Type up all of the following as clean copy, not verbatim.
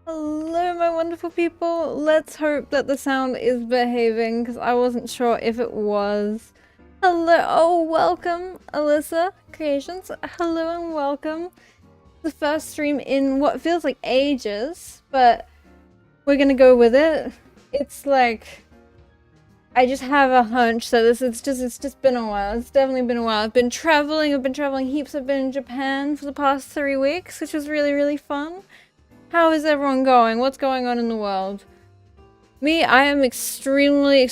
Hello, my wonderful people. Let's hope that the sound is behaving because I wasn't sure if it was. Hello, oh, welcome, Alyssa Creations. Hello and welcome. The first stream in what feels like ages, but we're gonna go with it. It's like, I just have a hunch that it's just been a while. It's definitely been a while. I've been traveling heaps. I've been in Japan for the past 3 weeks, which was really, really fun. How is everyone going? What's going on in the world? Me, I am extremely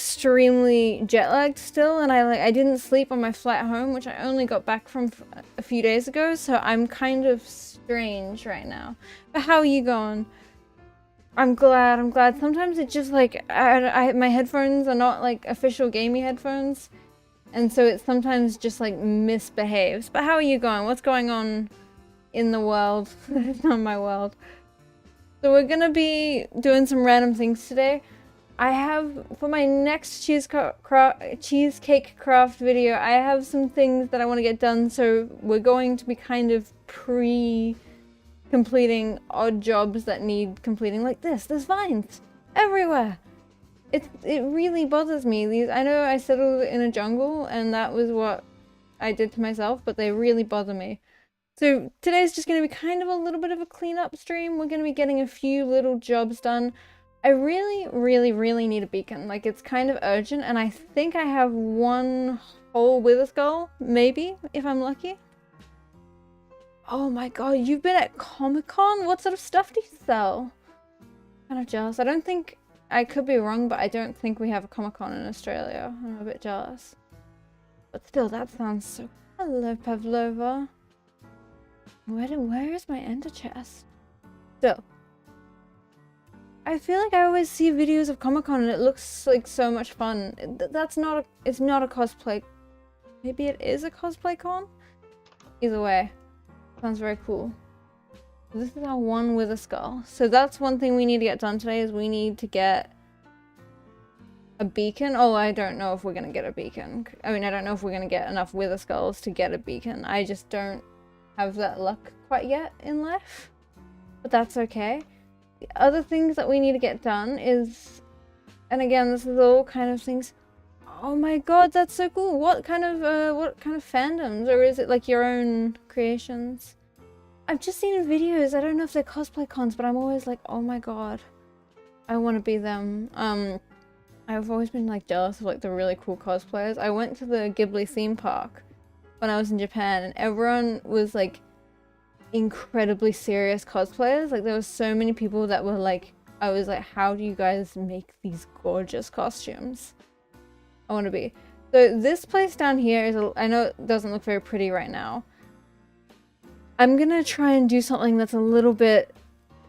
jet lagged still, and I didn't sleep on my flight home, which I only got back from a few days ago, so I'm kind of strange right now. But how are you going? I'm glad. Sometimes it's just like, my headphones are not like official gaming headphones, and so it sometimes just like misbehaves. But how are you going? What's going on in the world? It's not my world. So we're gonna be doing some random things today. I have, for my next CheesecakeCraft video, I have some things that I want to get done, so we're going to be kind of completing odd jobs that need completing, like this. There's vines everywhere. It really bothers me. I know I settled in a jungle and that was what I did to myself, but they really bother me. So today's just going to be kind of a little bit of a cleanup stream. We're going to be getting a few little jobs done. I really need a beacon. Like, it's kind of urgent, and I think I have one whole wither skull, maybe, if I'm lucky. Oh my god, you've been at Comic-Con? What sort of stuff do you sell? Kind of jealous. I don't think, I could be wrong, but I don't think we have a Comic-Con in Australia. I'm a bit jealous. But still, that sounds so... Hello, Pavlova. Where is my ender chest? Still. I feel like I always see videos of Comic-Con and it looks like so much fun. It's not a cosplay. Maybe it is a cosplay con? Either way. Sounds very cool. This is our one with a skull. So that's one thing we need to get done today, is we need to get a beacon. Oh, I don't know if we're gonna get a beacon. I mean, I don't know if we're gonna get enough wither skulls to get a beacon. I just don't have that luck quite yet in life, but that's okay. The other things that we need to get done is, and again, this is all kind of things. Oh my god, that's so cool. What kind of fandoms, or is it like your own creations? I've just seen in videos. I don't know if they're cosplay cons, but I'm always like, oh my god, I want to be them. I've always been like jealous of like the really cool cosplayers. I went to the Ghibli theme park when I was in Japan, and everyone was like incredibly serious cosplayers. Like, there were so many people that were like, I was like, how do you guys make these gorgeous costumes? I want to be. So this place down here is, I know it doesn't look very pretty right now. I'm gonna try and do something that's a little bit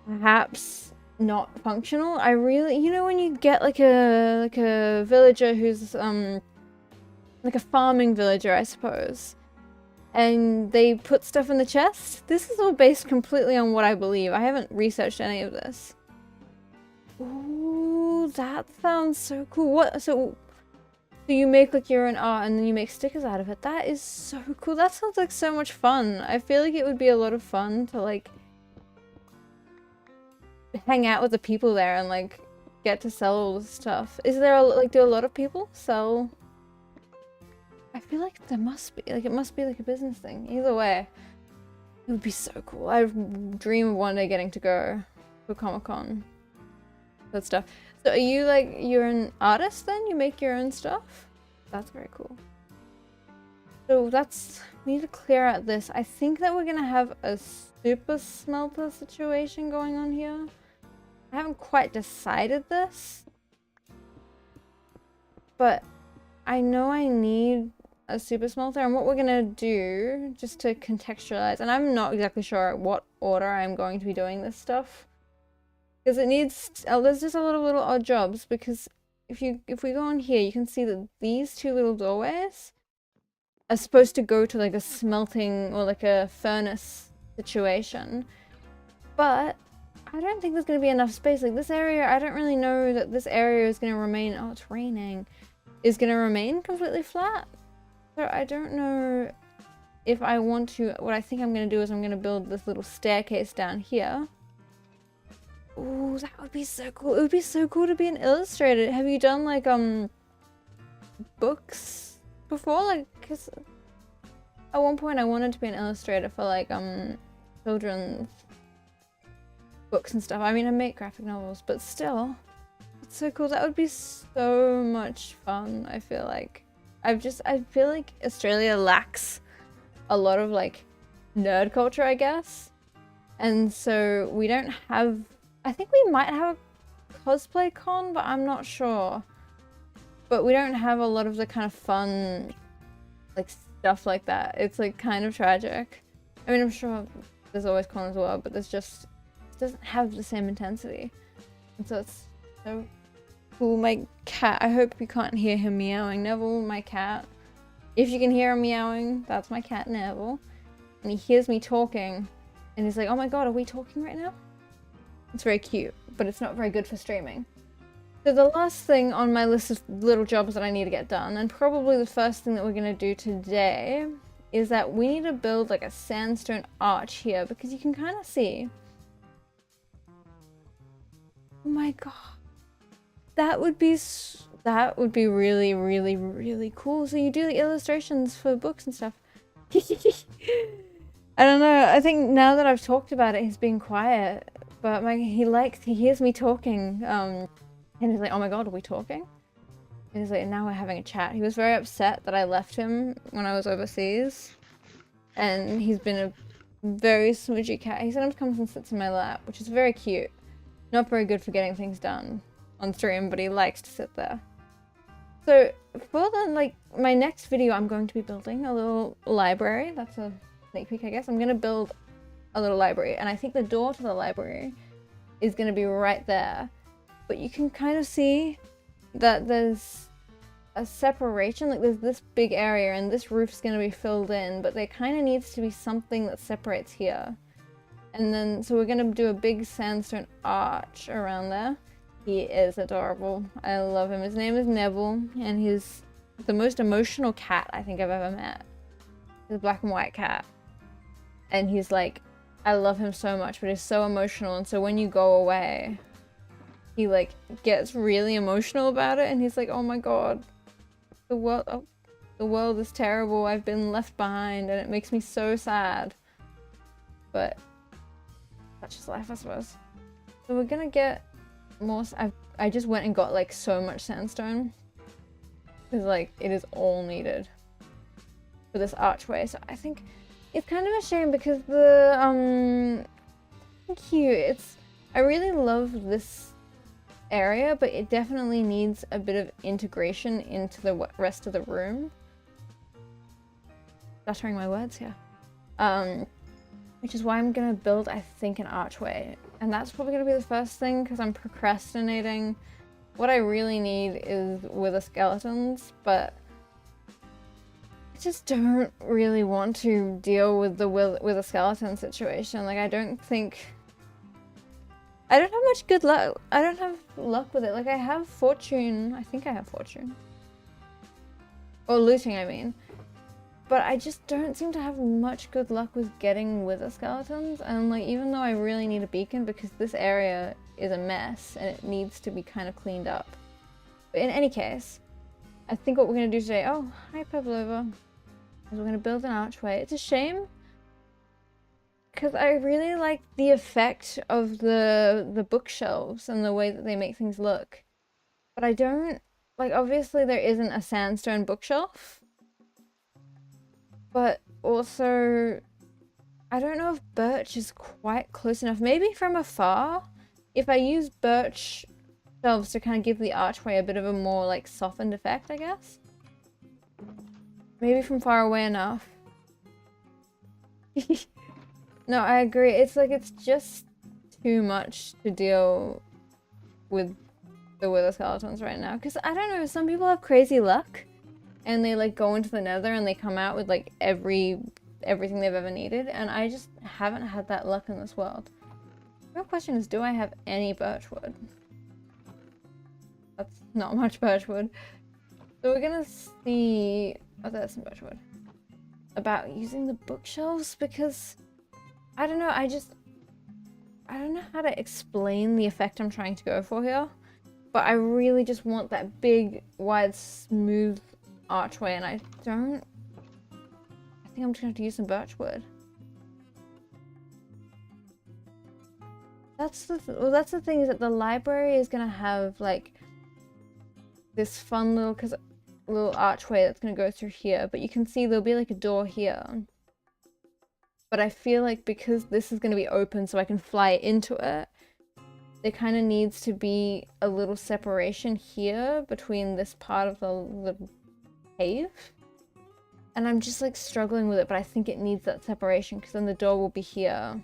perhaps not functional. I really, you know, when you get like a villager who's like a farming villager, I suppose. and they put stuff in the chest. This is all based completely on what I believe. I haven't researched any of this. Ooh, that sounds so cool. What? So you make like your own art and then you make stickers out of it. That is so cool. That sounds like so much fun. I feel like it would be a lot of fun to like hang out with the people there and like get to sell all this stuff. Is there like, do a lot of people sell? I feel like there must be, like it must be like a business thing. Either way, it would be so cool. I dream of one day getting to go to Comic-Con. That stuff. So are you like, you're an artist then? You make your own stuff? That's very cool. So we need to clear out this. I think that we're gonna have a super smelter situation going on here. I haven't quite decided this, but I know I need a super smelter, and what we're gonna do, just to contextualize, and I'm not exactly sure what order I'm going to be doing this stuff, because it needs, there's just a lot of little odd jobs, because if we go on here, you can see that these two little doorways are supposed to go to like a smelting or like a furnace situation, but I don't think there's going to be enough space. Like this area, I don't really know that this area is going to remain, oh it's raining, is going to remain completely flat. So I don't know if I want to, what I think I'm going to do is I'm going to build this little staircase down here. Ooh, that would be so cool. It would be so cool to be an illustrator. Have you done like books before? Like, cause at one point I wanted to be an illustrator for like children's books and stuff. I mean, I make graphic novels, but still, it's so cool. That would be so much fun. I feel like I feel like Australia lacks a lot of like nerd culture, I guess, and so we don't have, I think we might have a cosplay con, but I'm not sure, but we don't have a lot of the kind of fun like stuff like that. It's like kind of tragic. I mean, I'm sure there's always con as well, but there's just, doesn't have the same intensity, and so it's so cool. My cat, I hope you can't hear him meowing. Neville, my cat, if you can hear him meowing, that's my cat Neville, and he hears me talking and he's like, oh my god, are we talking right now? It's very cute, but it's not very good for streaming. So the last thing on my list of little jobs that I need to get done, and probably the first thing that we're going to do today, is that we need to build like a sandstone arch here, because you can kind of see, oh my god, that would be really, really, really cool. So you do the illustrations for books and stuff. I don't know, I think now that I've talked about it, he's being quiet, but he hears me talking, and he's like, oh my god, are we talking? And he's like, now we're having a chat. He was very upset that I left him when I was overseas, and he's been a very smoochie cat. He sometimes comes and sits in my lap, which is very cute. Not very good for getting things done on stream, but he likes to sit there. So for my next video, I'm going to be building a little library. That's a sneak peek, I guess. I'm going to build a little library, and I think the door to the library is going to be right there. But you can kind of see that there's a separation, like there's this big area and this roof's going to be filled in, but there kind of needs to be something that separates here. And then, so we're going to do a big sandstone arch around there. He is adorable. I love him. His name is Neville, and he's the most emotional cat I think I've ever met. He's a black and white cat. And he's like, I love him so much, but he's so emotional, and so when you go away, he like gets really emotional about it, and he's like, oh my god, the world is terrible, I've been left behind, and it makes me so sad. But such is life, I suppose. So we're gonna get more, I just went and got like so much sandstone, because like it is all needed for this archway. So I think it's kind of a shame, because the cute, I really love this area, but it definitely needs a bit of integration into the rest of the room. Stuttering my words here. Which is why I'm gonna build, I think, an archway. And that's probably gonna be the first thing, because I'm procrastinating. What I really need is wither skeletons, but I just don't really want to deal with the with a skeleton situation. Like, I don't have much good luck. I don't have luck with it. Like, I have fortune. I think I have fortune. Or looting, I mean. But I just don't seem to have much good luck with getting wither skeletons. And like, even though I really need a beacon because this area is a mess and it needs to be kind of cleaned up. But in any case, I think what we're going to do today... Oh, hi Pavlova. Is we're going to build an archway. It's a shame because I really like the effect of the bookshelves and the way that they make things look. But I don't... Like, obviously there isn't a sandstone bookshelf. But also, I don't know if birch is quite close enough. Maybe from afar, if I use birch shelves to kind of give the archway a bit of a more like softened effect, I guess. Maybe from far away enough. No, I agree. It's like, it's just too much to deal with the wither skeletons right now. Because I don't know, some people have crazy luck. And they like go into the nether and they come out with like everything they've ever needed. And I just haven't had that luck in this world. The real question is, do I have any birchwood? That's not much birchwood. So we're gonna see... Oh, there's some birchwood. About using the bookshelves because... I don't know, I don't know how to explain the effect I'm trying to go for here. But I really just want that big, wide, smooth archway, and I think I'm just gonna have to use some birchwood. That's the thing, is that the library is gonna have like this fun little archway that's gonna go through here, but you can see there'll be like a door here. But I feel like because this is gonna be open so I can fly into it, there kind of needs to be a little separation here between this part of the cave. And I'm just like struggling with it, but I think it needs that separation because then the door will be here.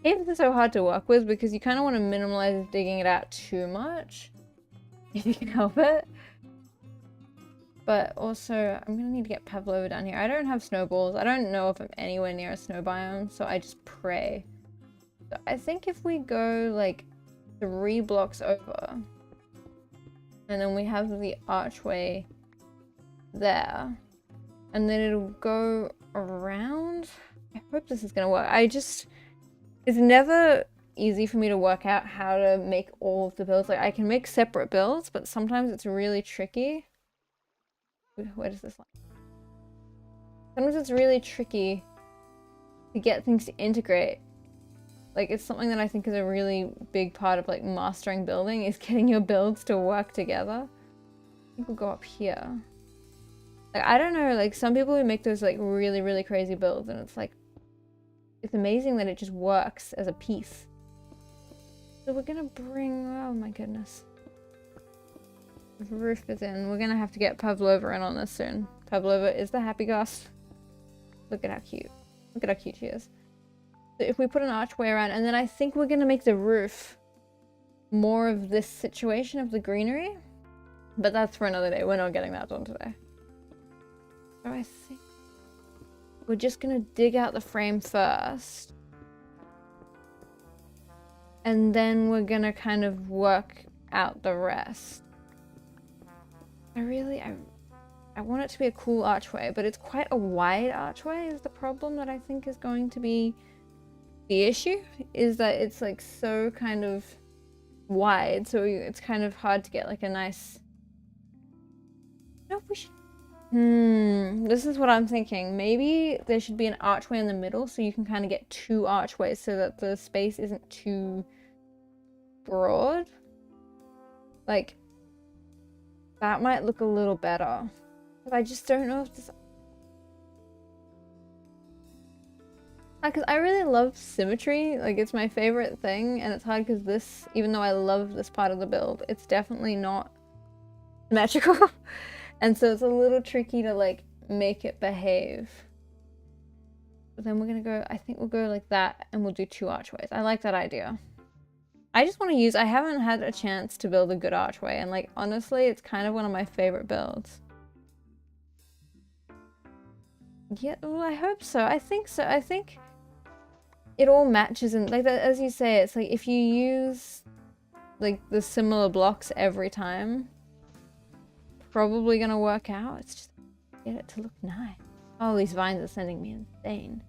Caves are so hard to work with because you kind of want to minimize digging it out too much if you can help it. But also, I'm gonna need to get Pavlova down here. I don't have snowballs. I don't know if I'm anywhere near a snow biome, so I just pray. So I think if we go like 3 blocks over, and then we have the archway there, and then it'll go around. I hope this is gonna work. It's never easy for me to work out how to make all of the builds. Like, I can make separate builds, but sometimes it's really tricky. Where does this line? Sometimes it's really tricky to get things to integrate. Like, it's something that I think is a really big part of like mastering building, is getting your builds to work together. I think we'll go up here. Like, I don't know, like some people who make those like really, really crazy builds, and it's like, it's amazing that it just works as a piece. So we're gonna bring, oh my goodness. The roof is in. We're gonna have to get Pavlova in on this soon. Pavlova is the happy ghost. Look at how cute. Look at how cute she is. So if we put an archway around, and then I think we're gonna make the roof more of this situation of the greenery. But that's for another day. We're not getting that done today. So I think we're just gonna dig out the frame first. And then we're gonna kind of work out the rest. I want it to be a cool archway, but it's quite a wide archway is the problem that I think is going to be the issue, is that it's like so kind of wide, so it's kind of hard to get like a nice... No, we should... this is what I'm thinking. Maybe there should be an archway in the middle so you can kind of get 2 archways so that the space isn't too broad. Like, that might look a little better. But I just don't know if this... Because I really love symmetry. Like, it's my favorite thing. And it's hard because this, even though I love this part of the build, it's definitely not symmetrical. And so it's a little tricky to, like, make it behave. But then we're going to go... I think we'll go like that and we'll do 2 archways. I like that idea. I just want to use... I haven't had a chance to build a good archway, and like honestly it's kind of one of my favorite builds. Yeah, well, I hope so. I think so. I think it all matches, and like as you say, it's like if you use like the similar blocks every time, probably gonna work out. It's just get it to look nice. Oh, these vines are sending me insane.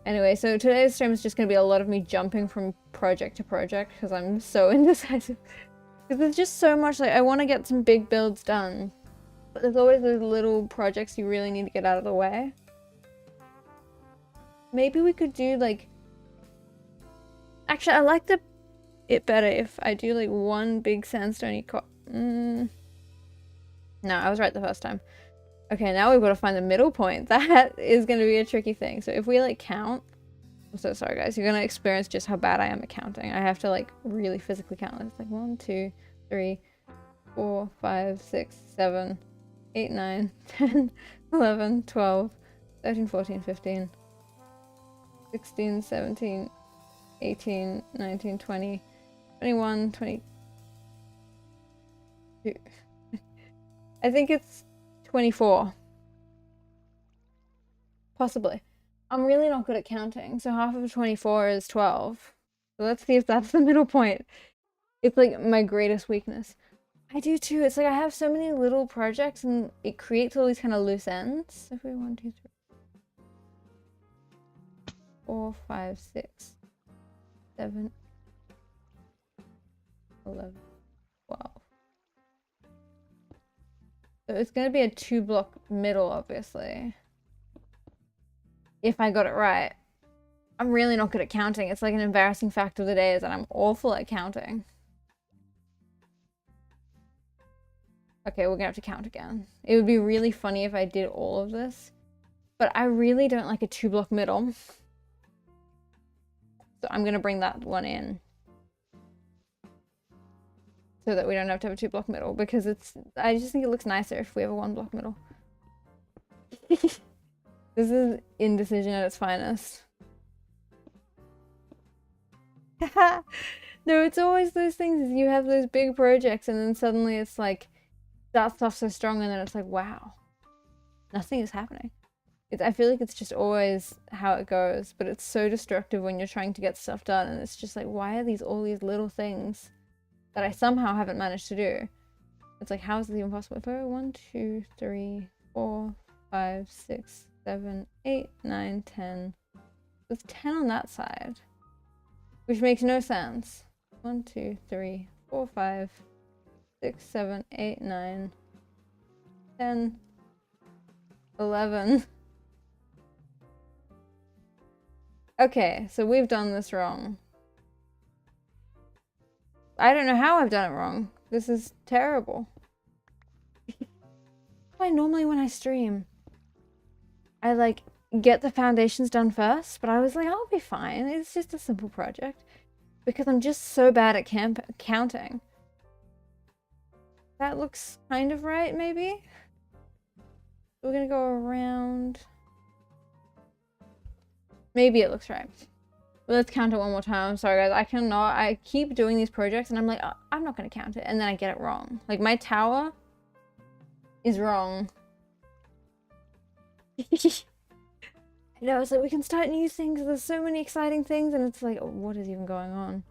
Anyway, so today's stream is just gonna be a lot of me jumping from project to project because I'm so indecisive. Because there's just so much, like, I want to get some big builds done, but there's always those little projects you really need to get out of the way. Maybe we could do, like... Actually, I like it better if I do, like, one big sandstone No, I was right the first time. Okay, now we've got to find the middle point. That is going to be a tricky thing. So if we, like, count... I'm so sorry, guys. You're going to experience just how bad I am at counting. I have to, like, really physically count. It's like 1, 2, 3, 4, 5, 6, 7, 8, 9, 10, 11, 12, 13, 14, 15, 16, 17, 18, 19, 20, 21, 22. I think it's 24. Possibly. I'm really not good at counting, so half of 24 is 12. So let's see if that's the middle point. It's like my greatest weakness. I do too. It's like I have so many little projects and it creates all these kind of loose ends. If we 1, 2, 3, 4, 5, 6, 7, 11, 12. So it's going to be a 2-block middle, obviously. If I got it right. I'm really not good at counting. It's like an embarrassing fact of the day is that I'm awful at counting. Okay, we're gonna have to count again. It would be really funny if I did all of this, but I really don't like a 2-block middle. So I'm gonna bring that one in. So that we don't have to have a 2-block middle, because I just think it looks nicer if we have a 1-block middle. This is indecision at its finest. No, it's always those things, you have those big projects and then suddenly it's like, that stuff's so strong and then it's like, wow, nothing is happening. I feel like it's just always how it goes, but it's so destructive when you're trying to get stuff done and it's just like, why are all these little things that I somehow haven't managed to do? It's like, how is this even possible? If I go 1, 2, 3, 4, 5, 6, 7, 8, 9, 10. There's 10 on that side, which makes no sense. 1, 2, 3, 4, 5, 6, 7, 8, 9, 10, 11. Okay, so we've done this wrong. I don't know how I've done it wrong. This is terrible. Why normally when I stream, I like get the foundations done first, but I was like, I'll be fine. It's just a simple project. Because I'm just so bad at counting. That looks kind of right, maybe? We're gonna go around. Maybe it looks right. But let's count it one more time. I'm sorry, guys. I cannot. I keep doing these projects and I'm like, oh, I'm not gonna count it. And then I get it wrong. Like, my tower is wrong. I know, it's like we can start new things. There's so many exciting things, and it's like, oh, what is even going on?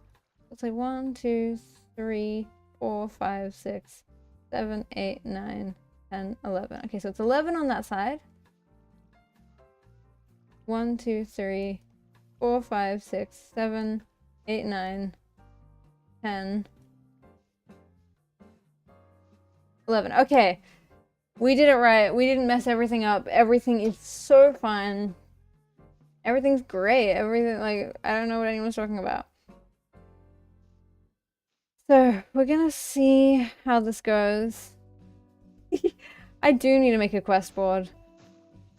It's like 1, 2, 3, 4, 5, 6, 7, 8, 9, 10, 11. Okay, so it's 11 on that side. 1, 2, 3, 4, 5, 6, 7, 8, 9, 10, 11. Okay, we did it right. We didn't mess everything up. Everything is so fine. Everything's great. Everything, like, I don't know what anyone's talking about. So, we're gonna see how this goes. I do need to make a quest board.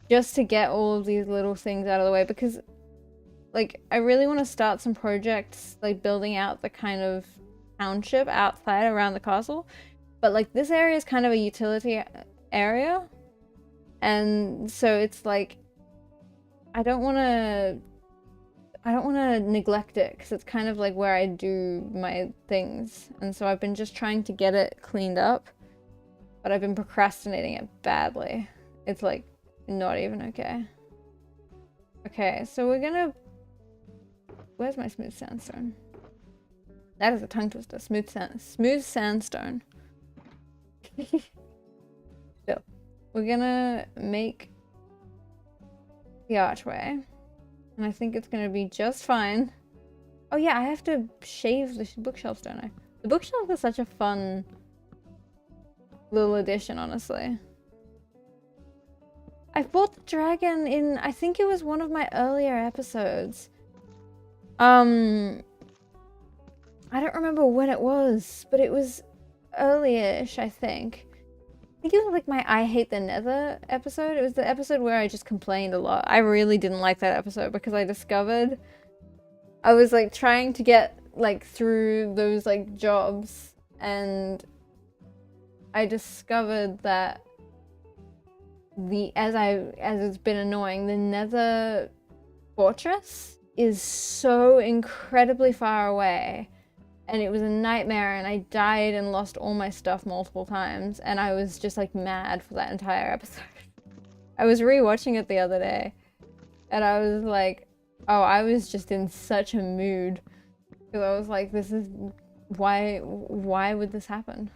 Just to get all of these little things out of the way. Because, like, I really want to start some projects, like, building out the kind of township outside around the castle. But, like, this area is kind of a utility area. And so it's like, I don't want to neglect it because it's kind of like where I do my things. And so I've been just trying to get it cleaned up, but I've been procrastinating it badly. It's like not even okay. Okay, so we're gonna... Where's my smooth sandstone? That is a tongue twister. Smooth sandstone. So, we're gonna make the archway. And I think it's gonna be just fine. Oh yeah, I have to shave the bookshelves, don't I? The bookshelves are such a fun little addition, honestly. I fought the dragon in, I think it was one of my earlier episodes. I don't remember when it was, but it was early-ish, I think. I think it was like my I Hate the Nether episode. It was the episode where I just complained a lot. I really didn't like that episode because I discovered I was like trying to get like through those like jobs, and I discovered that as it's been annoying, the Nether fortress is so incredibly far away, and it was a nightmare, and I died and lost all my stuff multiple times, and I was just like mad for that entire episode. I was rewatching it the other day, and I was like, oh, I was just in such a mood, because I was like, this is why would this happen?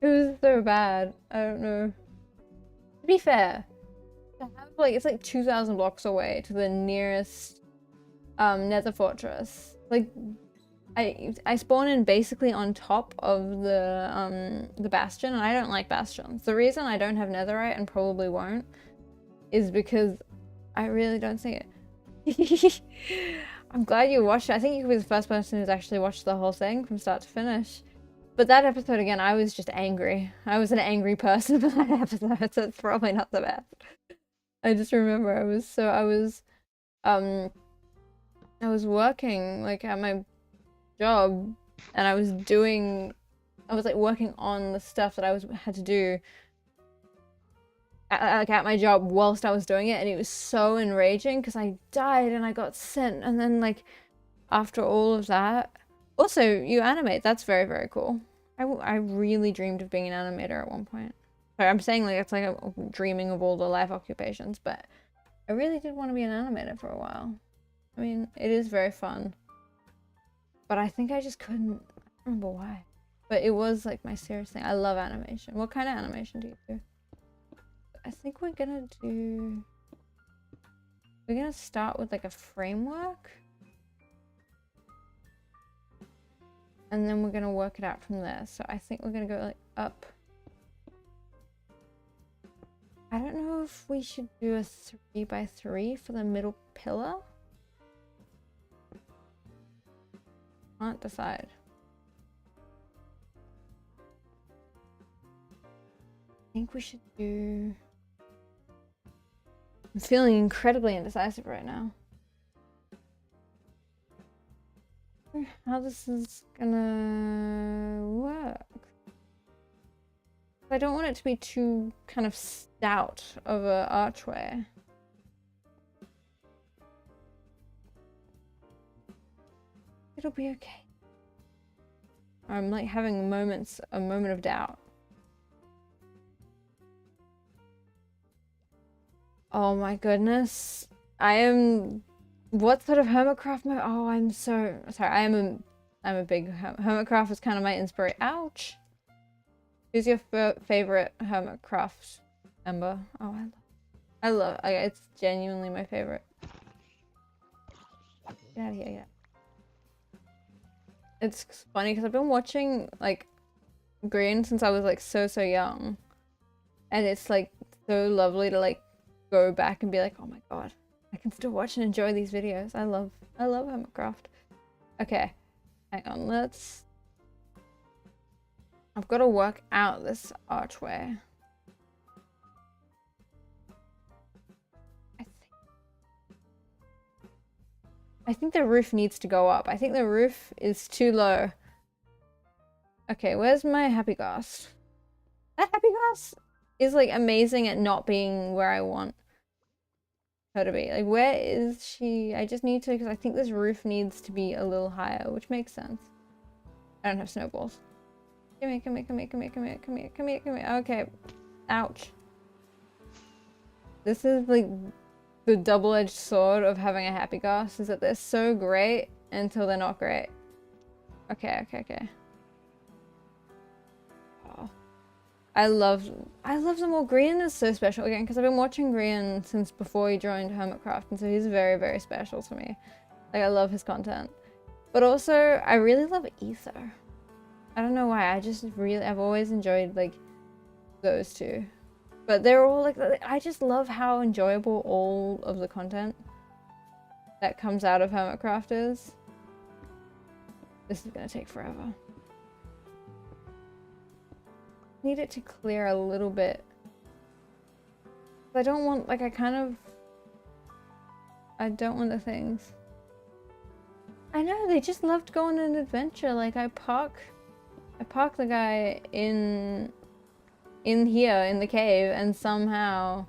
It was so bad. I don't know. To be fair, to have like, it's like 2,000 blocks away to the nearest Nether fortress. Like, I spawn in basically on top of the bastion, and I don't like bastions. The reason I don't have netherite and probably won't is because I really don't see it. I'm glad you watched it. I think you could be the first person who's actually watched the whole thing from start to finish. But that episode, again, I was just angry. I was an angry person for that episode, so it's probably not the best. I just remember I was working like at my job, and I was like working on the stuff that I had to do at my job whilst I was doing it, and it was so enraging because I died and I got sent, and then like after all of that, also you animate. That's very, very cool. I really dreamed of being an animator at one point. Sorry, I'm saying like it's like I'm dreaming of all the life occupations, but I really did want to be an animator for a while. I mean, it is very fun, but I think I just couldn't. I don't remember why, but it was like my serious thing. I love animation. What kind of animation do you do? I think we're gonna start with like a framework, and then we're gonna work it out from there. So I think we're gonna go like up. I don't know if we should do a 3x3 for the middle pillar. Can't decide. I think we should do... I'm feeling incredibly indecisive right now. How this is gonna work. I don't want it to be too kind of stout of an archway. It'll be okay. I'm like having a moment of doubt. Oh my goodness. I am... What sort of hermitcraft mode? Oh, I'm so... Sorry, I'm a big... Hermitcraft is kind of my inspiration. Ouch! Who's your favorite hermitcraft member? Oh, I love it. It's genuinely my favorite. Get out of here, yeah. It's funny because I've been watching like Green since I was like so young, and it's like so lovely to like go back and be like, oh my god, I can still watch and enjoy these videos. I love Hermitcraft. Okay, hang on, I've got to work out this archway. I think the roof needs to go up. I think the roof is too low. Okay, where's my happy ghast? That happy ghast is like amazing at not being where I want her to be. Like, where is she? I just need to, because I think this roof needs to be a little higher, which makes sense. I don't have snowballs. Come here. Okay. Ouch. This is like the double-edged sword of having a happy ghast, is that they're so great until they're not great. Okay. Oh. I love them all. Grian is so special again because I've been watching Grian since before he joined Hermitcraft, and so he's very, very special to me. Like, I love his content. But also, I really love Ether. I don't know why, I've always enjoyed, like, those two. But they're all, like, I just love how enjoyable all of the content that comes out of Hermitcraft is. This is gonna take forever. Need it to clear a little bit. I don't want, like, I don't want the things. I know, they just love to go on an adventure. Like, I park the guy in here, in the cave, and somehow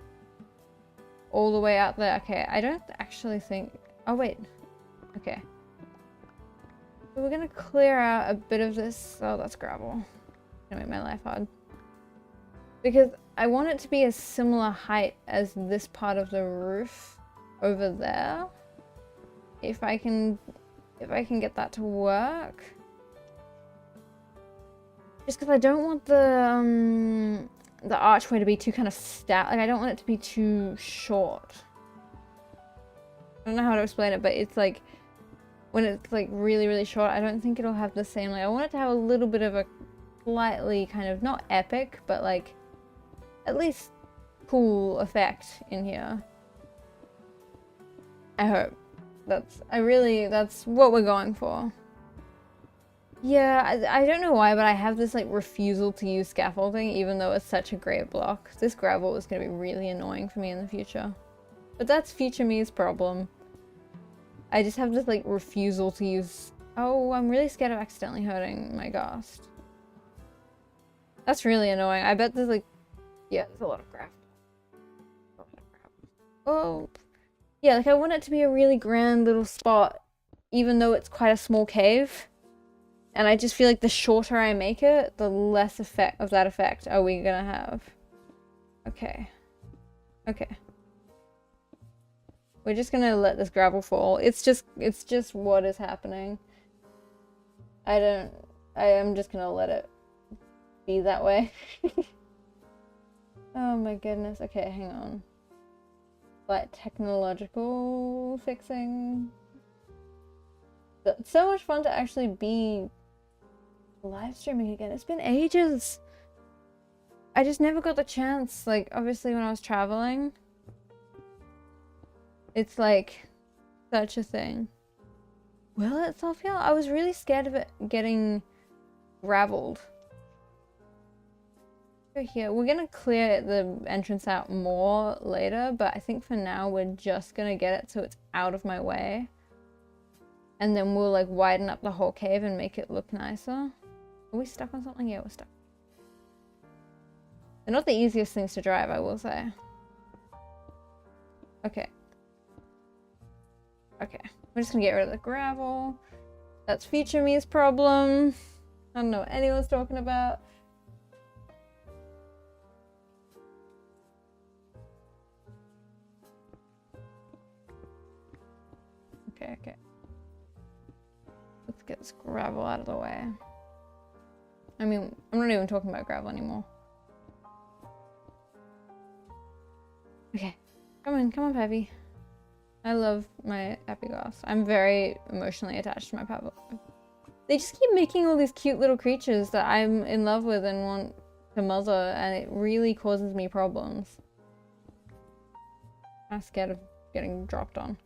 all the way out there. Okay, I don't actually think, oh wait, okay. So we're gonna clear out a bit of this, oh that's gravel. It's gonna make my life hard. Because I want it to be a similar height as this part of the roof over there. If I can get that to work. Just because I don't want the archway to be too kind of stout. Like, I don't want it to be too short. I don't know how to explain it, but it's like, when it's like really, really short, I don't think it'll have the same, like, I want it to have a little bit of a slightly kind of, not epic, but like, at least cool effect in here. I hope. That's what we're going for. Yeah, I don't know why, but I have this like refusal to use scaffolding even though it's such a great block. This gravel is going to be really annoying for me in the future. But that's future me's problem. I just have this like refusal to use... Oh, I'm really scared of accidentally hurting my ghast. That's really annoying. I bet there's like... Yeah, there's a lot of gravel. Oh... Yeah, like I want it to be a really grand little spot, even though it's quite a small cave. And I just feel like the shorter I make it, the less effect of that effect are we gonna have. Okay. Okay. We're just gonna let this gravel fall. It's just what is happening. I am just gonna let it be that way. Oh my goodness. Okay, hang on. Like technological fixing. It's so much fun to actually be live streaming again. It's been ages. I just never got the chance. Like, obviously when I was traveling, it's like such a thing. Will it self heal? I was really scared of it getting graveled. Here, we're gonna clear the entrance out more later, but I think for now we're just gonna get it so it's out of my way. And then we'll like widen up the whole cave and make it look nicer. Are we stuck on something? Yeah, we're stuck. They're not the easiest things to drive, I will say. Okay. Okay. We're just gonna get rid of the gravel. That's future me's problem. I don't know what anyone's talking about. Okay. Let's get this gravel out of the way. I mean, I'm not even talking about gravel anymore. Okay. Come on, Peppy. I love my happy ghast. I'm very emotionally attached to my Pebble. They just keep making all these cute little creatures that I'm in love with and want to mother, and it really causes me problems. I'm scared of getting dropped on.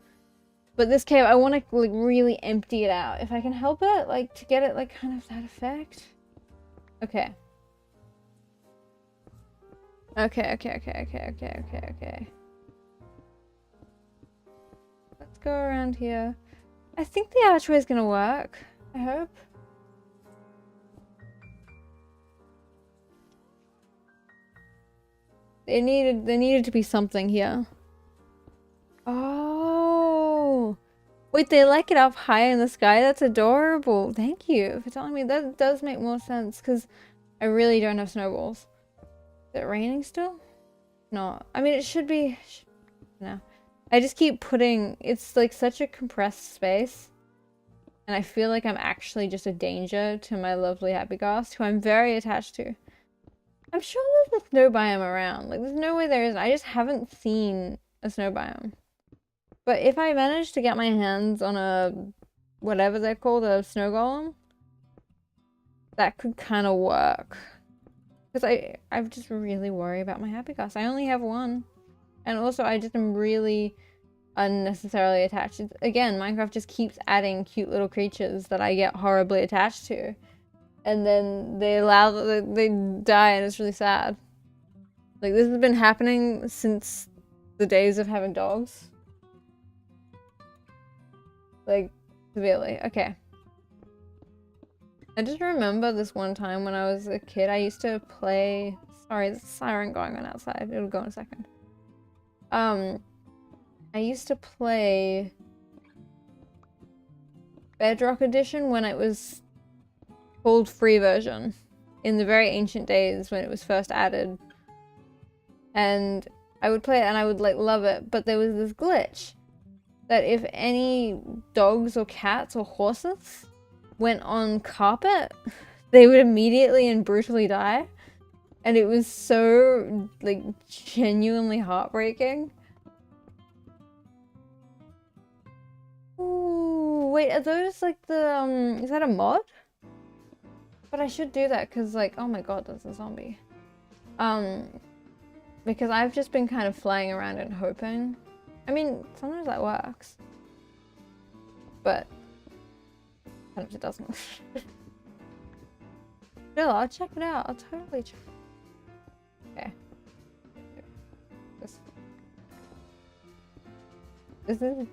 But this cave, I want to like really empty it out. If I can help it, like to get it like kind of that effect. Okay. Okay. Let's go around here. I think the archway is gonna work. I hope. There needed to be something here. Oh, wait, they like it up high in the sky? That's adorable. Thank you for telling me. That does make more sense, because I really don't have snowballs. Is it raining still? not. I mean, it should be. No. I just keep putting. It's like such a compressed space. And I feel like I'm actually just a danger to my lovely happy ghast, who I'm very attached to. I'm sure there's a snow biome around. Like, there's no way there isn't. I just haven't seen a snow biome. But if I manage to get my hands on a, whatever they're called, a snow golem, that could kind of work. Because I just really worry about my happy ghast. I only have one. And also, I just am really unnecessarily attached. Again, Minecraft just keeps adding cute little creatures that I get horribly attached to. And then they die and it's really sad. Like, this has been happening since the days of having dogs. Like, severely. Okay. I just remember this one time when I was a kid, I used to play... Sorry, there's a siren going on outside. It'll go in a second. I used to play Bedrock Edition when it was called free version in the very ancient days when it was first added. And I would play it and I would like love it, but there was this glitch that if any dogs or cats or horses went on carpet, they would immediately and brutally die. And it was so like genuinely heartbreaking. Ooh, wait, are those like the is that a mod? But I should do that because like, oh my god, there's a zombie. Because I've just been kind of flying around and hoping. I mean, sometimes that works. But sometimes it doesn't. Still, I'll check it out. I'll totally check it out. Okay. This is...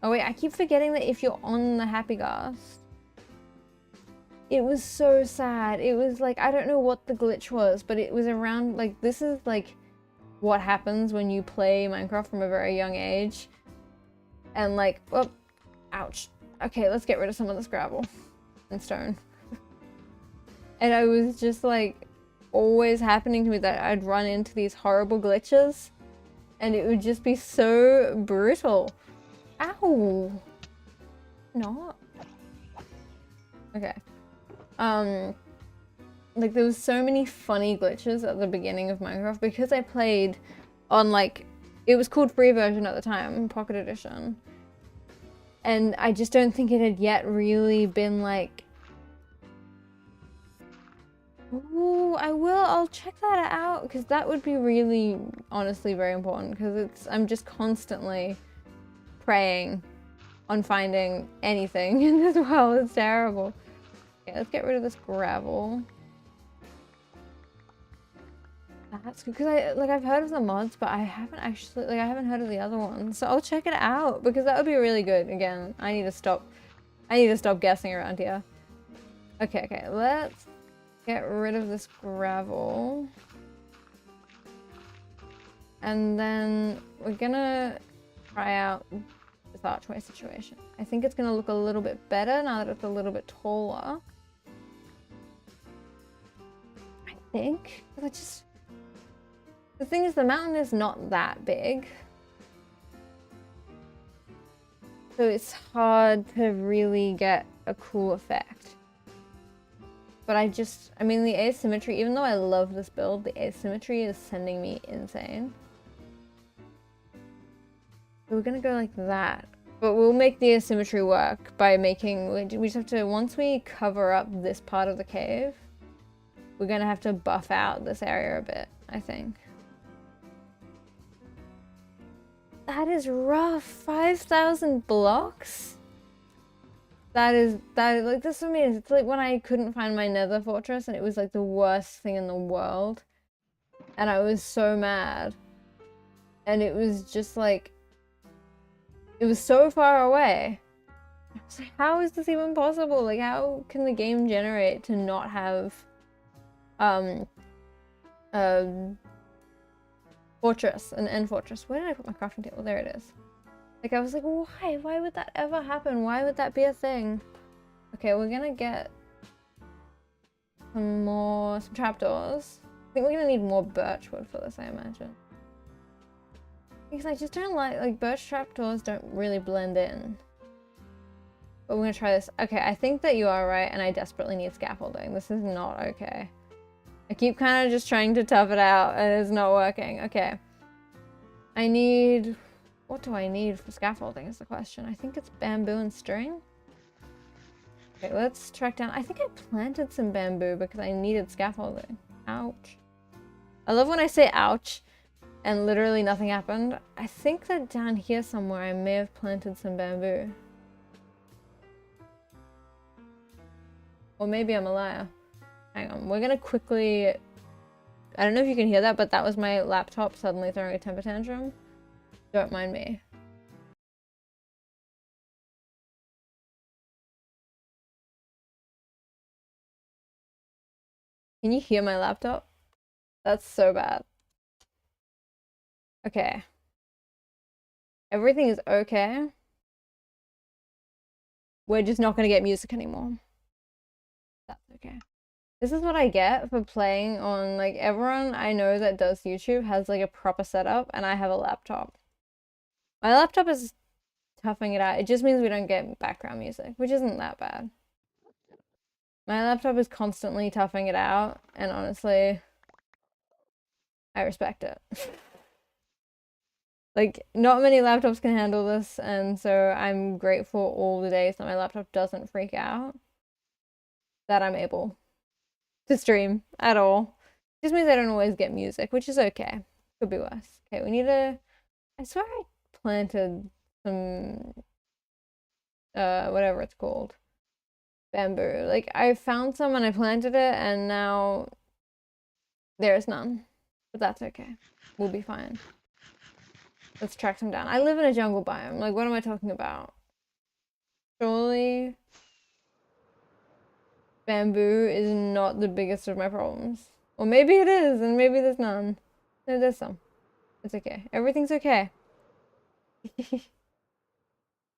Oh wait, I keep forgetting that if you're on the happy ghast. It was so sad. It was like, I don't know what the glitch was, but it was around, like, this is like what happens when you play Minecraft from a very young age. And like, oh, ouch. Okay, let's get rid of some of this gravel and stone. And I was just like, always happening to me that I'd run into these horrible glitches and it would just be so brutal. Ow! Not. Okay. Like there was so many funny glitches at the beginning of Minecraft because I played on like, it was called free version at the time, Pocket Edition. And I just don't think it had yet really been like, ooh, I'll check that out because that would be really, honestly, very important because I'm just constantly praying on finding anything in this world. It's terrible. Okay, let's get rid of this gravel. That's good because I've heard of the mods, but I haven't actually, I haven't heard of the other ones. So I'll check it out because that would be really good. Again, I need to stop guessing around here. Okay, let's get rid of this gravel. And then we're gonna try out this archway situation. I think it's gonna look a little bit better now that it's a little bit taller. I think. The thing is, the mountain is not that big. So it's hard to really get a cool effect. But I mean, the asymmetry, even though I love this build, the asymmetry is sending me insane. So we're gonna go like that. But we'll make the asymmetry work by making, we just have to, once we cover up this part of the cave, we're gonna have to buff out this area a bit, I think. That is rough. 5,000 blocks? That is like, this for me, it's like when I couldn't find my nether fortress and it was like the worst thing in the world. And I was so mad. And it was just like, it was so far away. I was like, how is this even possible? Like, how can the game generate to not have, fortress, an end fortress? Where did I put my crafting table? There it is. Like, I was like, why? Why would that ever happen? Why would that be a thing? Okay, we're gonna get some trapdoors. I think we're gonna need more birch wood for this, I imagine. Because I just don't like birch trapdoors don't really blend in. But we're gonna try this. Okay, I think that you are right, and I desperately need scaffolding. This is not okay. I keep kind of just trying to tough it out, and it's not working. Okay. I need... What do I need for scaffolding is the question. I think it's bamboo and string. Okay, let's track down... I think I planted some bamboo because I needed scaffolding. Ouch. I love when I say ouch and literally nothing happened. I think that down here somewhere I may have planted some bamboo. Or maybe I'm a liar. Hang on, we're gonna quickly... I don't know if you can hear that, but that was my laptop suddenly throwing a temper tantrum. Don't mind me. Can you hear my laptop? That's so bad. Okay. Everything is okay. We're just not gonna get music anymore. That's okay. This is what I get for playing on, like, everyone I know that does YouTube has, like, a proper setup, and I have a laptop. My laptop is toughing it out. It just means we don't get background music, which isn't that bad. My laptop is constantly toughing it out, and honestly, I respect it. Like, not many laptops can handle this, and so I'm grateful all the days that my laptop doesn't freak out, that I'm able to stream at all. Just means I don't always get music, which is okay. Could be worse. Okay, we need to... I swear I planted some... whatever it's called. Bamboo. Like, I found some and I planted it, and now there's none. But that's okay. We'll be fine. Let's track them down. I live in a jungle biome. Like, what am I talking about? Surely bamboo is not the biggest of my problems. Or maybe it is, and maybe there's none. No, there's some. It's okay. Everything's okay.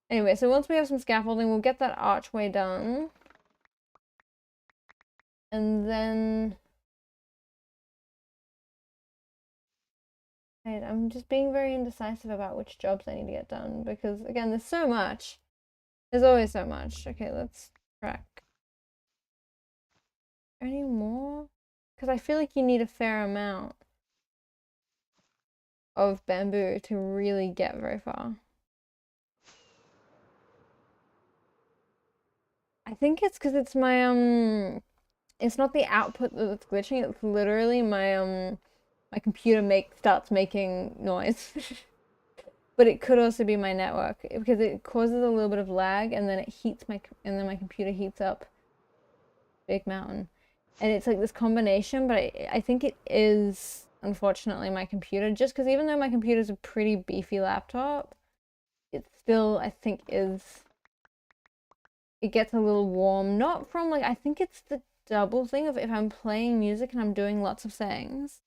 Anyway, so once we have some scaffolding, we'll get that archway done. And then... I'm just being very indecisive about which jobs I need to get done, because, again, there's so much. There's always so much. Okay, let's track. Any more? Because I feel like you need a fair amount of bamboo to really get very far. I think it's because it's my, it's not the output that's glitching, it's literally my, my computer starts making noise. But it could also be my network, because it causes a little bit of lag, and then it heats and then my computer heats up Big Mountain. And it's like this combination, but I think it is, unfortunately, my computer, just because even though my computer's a pretty beefy laptop, it still, I think, it gets a little warm. Not from, like, I think it's the double thing of if I'm playing music and I'm doing lots of things,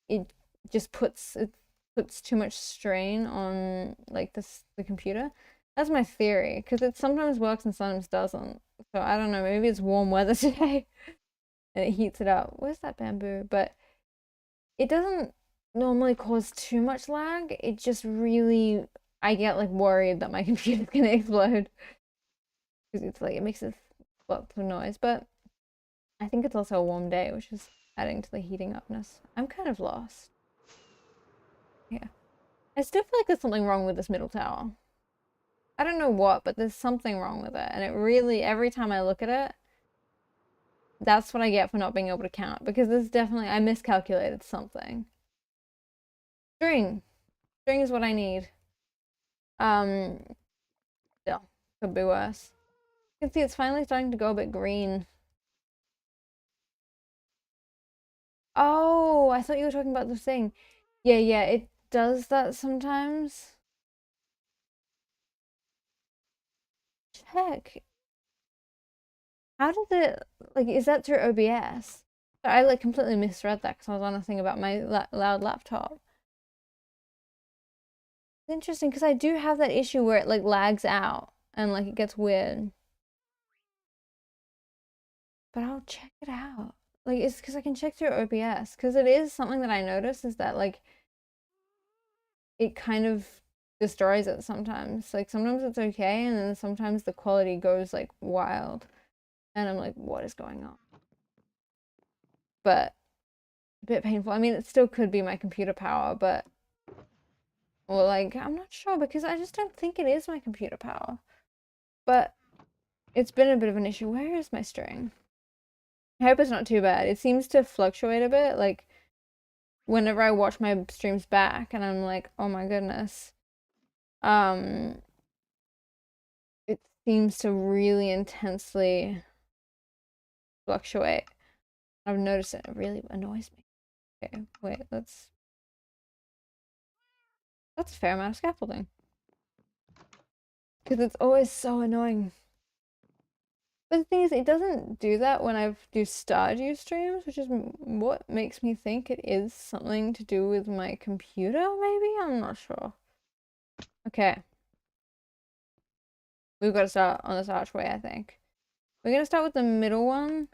it just puts too much strain on, like, the computer. That's my theory, because it sometimes works and sometimes doesn't. So I don't know, maybe it's warm weather today and it heats it up. Where's that bamboo? But it doesn't normally cause too much lag. It just really, I get, like, worried that my computer's gonna explode, because it's like, it makes a lot of noise. But I think it's also a warm day, which is adding to the heating upness. I'm kind of lost. Yeah. I still feel like there's something wrong with this middle tower. I don't know what, but there's something wrong with it. And it really, every time I look at it, that's what I get for not being able to count. Because there's definitely, I miscalculated something. String. String is what I need. Still, could be worse. You can see it's finally starting to go a bit green. Oh, I thought you were talking about the thing. Yeah, it does that sometimes. Check. How did it, like, is that through OBS? I, like, completely misread that because I was on a thing about my loud laptop. It's interesting because I do have that issue where it, like, lags out and, like, it gets weird. But I'll check it out. Like, it's because I can check through OBS, because it is something that I noticed is that, like, it kind of destroys it sometimes. Like sometimes it's okay, and then sometimes the quality goes like wild. And I'm like, what is going on? But a bit painful. I mean, it still could be my computer power, but or like I'm not sure because I just don't think it is my computer power. But it's been a bit of an issue. Where is my string? I hope it's not too bad. It seems to fluctuate a bit. Like whenever I watch my streams back and I'm like, oh my goodness. It seems to really intensely fluctuate. I've noticed it. It really annoys me. Okay, wait, that's a fair amount of scaffolding. Because it's always so annoying. But the thing is, it doesn't do that when I do Stardew streams, which is what makes me think it is something to do with my computer, maybe? I'm not sure. Okay. We've got to start on this archway, I think. We're going to start with the middle one.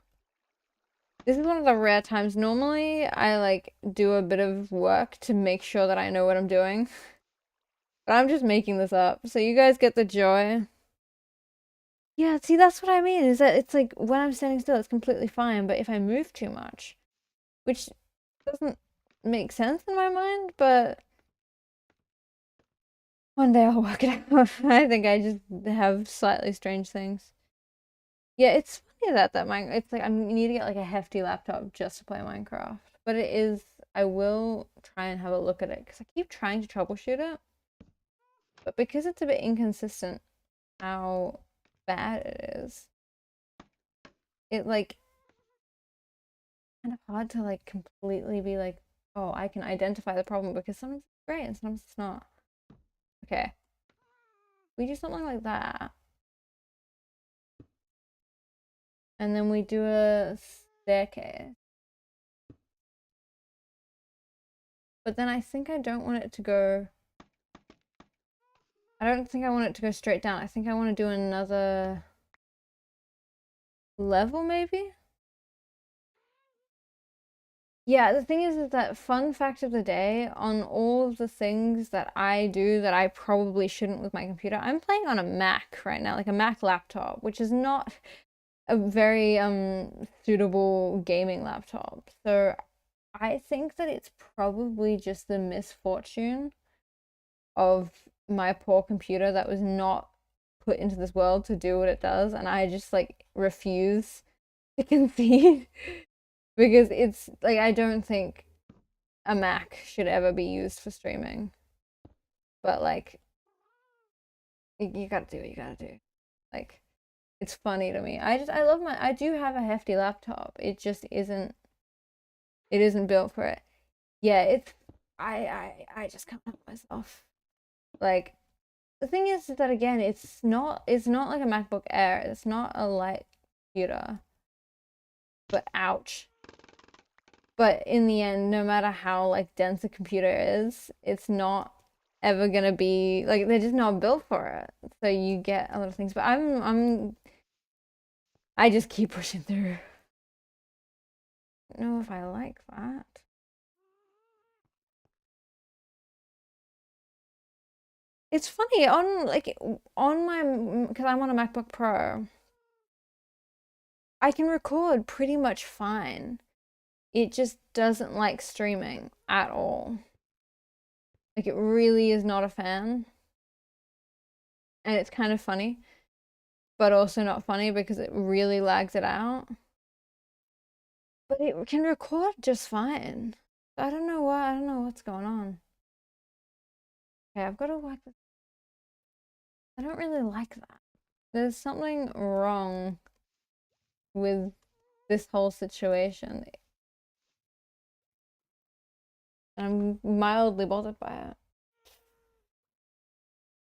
This is one of the rare times. Normally, I like do a bit of work to make sure that I know what I'm doing. But I'm just making this up. So you guys get the joy. Yeah, see, that's what I mean, is that it's like when I'm standing still, it's completely fine. But if I move too much, which doesn't make sense in my mind, but one day I'll work it out. I think I just have slightly strange things. Yeah, it's funny that it's like I need to get like a hefty laptop just to play Minecraft. But it is, I will try and have a look at it because I keep trying to troubleshoot it. But because it's a bit inconsistent how bad it is, it like kind of hard to like completely be like, oh, I can identify the problem because sometimes it's great and sometimes it's not. Okay. We do something like that. And then we do a staircase. But then I think I don't want it to go. I don't think I want it to go straight down. I think I want to do another level maybe? Yeah, the thing is that fun fact of the day, on all of the things that I do that I probably shouldn't with my computer, I'm playing on a Mac right now, like a Mac laptop, which is not a very suitable gaming laptop. So I think that it's probably just the misfortune of my poor computer that was not put into this world to do what it does, and I just like refuse to concede because it's like I don't think a Mac should ever be used for streaming. But like you gotta do what you gotta do. Like it's funny to me. I love I do have a hefty laptop. It just isn't built for it. Yeah, it's I just can't help myself. Like the thing is that again, it's not like a MacBook Air. It's not a light computer. But ouch. But in the end, no matter how like dense a computer is, it's not ever gonna be like they're just not built for it. So you get a lot of things. But I just keep pushing through. I don't know if I like that. It's funny on like on my because I'm on a MacBook Pro. I can record pretty much fine. It just doesn't like streaming at all. Like it really is not a fan. And it's kind of funny, but also not funny because it really lags it out. But it can record just fine. I don't know why, I don't know what's going on. Okay, I've got to like this. I don't really like that. There's something wrong with this whole situation. I'm mildly bothered by it.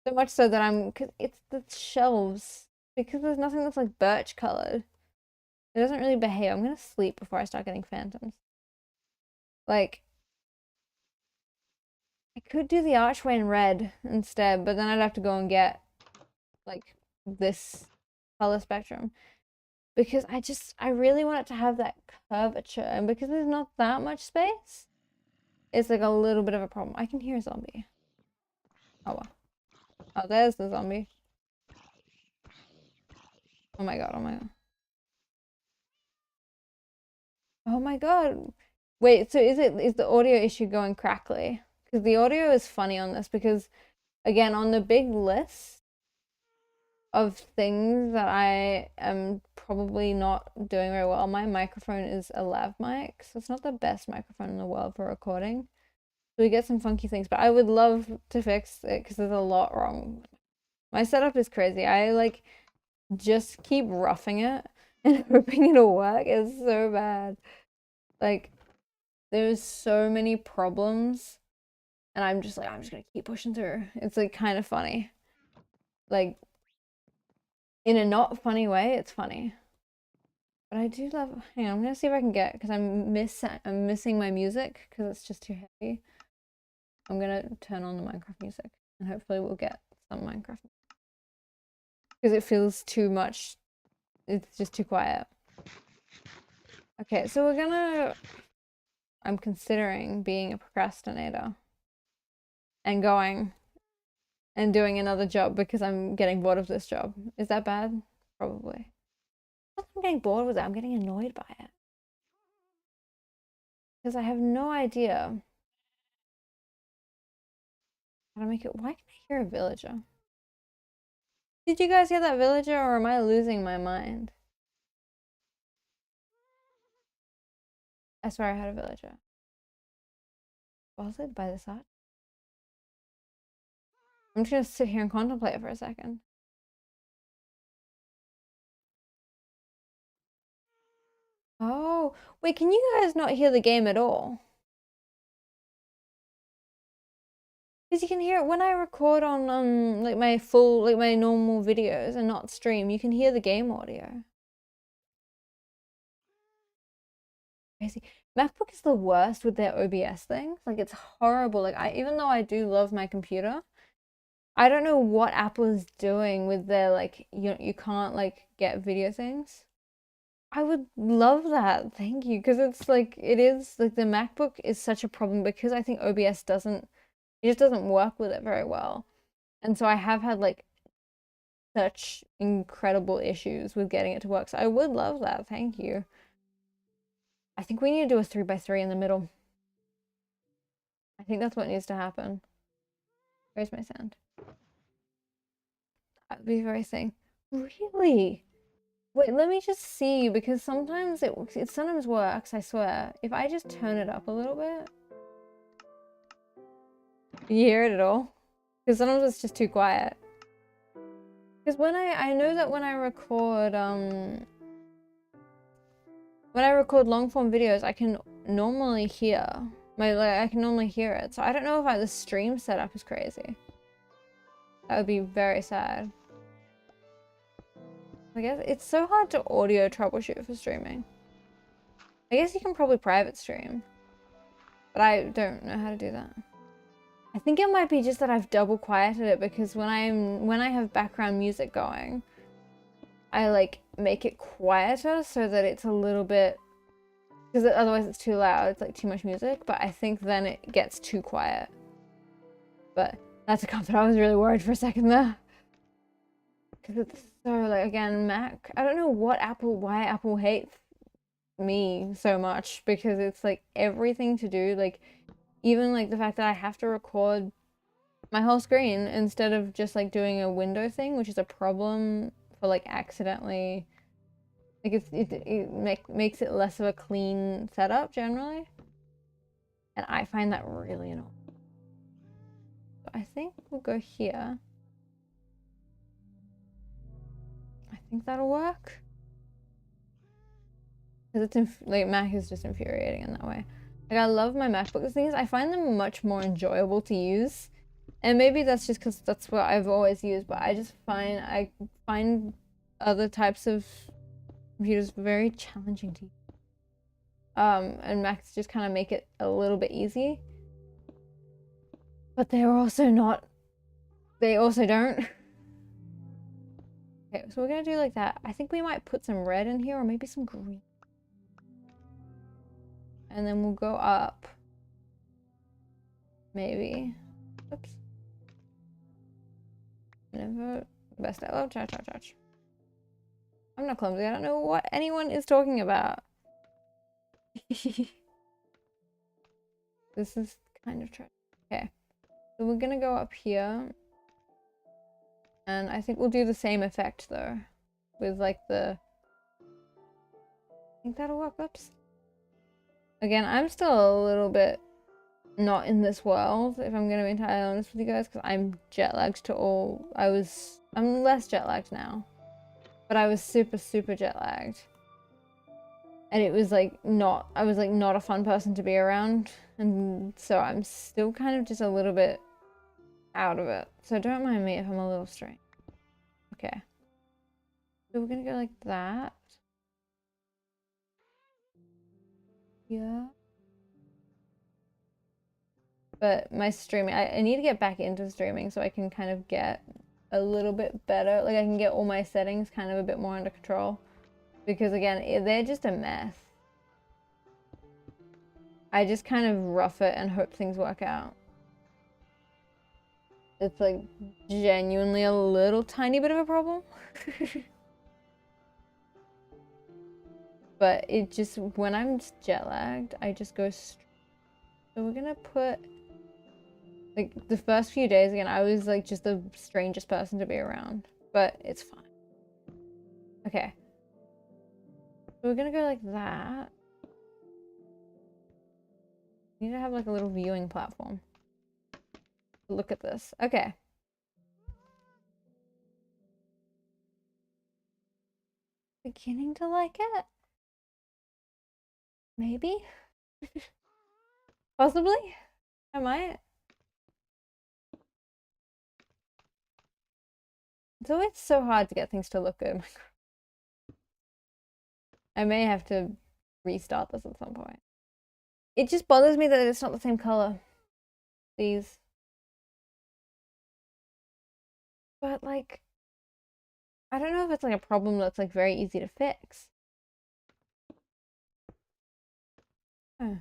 So much so that cause it's the shelves. Because there's nothing that's like birch colored. It doesn't really behave. I'm gonna sleep before I start getting phantoms. Like, I could do the archway in red instead, but then I'd have to go and get like this color spectrum. Because I really want it to have that curvature. And because there's not that much space, it's like a little bit of a problem. I can hear a zombie. Oh well. Oh, there's the zombie. Oh my god, oh my god. Oh my god. Wait, so is the audio issue going crackly? Because the audio is funny on this because again, on the big list of things that I am probably not doing very well, my microphone is a lav mic, so it's not the best microphone in the world for recording. So we get some funky things, but I would love to fix it because there's a lot wrong. My setup is crazy. I like just keep roughing it and hoping it'll work. It's so bad. Like there's so many problems and I'm just gonna keep pushing through. It's like kind of funny. Like in a not funny way, it's funny. But I do love, hang on, I'm gonna see if I can get, because I'm missing my music because it's just too heavy. I'm gonna turn on the Minecraft music and hopefully we'll get some Minecraft. Because it feels too much, it's just too quiet. Okay, so I'm considering being a procrastinator and going and doing another job because I'm getting bored of this job. Is that bad? Probably. I'm getting bored with it, I'm getting annoyed by it. Because I have no idea how to make it. Why can I hear a villager? Did you guys hear that villager or am I losing my mind? I swear I had a villager. Was it by the side? I'm just gonna sit here and contemplate it for a second. Oh, wait, can you guys not hear the game at all? Because you can hear it when I record on like my normal videos and not stream, you can hear the game audio. Crazy. MacBook is the worst with their OBS things. Like it's horrible. Like even though I do love my computer, I don't know what Apple is doing with their like you can't like get video things. I would love that. Thank you. Because it's like it is like the MacBook is such a problem because I think OBS doesn't it just doesn't work with it very well. And so I have had like such incredible issues with getting it to work. So I would love that. Thank you. I think we need to do a 3x3 in the middle. I think that's what needs to happen. Where's my sand? That'd be very thing. Really? Wait, let me just see because sometimes it sometimes works, I swear. If I just turn it up a little bit. You hear it at all? Because sometimes it's just too quiet. Because when I know that when I record long form videos, I can normally hear I can normally hear it. So I don't know if the stream setup is crazy. That would be very sad. I guess it's so hard to audio troubleshoot for streaming. I guess you can probably private stream, but I don't know how to do that. I think it might be just that I've double quieted it because when I have background music going, I like make it quieter so that it's a little bit, because otherwise it's too loud, it's like too much music, but I think then it gets too quiet. But that's a comfort. I was really worried for a second there. Because it's so like, again, Mac, I don't know why Apple hates me so much because it's like everything to do, like even like the fact that I have to record my whole screen instead of just like doing a window thing, which is a problem for like accidentally, like it makes it less of a clean setup generally, and I find that really annoying. So I think we'll go here. I think that'll work. Because it's like Mac is just infuriating in that way. Like I love my MacBook. The thing is, I find them much more enjoyable to use, and maybe that's just because that's what I've always used. But I just find other types of computers very challenging to use. And Macs just kind of make it a little bit easy, but they're also not. They also don't. Okay, so we're gonna do like that. I think we might put some red in here, or maybe some green. And then we'll go up. Maybe. Oops. Never. Best I love touch. I'm not clumsy. I don't know what anyone is talking about. This is kind of trash. Okay. So we're gonna go up here. And I think we'll do the same effect though. With like the... I think that'll work. Oops. Again, I'm still a little bit not in this world, if I'm gonna be entirely honest with you guys, because I'm jet lagged to all... I'm less jet lagged now. But I was super jet lagged. And it was like not... I was like not a fun person to be around. And so I'm still kind of just a little bit out of it. So don't mind me if I'm a little strange. Okay. So we're gonna go like that. Yeah. But my streaming, I need to get back into streaming so I can kind of get a little bit better. Like I can get all my settings kind of a bit more under control. Because again, they're just a mess. I just kind of rough it and hope things work out. It's like genuinely a little tiny bit of a problem. But it just, when I'm jet lagged, I just go straight. So we're gonna put, like the first few days again, I was like just the strangest person to be around, but it's fine. Okay. So we're gonna go like that. We need to have like a little viewing platform. Look at this. Okay. Beginning to like it. Maybe? Possibly? I might. It's always so hard to get things to look good. I may have to restart this at some point. It just bothers me that it's not the same color. These. But like, I don't know if it's like a problem that's like very easy to fix. Huh.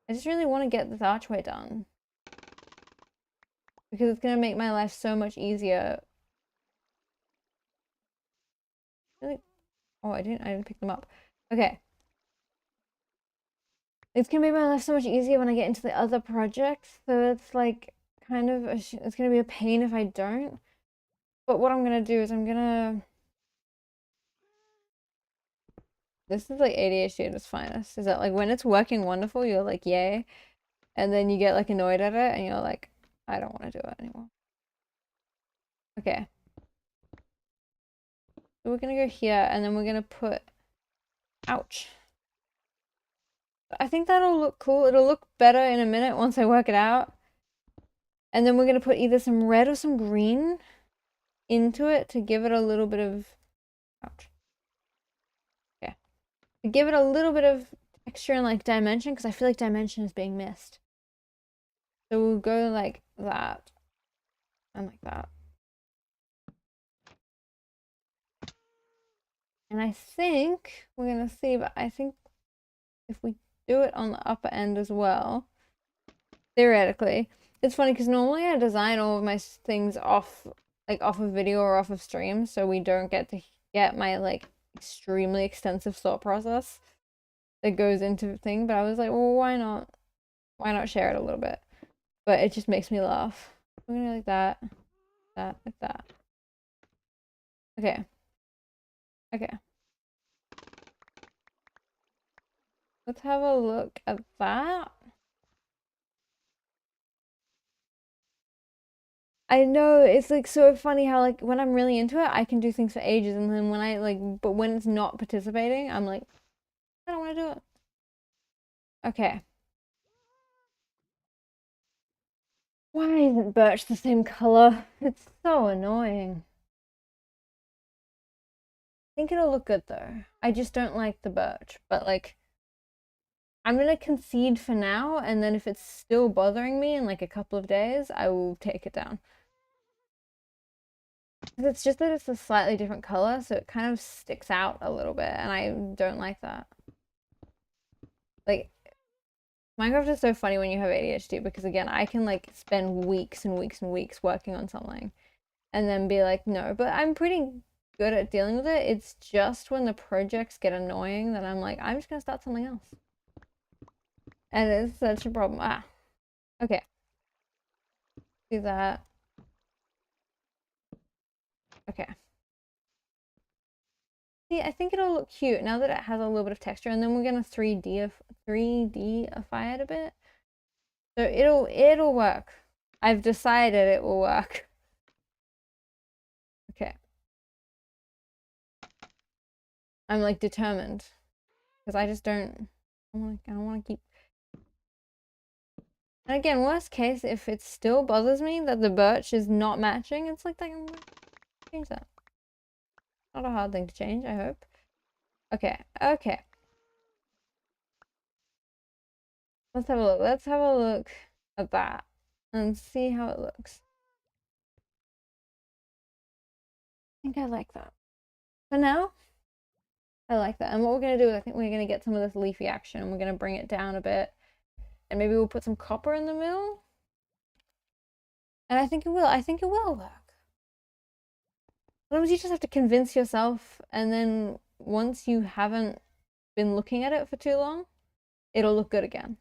I just really want to get this archway done. Because it's going to make my life so much easier. Really? Oh, I didn't pick them up. Okay. It's going to make my life so much easier when I get into the other projects. So it's like kind of, it's going to be a pain if I don't. But what I'm going to do is I'm going to... This is like ADHD at its finest. Is that like when it's working wonderful, you're like, yay. And then you get like annoyed at it and you're like, I don't want to do it anymore. Okay. So we're gonna go here and then we're gonna put, ouch. I think that'll look cool. It'll look better in a minute once I work it out. And then we're gonna put either some red or some green into it to give it a little bit of, ouch. Yeah. To give it a little bit of texture and like dimension, because I feel like dimension is being missed. So we'll go like that and like that. And I think we're gonna see, but I think if we do it on the upper end as well, theoretically, it's funny because normally I design all of my things off, like off of video or off of stream, so we don't get to get my like extremely extensive thought process that goes into the thing. But I was like, well, why not? Why not share it a little bit? But it just makes me laugh. I'm gonna like that, like that. Okay. Okay. Let's have a look at that. I know, it's like so funny how like when I'm really into it, I can do things for ages, and then when I like, but when it's not participating, I'm like, I don't want to do it. Okay. Why isn't birch the same color? It's so annoying. I think it'll look good though. I just don't like the birch, but like, I'm gonna concede for now, and then if it's still bothering me in like a couple of days, I will take it down. It's just that it's a slightly different color, so it kind of sticks out a little bit, and I don't like that. Like, Minecraft is so funny when you have ADHD because again, I can like spend weeks and weeks and weeks working on something and then be like, no, but I'm pretty good at dealing with it. It's just when the projects get annoying that I'm like, I'm just gonna start something else. And it's such a problem. Ah, okay. Do that. Okay. See, I think it'll look cute now that it has a little bit of texture, and then we're gonna 3Dify it a bit. So it'll work. I've decided it will work. Okay. I'm like determined because I just don't. I don't want to keep. And again, worst case, if it still bothers me that the birch is not matching, it's like I can change that. Not a hard thing to change, I hope. Okay. Okay. Let's have a look. Let's have a look at that and see how it looks. I think I like that. For now, I like that. And what we're going to do is I think we're going to get some of this leafy action and we're going to bring it down a bit. And maybe we'll put some copper in the middle. And I think it will. I think it will work. Sometimes you just have to convince yourself, and then once you haven't been looking at it for too long, it'll look good again.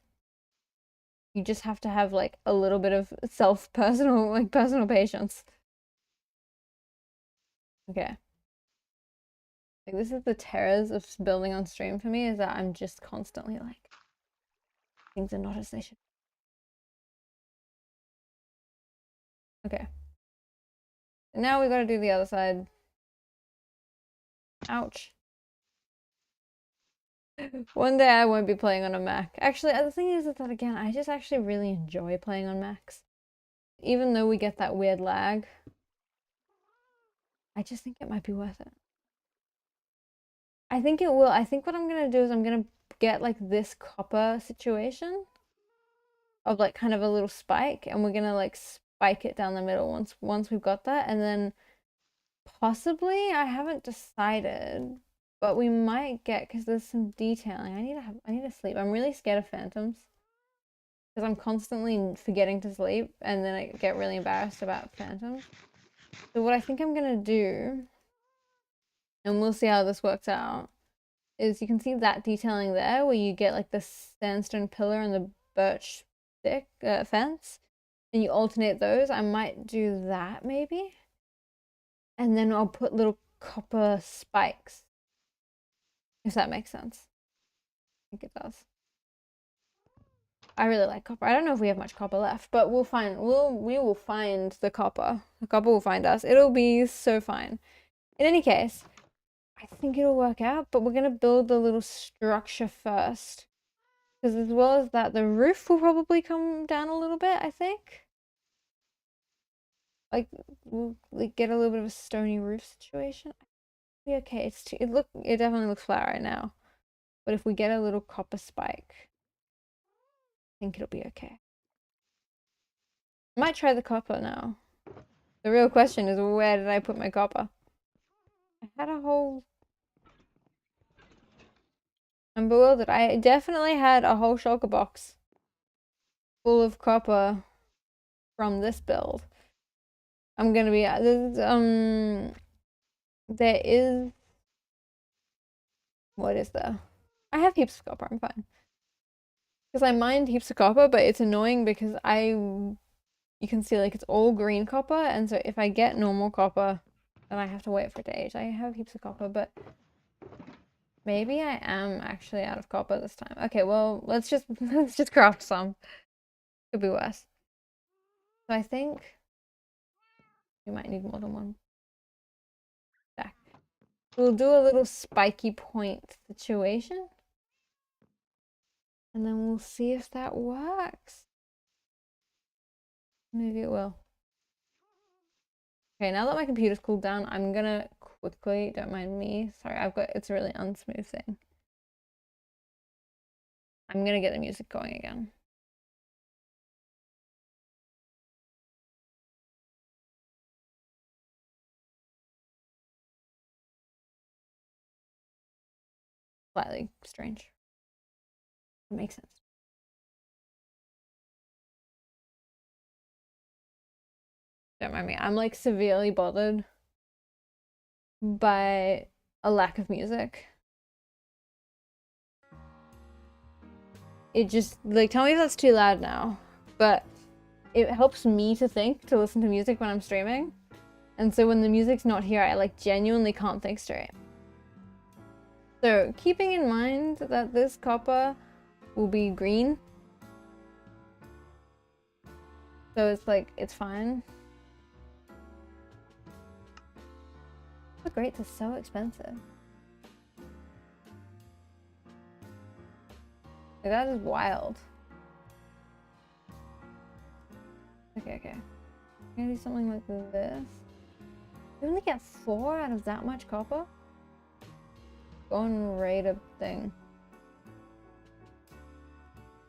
You just have to have like a little bit of personal patience. Okay. Like this is the terrors of building on stream for me, is that I'm just constantly like, things are not as they should. Okay. Now we gotta do the other side. Ouch. One day I won't be playing on a Mac. Actually, the thing is that again, I just actually really enjoy playing on Macs. Even though we get that weird lag, I just think it might be worth it. I think it will. I think what I'm gonna do is I'm gonna get like this copper situation of like kind of a little spike, and we're gonna like spike it down the middle once we've got that, and then possibly, I haven't decided, but we might get, because there's some detailing. I need to sleep. I'm really scared of phantoms because I'm constantly forgetting to sleep and then I get really embarrassed about phantoms. So what I think I'm gonna do, and we'll see how this works out, is you can see that detailing there where you get like the sandstone pillar and the birch stick fence, and you alternate those. I might do that maybe, and then I'll put little copper spikes, if that makes sense. I think it does. I really like copper. I don't know if we have much copper left, but we will find the copper. The copper will find us. It'll be so fine. In any case, I think it'll work out, but we're gonna build the little structure first. Because as well as that, the roof will probably come down a little bit, I think. Like we'll like get a little bit of a stony roof situation. Be okay. It definitely looks flat right now. But if we get a little copper spike, I think it'll be okay. I might try the copper now. The real question is, where did I put my copper? I had a whole... I'm bewildered. I definitely had a whole shulker box full of copper from this build. I'm gonna be... There is... What is there? I have heaps of copper, I'm fine. Because I mined heaps of copper, but it's annoying because you can see like it's all green copper, and so if I get normal copper, then I have to wait for it to age. I have heaps of copper, but maybe I am actually out of copper this time. Okay, well, let's just craft some. Could be worse. So I think we might need more than one. Back. We'll do a little spiky point situation. And then we'll see if that works. Maybe it will. Okay, now that my computer's cooled down, I'm gonna quickly, don't mind me. Sorry, it's a really unsmooth thing. I'm gonna get the music going again. Slightly strange. It makes sense. Don't mind me. I'm like severely bothered by a lack of music. It just, like, tell me if that's too loud now, but it helps me to think, to listen to music when I'm streaming. And so when the music's not here, I like genuinely can't think straight. So keeping in mind that this copper will be green. So it's like, it's fine. The grates are so expensive. Like, that is wild. Okay. I'm gonna do something like this. You only get 4 out of that much copper? Go and raid a thing.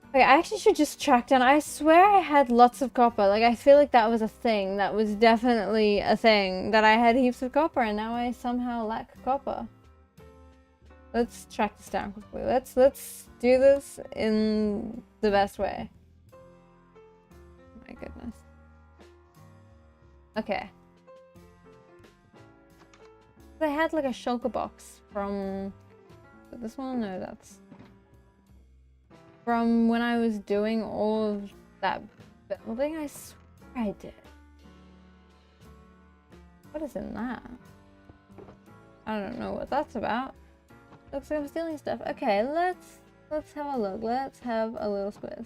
Okay, I actually should just track down. I swear I had lots of copper. Like, I feel like that was a thing. That was definitely a thing. That I had heaps of copper and now I somehow lack copper. Let's track this down quickly. Let's do this in the best way. Oh my goodness. Okay. I had like a shulker box from this one. No, that's from when I was doing all of that building. I swear I did. What is in that? I don't know what that's about. Looks like I'm stealing stuff. Okay, let's have a look. Let's have a little squiz.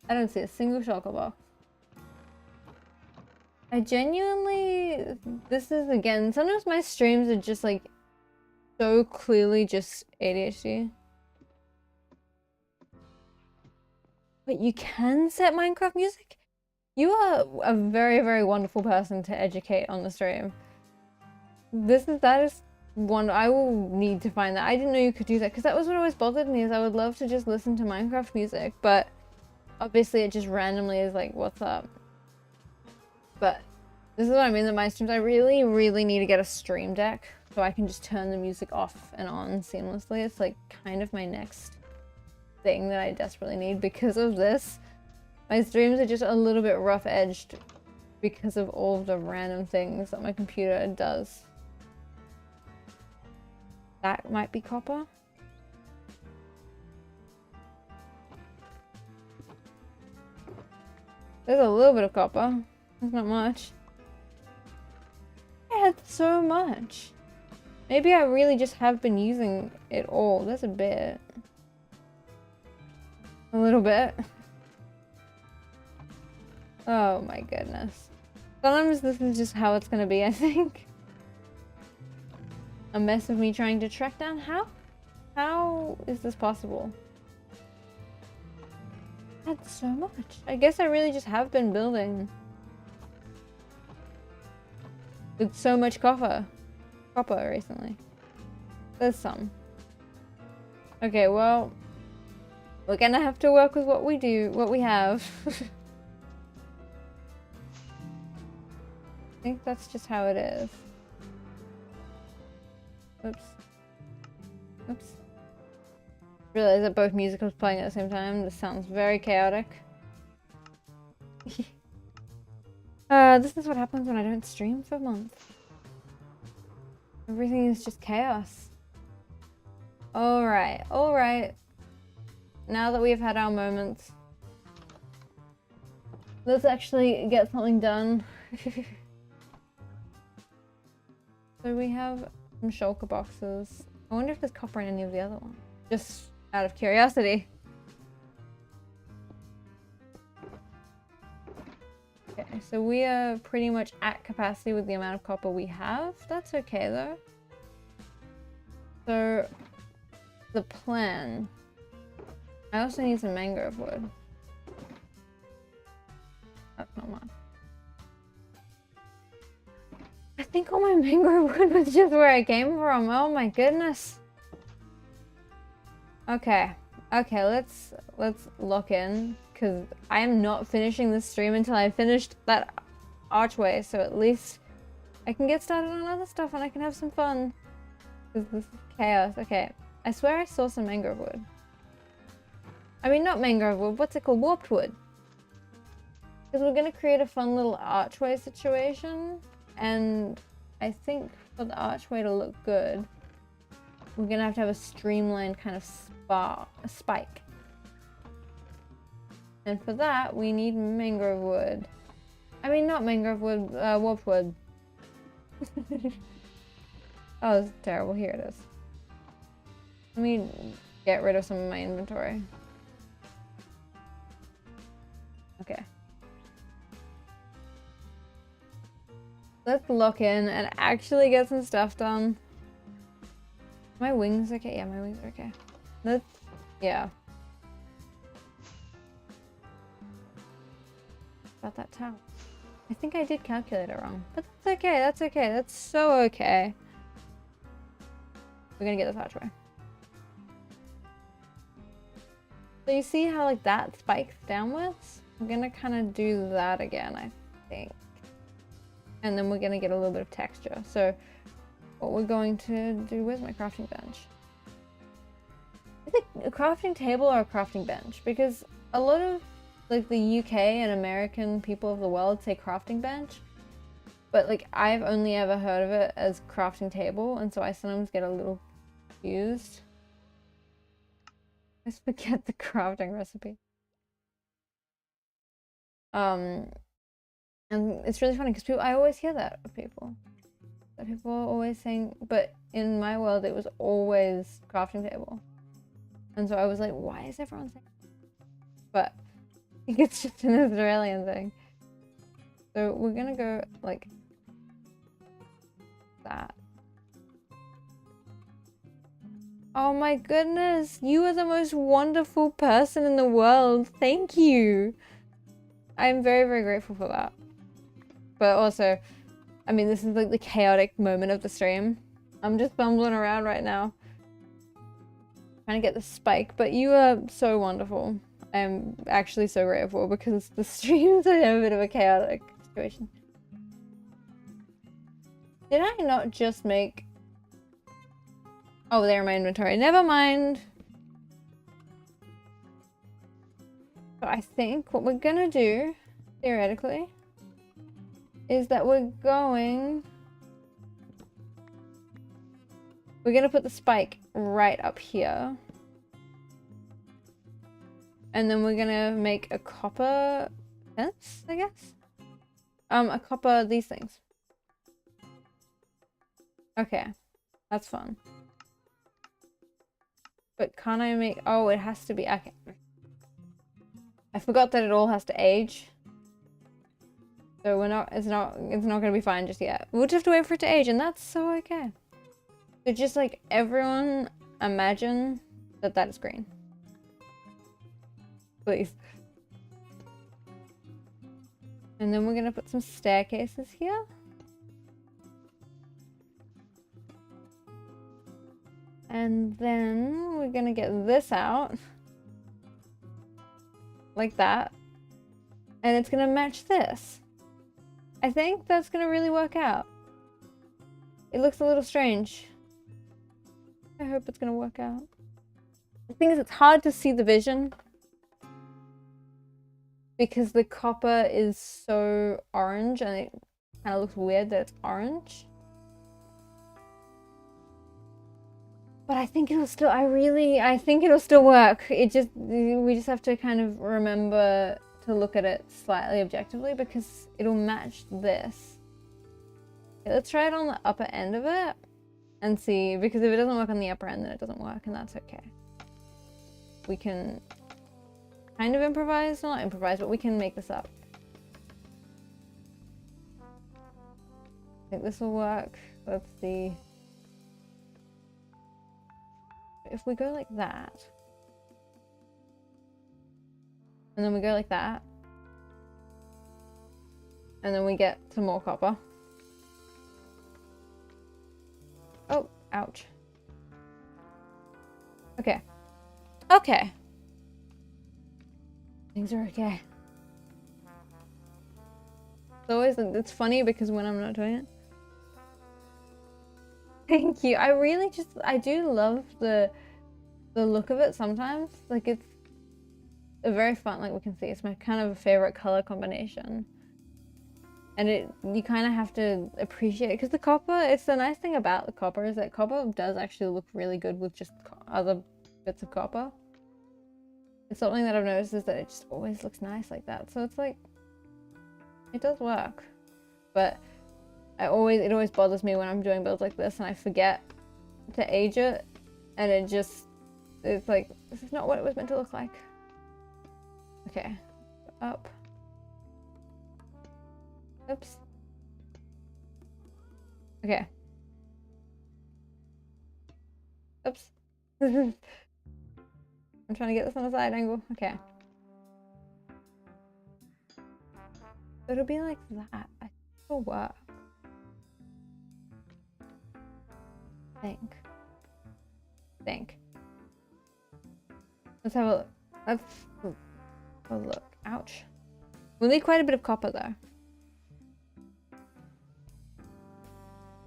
I don't see a single shulker box. I genuinely, this is again, sometimes my streams are just like so clearly just ADHD. But you can set Minecraft music? You are a very, very wonderful person to educate on the stream. That is one, I will need to find that. I didn't know you could do that because that was what always bothered me, is I would love to just listen to Minecraft music, but obviously it just randomly is like, what's up? But this is what I mean, that my streams, I really, really need to get a stream deck so I can just turn the music off and on seamlessly. It's like kind of my next thing that I desperately need because of this. My streams are just a little bit rough edged because of all of the random things that my computer does. That might be copper. There's a little bit of copper. There's not much. I had so much. Maybe I really just have been using it all. There's a bit. A little bit. Oh my goodness. Sometimes this is just how it's gonna be, I think. A mess of me trying to track down how is this possible? I had so much. I guess I really just have been building with so much copper recently. There's some. Okay, well, we're gonna have to work with what we have. I think that's just how it is. Oops. Oops. Realize that both music was playing at the same time. This sounds very chaotic. This is what happens when I don't stream for months. Everything is just chaos. Alright, alright. Now that we've had our moments, let's actually get something done. So we have some shulker boxes. I wonder if there's copper in any of the other ones. Just out of curiosity. Okay, so we are pretty much at capacity with the amount of copper we have. That's okay though. So, the plan. I also need some mangrove wood. That's not much. I think all my mangrove wood was just where I came from. Oh my goodness. Okay. Okay, let's lock in, because I am not finishing this stream until I finished that archway, so at least I can get started on other stuff and I can have some fun. Because this is chaos. Okay. I swear I saw some mangrove wood. I mean, not mangrove wood, what's it called? Warped wood. Because we're going to create a fun little archway situation. And I think for the archway to look good, we're going to have a streamlined kind of spike. And for that, we need mangrove wood. I mean, not mangrove wood, warped wood. Oh, it's terrible. Here it is. Let me get rid of some of my inventory. Okay. Let's lock in and actually get some stuff done. My wings okay? Yeah, my wings are okay. Let's, yeah. About that tower. I think I did calculate it wrong, but that's okay, that's okay, that's so okay. We're gonna get this archway. So you see how like that spikes downwards? I'm gonna kind of do that again, I think. And then we're gonna get a little bit of texture. So what we're going to do, where's my crafting bench? I think a crafting table or a crafting bench, because a lot of like the UK and American people of the world say crafting bench, but like I've only ever heard of it as crafting table, and so I sometimes get a little confused. I forget the crafting recipe. And it's really funny because I always hear that of people. That people are always saying, but in my world it was always crafting table. And so I was like, why is everyone saying that? But I think it's just an Australian thing. So we're gonna go like that. Oh my goodness, you are the most wonderful person in the world. Thank you. I'm very, very grateful for that. But also, I mean, this is like the chaotic moment of the stream. I'm just bumbling around right now, trying to get the spike, but you are so wonderful. I'm actually so grateful because the stream is a bit of a chaotic situation. Did I not just make... Oh, they're in my inventory. Never mind. So I think what we're gonna do, theoretically, is that we're gonna put the spike right up here. And then we're gonna make a copper fence, I guess? A copper, these things. Okay, that's fun. But can't I make, oh, it has to be, okay. I forgot that it all has to age. So it's not gonna be fine just yet. We'll just have to wait for it to age, and that's so okay. So just like everyone imagine that that is green. Please. And then we're gonna put some staircases here. And then we're gonna get this out. Like that. And it's gonna match this. I think that's gonna really work out. It looks a little strange. I hope it's gonna work out. The thing is, it's hard to see the vision because the copper is so orange and it kind of looks weird that it's orange. But I think it'll still, I think it'll still work. We just have to kind of remember to look at it slightly objectively because it'll match this. Okay, let's try it on the upper end of it and see, because if it doesn't work on the upper end, then it doesn't work, and that's okay. We can kind of improvise, not improvise, but we can make this up. I think this will work. Let's see. If we go like that, and then we go like that, and then we get some more copper. Oh, ouch. Okay. Okay. Things are okay. It's funny because when I'm not doing it. Thank you. I do love the look of it sometimes. Like it's a very fun, like we can see, it's my kind of favorite color combination. And you kind of have to appreciate it because the copper, it's the nice thing about the copper is that copper does actually look really good with just other bits of copper. It's something that I've noticed is that it just always looks nice like that. So it's like, it does work. But it always bothers me when I'm doing builds like this and I forget to age it. And it's like, this is not what it was meant to look like. Okay, up. Oops. Okay. Oops. I'm trying to get this on a side angle. Okay. It'll be like that. I think it'll work. Think. Let's have a look. Let's have a look. Ouch. We'll need quite a bit of copper though.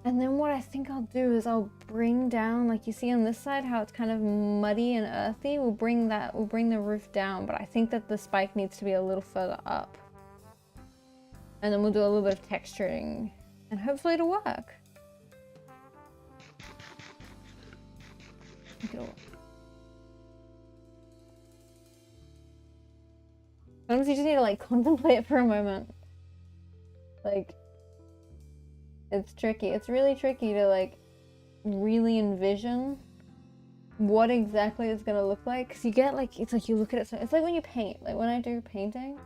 And then what I think I'll do is I'll bring down, like you see on this side, how it's kind of muddy and earthy. We'll bring the roof down, but I think that the spike needs to be a little further up. And then we'll do a little bit of texturing and hopefully it'll work. Sometimes you just need to like contemplate for a moment. Like, it's tricky. It's really tricky to like really envision what exactly it's gonna look like. Cause you get like, it's like you look at it, so it's like when you paint, like when I do painting,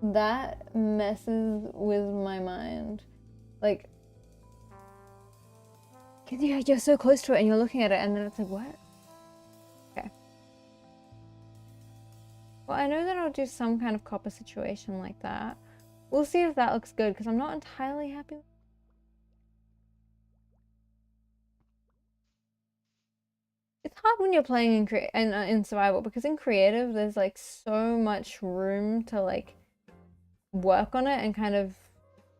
that messes with my mind. Like, cause you're so close to it and you're looking at it and then it's like, what? Okay. Well, I know that I'll do some kind of copper situation like that. We'll see if that looks good, because I'm not entirely happy with it. It's hard when you're playing in survival, because in creative, there's like so much room to like work on it and kind of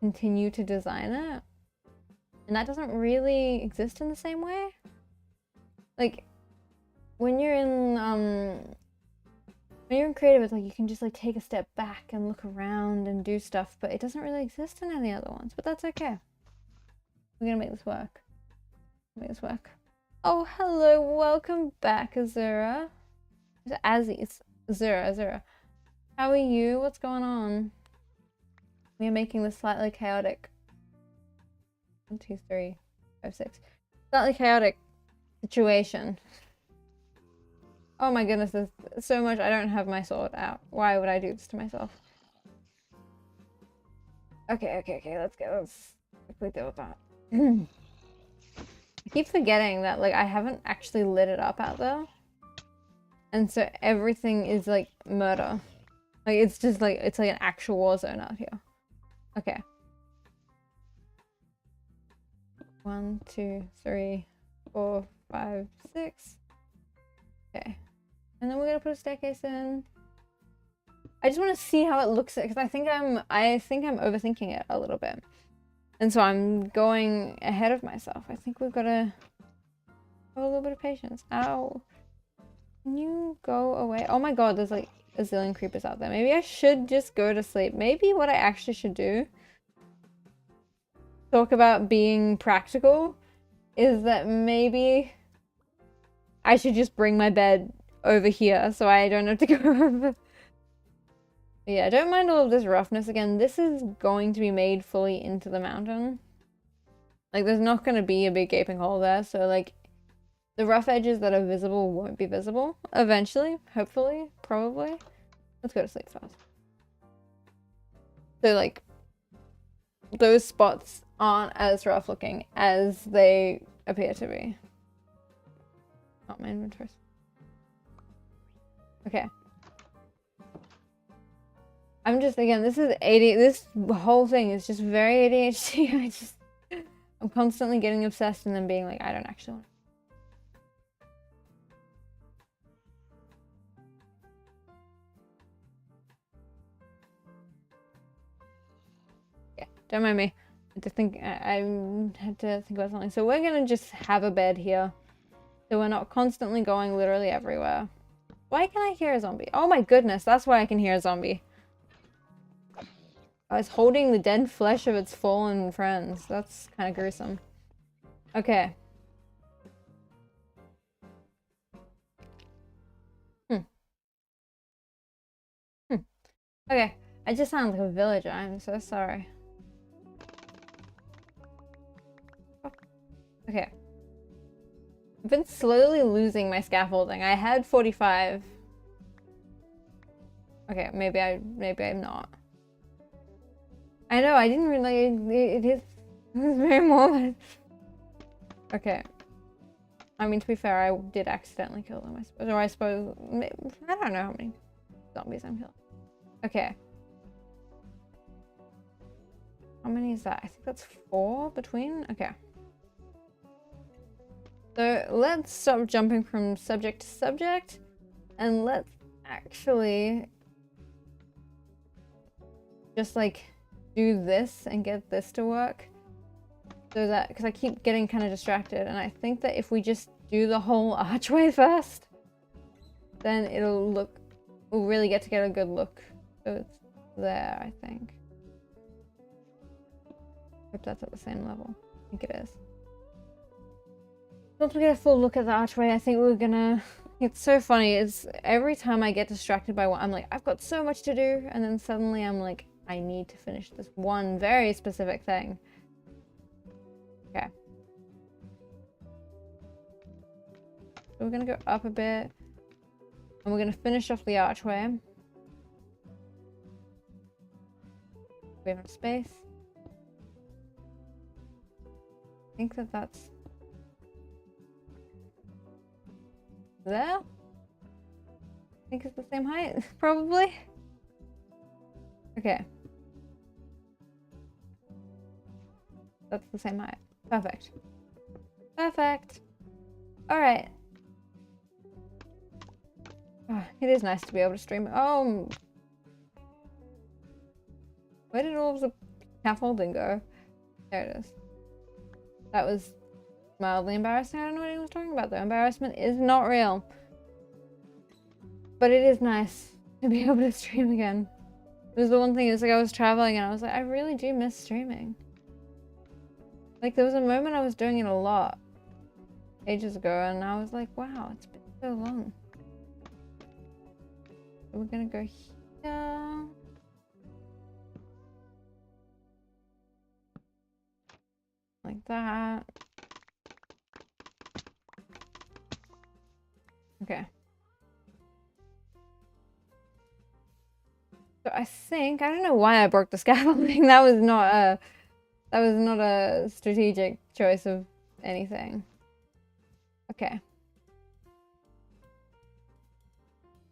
continue to design it. And that doesn't really exist in the same way. Like, when you're in creative, it's like you can just like take a step back and look around and do stuff, but it doesn't really exist in any other ones. But that's okay. We're gonna make this work. Make this work. Oh, hello, welcome back, Azura. It's Azzy, it's Azura. How are you? What's going on? We are making this slightly chaotic. 1, 2, 3, 5, 6. Slightly chaotic situation. Oh my goodness, there's so much. I don't have my sword out. Why would I do this to myself? Okay, let's go. Let's quickly deal with that. I keep forgetting that, like, I haven't actually lit it up out there. And so everything is, like, murder. Like, it's just, like, it's like an actual war zone out here. Okay. 1, 2, 3, 4, 5, 6. Okay. And then we're gonna put a staircase in. I just want to see how it looks, because I think I'm overthinking it a little bit, and so I'm going ahead of myself. I think we've got to have a little bit of patience. Ow! Can you go away? Oh my god, there's like a zillion creepers out there. Maybe I should just go to sleep. Maybe what I actually should do, talk about being practical, is that maybe I should just bring my bed over here so I don't have to go over. Yeah, don't mind all of this roughness. Again, this is going to be made fully into the mountain. Like, there's not going to be a big gaping hole there, so like the rough edges that are visible won't be visible eventually, hopefully, probably. Let's go to sleep first. So like those spots aren't as rough looking as they appear to be. Not my inventory. Okay. I'm just, again, this is this whole thing is just very ADHD. I'm constantly getting obsessed and then being like, I don't actually want to. Yeah, don't mind me. I had to think about something. So we're gonna just have a bed here, so we're not constantly going literally everywhere. Why can I hear a zombie? Oh my goodness, that's why I can hear a zombie. I was holding the dead flesh of its fallen friends. That's kind of gruesome. Okay. Okay. I just sound like a villager. I'm so sorry. Okay. I've been slowly losing my scaffolding. I had 45. Okay, maybe I'm not. I know, I didn't really, it is very morbid. Okay. I mean, to be fair, I did accidentally kill them, I suppose. Or I suppose, I don't know how many zombies I'm killing. Okay. How many is that? I think that's 4 between? Okay. So let's stop jumping from subject to subject. And let's actually just like do this and get this to work. So that, because I keep getting kind of distracted, and I think that if we just do the whole archway first, then we'll really get a good look. So it's there, I think. Hope that's at the same level. I think it is. Once we get a full look at the archway, I think we're gonna... It's so funny, it's every time I get distracted by one, I'm like, I've got so much to do, and then suddenly I'm like, I need to finish this one very specific thing. Okay. So we're gonna go up a bit, and we're gonna finish off the archway. We have enough space. I think that that's there. I think it's the same height, probably. Okay. That's the same height. Perfect. Perfect. All right. Oh, it is nice to be able to stream. Oh, where did all of the scaffolding go? There it is. That was mildly embarrassing. I don't know what he was talking about though. Embarrassment is not real. But it is nice to be able to stream again. It was the one thing, it was like I was traveling and I was like, I really do miss streaming. Like there was a moment I was doing it a lot ages ago and I was like, wow, it's been so long. So we're gonna go here. Like that. Okay. So I think, I don't know why I broke the scaffolding. That was not a strategic choice of anything. Okay.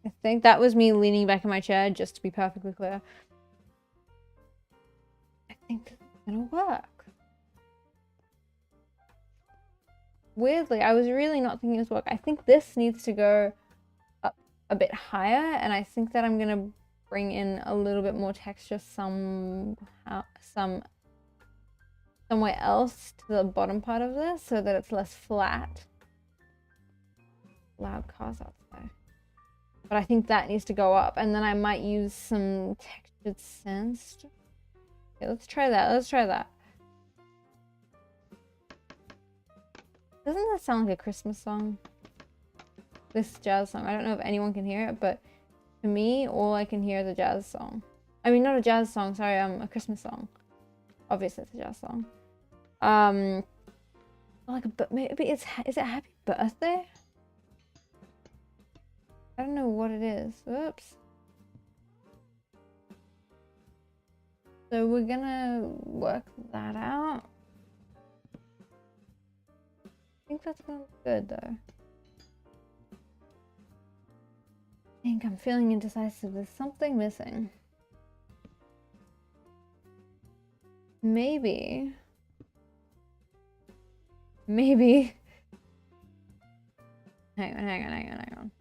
I think that was me leaning back in my chair, just to be perfectly clear. I think this is gonna work. Weirdly, I was really not thinking this would work. I think this needs to go up a bit higher, and I think that I'm gonna bring in a little bit more texture somewhere else to the bottom part of this so that it's less flat. Loud cars outside. But I think that needs to go up, and then I might use some textured sand. Okay, let's try that. Let's try that. Doesn't that sound like a Christmas song? This jazz song. I don't know if anyone can hear it, but to me, all I can hear is a jazz song. I mean, not a jazz song, sorry, a Christmas song. Obviously, it's a jazz song. Like maybe is it Happy Birthday? I don't know what it is. Oops. So we're gonna work that out. I think that's gonna look good though. I think I'm feeling indecisive. There's something missing. Maybe. Hang on.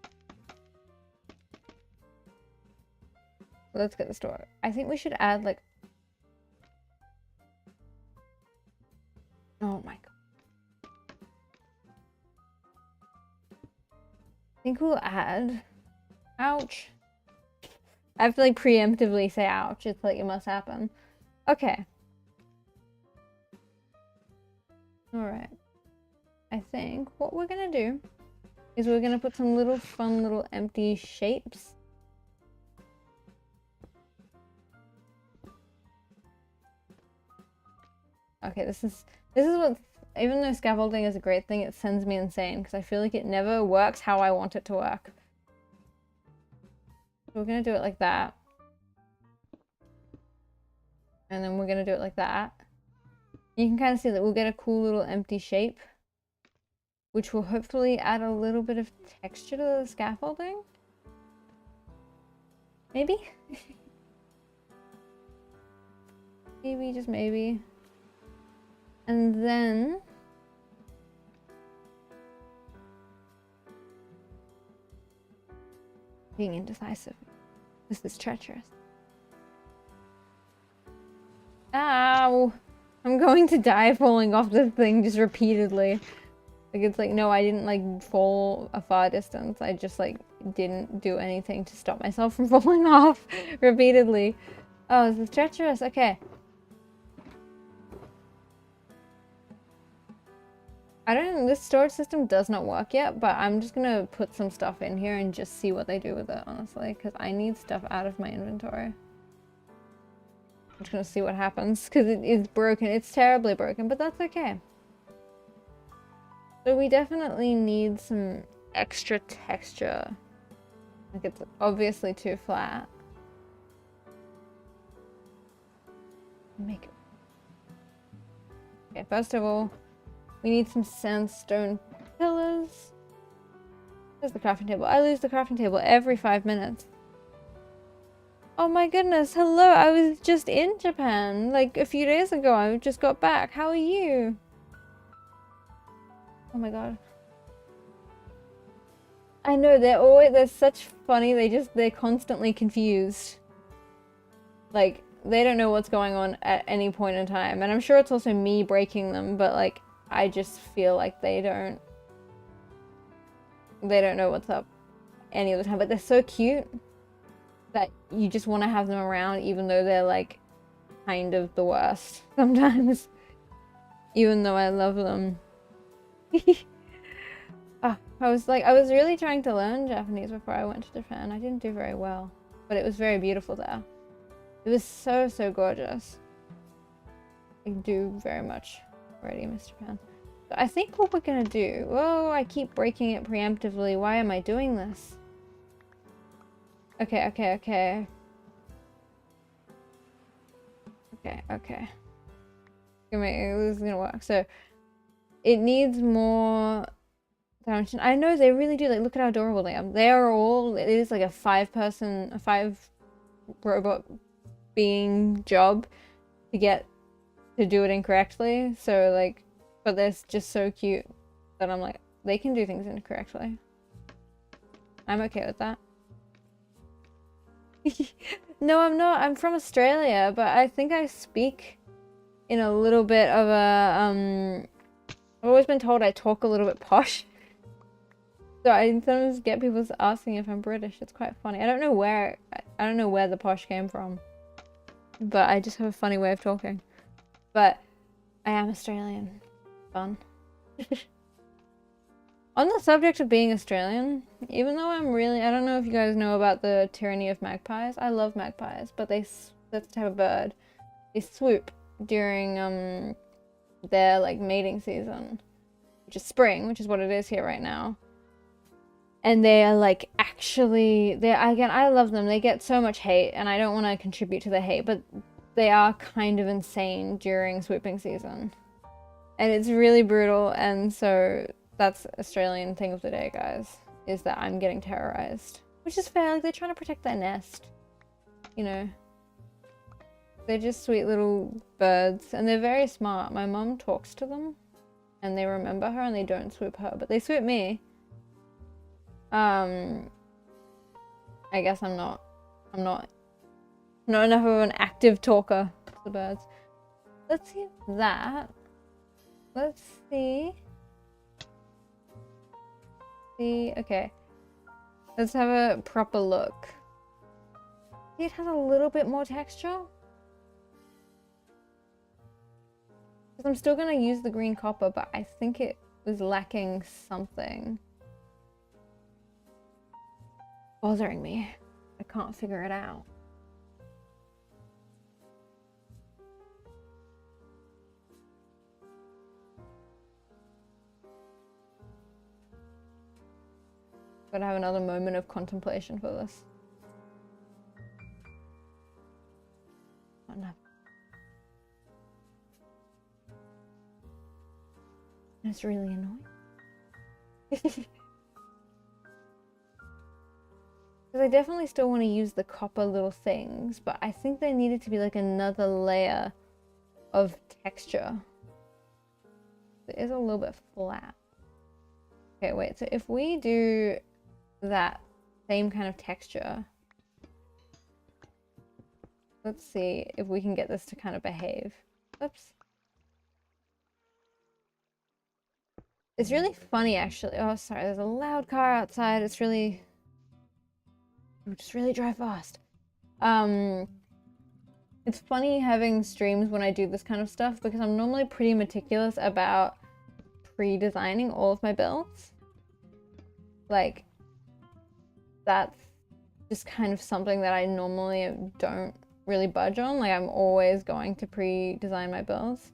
Let's get this to work. I think we should add like... Oh my god. I think we'll add Ouch. I have to like preemptively say ouch. It's like it must happen. Okay. Alright. I think what we're gonna do is we're gonna put some little fun little empty shapes. Okay, this is what, even though scaffolding is a great thing, it sends me insane because I feel like it never works how I want it to work. So we're gonna do it like that. And then we're gonna do it like that. You can kind of see that we'll get a cool little empty shape, which will hopefully add a little bit of texture to the scaffolding. Maybe? Maybe, just maybe. And then being indecisive. This is treacherous. Ow! I'm going to die falling off this thing just repeatedly. Like, it's like, no, I didn't like fall a far distance. I just like didn't do anything to stop myself from falling off repeatedly. Oh, this is treacherous. Okay. This storage system does not work yet, but I'm just gonna put some stuff in here and just see what they do with it, honestly, because I need stuff out of my inventory. I'm just gonna see what happens, because it is broken. It's terribly broken, but that's okay. So we definitely need some extra texture. Like, it's obviously too flat. Make it. Okay, first of all, we need some sandstone pillars. There's the crafting table. I lose the crafting table every 5 minutes. Oh my goodness, hello, I was just in Japan, like a few days ago. I just got back. How are you? Oh my god. I know, they're such funny, they're constantly confused. Like, they don't know what's going on at any point in time. And I'm sure it's also me breaking them, but like, I just feel like they don't know what's up any of the time, but they're so cute that you just want to have them around, even though they're like kind of the worst sometimes. Even though I love them. I was really trying to learn Japanese before I went to Japan. I didn't do very well, but it was very beautiful there. It was so, so gorgeous. I do very much already miss Japan. So I think what we're gonna do... Whoa, I keep breaking it preemptively. Why am I doing this? Okay. Okay. This is gonna work. So, it needs more dimension. I know they really do. Like, look at how adorable they are. They are all... It is like a 5 robot being job to do it incorrectly. So, like... But they're just so cute that I'm like, they can do things incorrectly. I'm okay with that. No, I'm not. I'm from Australia, but I think I speak in a little bit of a, I've always been told I talk a little bit posh. So I sometimes get people asking if I'm British. It's quite funny. I don't know where the posh came from. But I just have a funny way of talking. But I am Australian. Fun. On the subject of being Australian, even though I don't know if you guys know about the tyranny of magpies. I love magpies, but that's the type of bird. They swoop during their like mating season, which is spring, which is what it is here right now. And they are like again, I love them. They get so much hate, and I don't want to contribute to the hate, but they are kind of insane during swooping season. And it's really brutal, and so that's Australian thing of the day, guys, is that I'm getting terrorized. Which is fair, like, they're trying to protect their nest. You know? They're just sweet little birds, and they're very smart. My mum talks to them, and they remember her, and they don't swoop her, but they swoop me. I guess I'm not enough of an active talker to the birds. Let's see that. Let's see. Okay. Let's have a proper look. It has a little bit more texture. Because I'm still going to use the green copper, but I think it was lacking something. Bothering me. I can't figure it out. Gotta have another moment of contemplation for this. Oh no. That's really annoying. Because I definitely still want to use the copper little things, but I think there needed to be like another layer of texture. It is a little bit flat. Okay, wait, so if we do that same kind of texture, let's see if we can get this to kind of behave. Oops. It's really funny actually. Oh, sorry, there's a loud car outside. It's really... just really drive fast. It's funny having streams when I do this kind of stuff because I'm normally pretty meticulous about pre-designing all of my builds. Like, that's just kind of something that I normally don't really budge on. Like, I'm always going to pre-design my builds.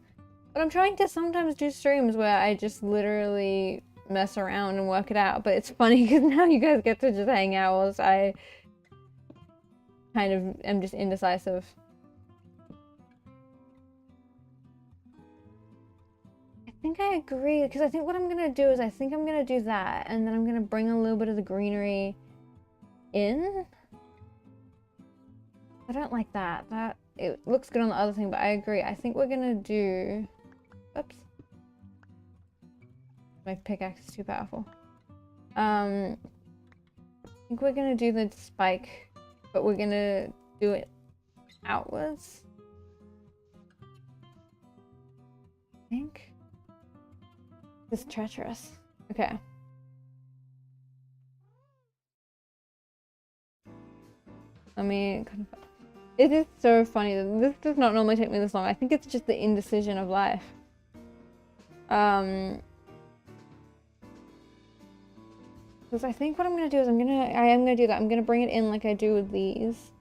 But I'm trying to sometimes do streams where I just literally mess around and work it out. But it's funny because now you guys get to just hang out whilst I kind of am just indecisive. I think I agree, because I think what I'm gonna do is I think I'm gonna do that, and then I'm gonna bring a little bit of the greenery in. I don't like that. It looks good on the other thing, but I agree. I think we're gonna do... Oops. My pickaxe is too powerful. I think we're gonna do the spike, but we're gonna do it outwards. I think. It's treacherous. Okay. Let me kind of... It is so funny that this does not normally take me this long. I think it's just the indecision of life. Because I think what I'm gonna do is I am gonna do that. I'm gonna bring it in like I do with these.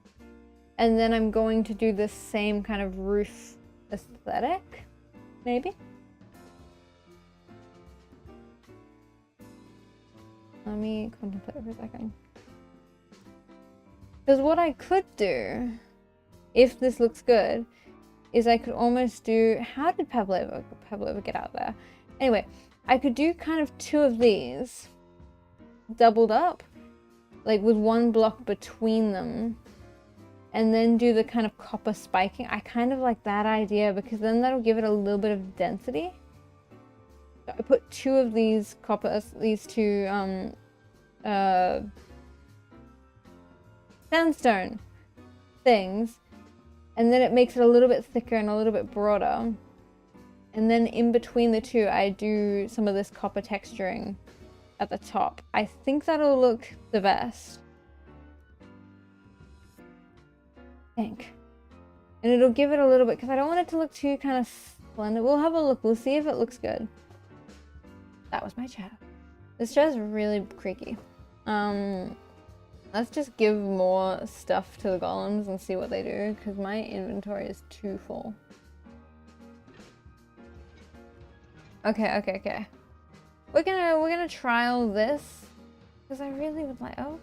And then I'm going to do this same kind of roof aesthetic, maybe. Let me contemplate for a second. Because what I could do, if this looks good, is I could almost do... How did Pavlova get out there? Anyway, I could do kind of two of these doubled up, like with one block between them, and then do the kind of copper spiking. I kind of like that idea because then that'll give it a little bit of density. So I put two of these these two sandstone things, and then it makes it a little bit thicker and a little bit broader. And then in between the two, I do some of this copper texturing at the top. I think that'll look the best. I think. And it'll give it a little bit, because I don't want it to look too kind of splendid. We'll have a look. We'll see if it looks good. That was my chair. This chair's really creaky. Let's just give more stuff to the golems and see what they do, because my inventory is too full. Okay. We're gonna trial this, because I really would like... Oh,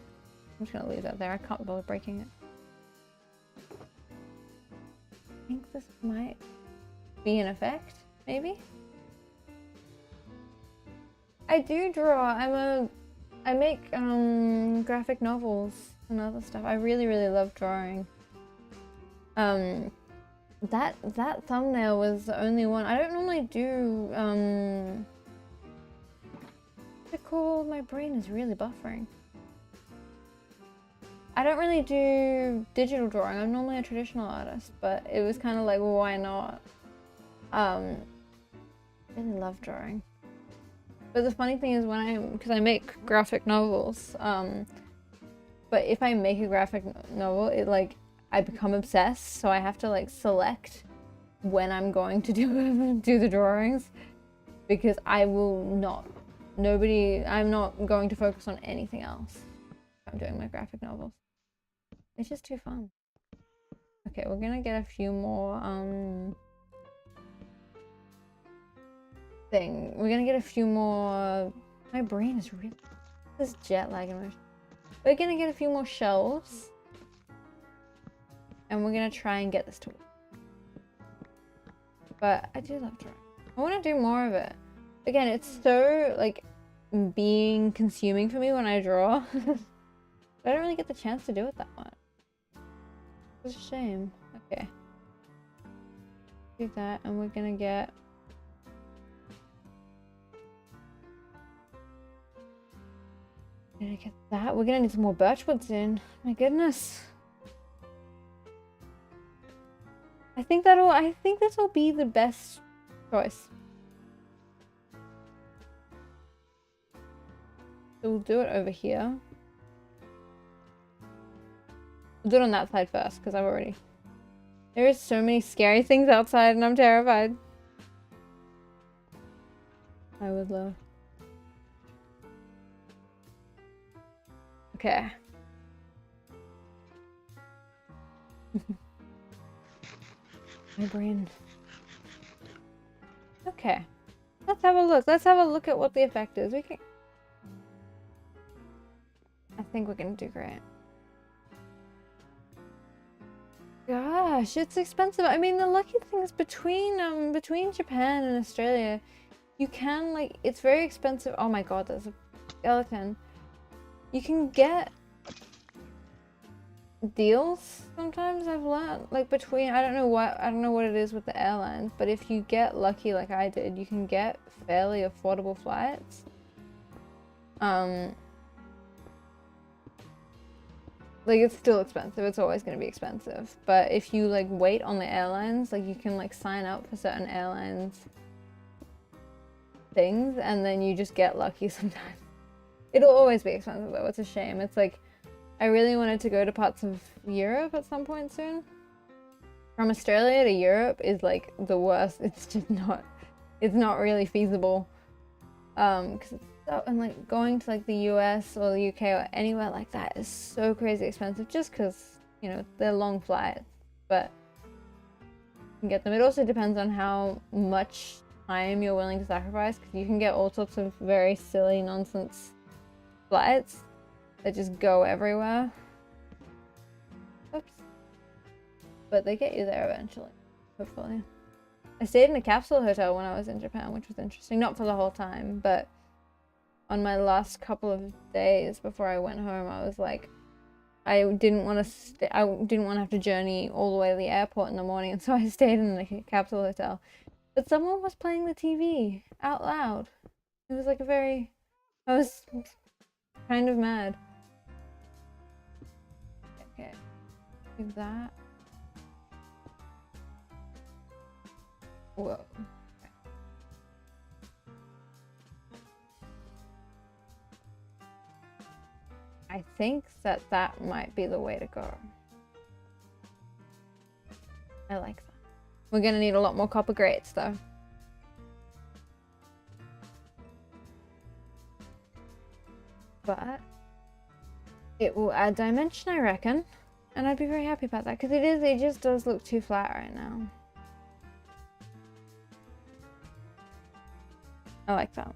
I'm just gonna leave that there. I can't bother breaking it. I think this might be an effect, maybe? I do draw. I make graphic novels and other stuff. I really love drawing. That thumbnail was the only one. I don't normally do what's it called? My brain is really buffering. I don't really do digital drawing. I'm normally a traditional artist, but it was kind of like, well, why not? I really love drawing. But the funny thing is because I make graphic novels, But if I make a graphic novel, it like, I become obsessed, so I have to like select when I'm going to do the drawings, because I will not, I'm not going to focus on anything else if I'm doing my graphic novels. It's just too fun. Okay, we're gonna get a few more, we're gonna get a few more, my brain is really, this jet lag emotion. We're gonna get a few more shelves, and we're gonna try and get this to work. But I do love drawing. I want to do more of it. Again, it's so like being consuming for me when I draw. I don't really get the chance to do it that much. It's a shame. Okay. Do that, and we're gonna get that. We're gonna need some more birchwood soon. My goodness. I think this will be the best choice. So we'll do it over here. We'll do it on that side first, because I've already... There is so many scary things outside, and I'm terrified. I would love... Okay. My brain. Okay. Let's have a look. Let's have a look at what the effect is. We can... I think we're gonna do great. Gosh, it's expensive. I mean, the lucky thing is between Japan and Australia, you can like, it's very expensive. Oh my god, there's a skeleton. You can get deals sometimes, I've learned, like between, I don't know what it is with the airlines, but if you get lucky like I did, you can get fairly affordable flights. Like, it's still expensive. It's always going to be expensive. But if you, like, wait on the airlines, like, you can, like, sign up for certain airlines things, and then you just get lucky sometimes. It'll always be expensive, though. It's a shame. It's, like, I really wanted to go to parts of Europe at some point soon. From Australia to Europe is, like, the worst. It's just not... It's not really feasible. Because it's and like going to like the US or the UK or anywhere like that is so crazy expensive, just because, you know, they're long flights, but you can get them. It also depends on how much time you're willing to sacrifice, because you can get all sorts of very silly nonsense flights that just go everywhere. Oops. But they get you there eventually, hopefully. I stayed in a capsule hotel when I was in Japan, which was interesting. Not for the whole time, but on my last couple of days before I went home, I was like, I didn't want to have to journey all the way to the airport in the morning, and so I stayed in the capsule hotel. But someone was playing the TV out loud. It was like I was kind of mad. Okay, do that. Whoa. I think that might be the way to go. I like that. We're gonna need a lot more copper grates though. But it will add dimension, I reckon. And I'd be very happy about that, because it just does look too flat right now. I like that.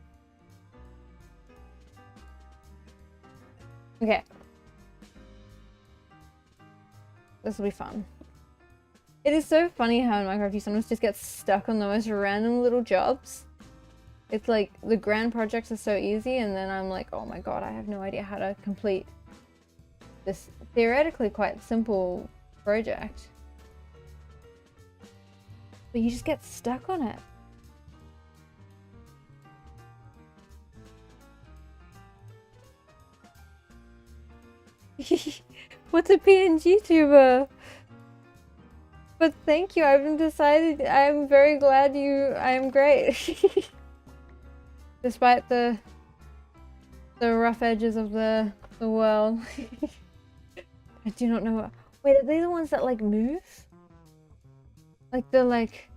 Okay. This will be fun. It is so funny how in Minecraft you sometimes just get stuck on the most random little jobs. It's like the grand projects are so easy, and then I'm like, oh my god, I have no idea how to complete this theoretically quite simple project. But you just get stuck on it. What's a PNG tuber? But thank you, I've decided, I'm very glad I am great. Despite the rough edges of the world. I do not know. Wait, are they the ones that like move? Like the like.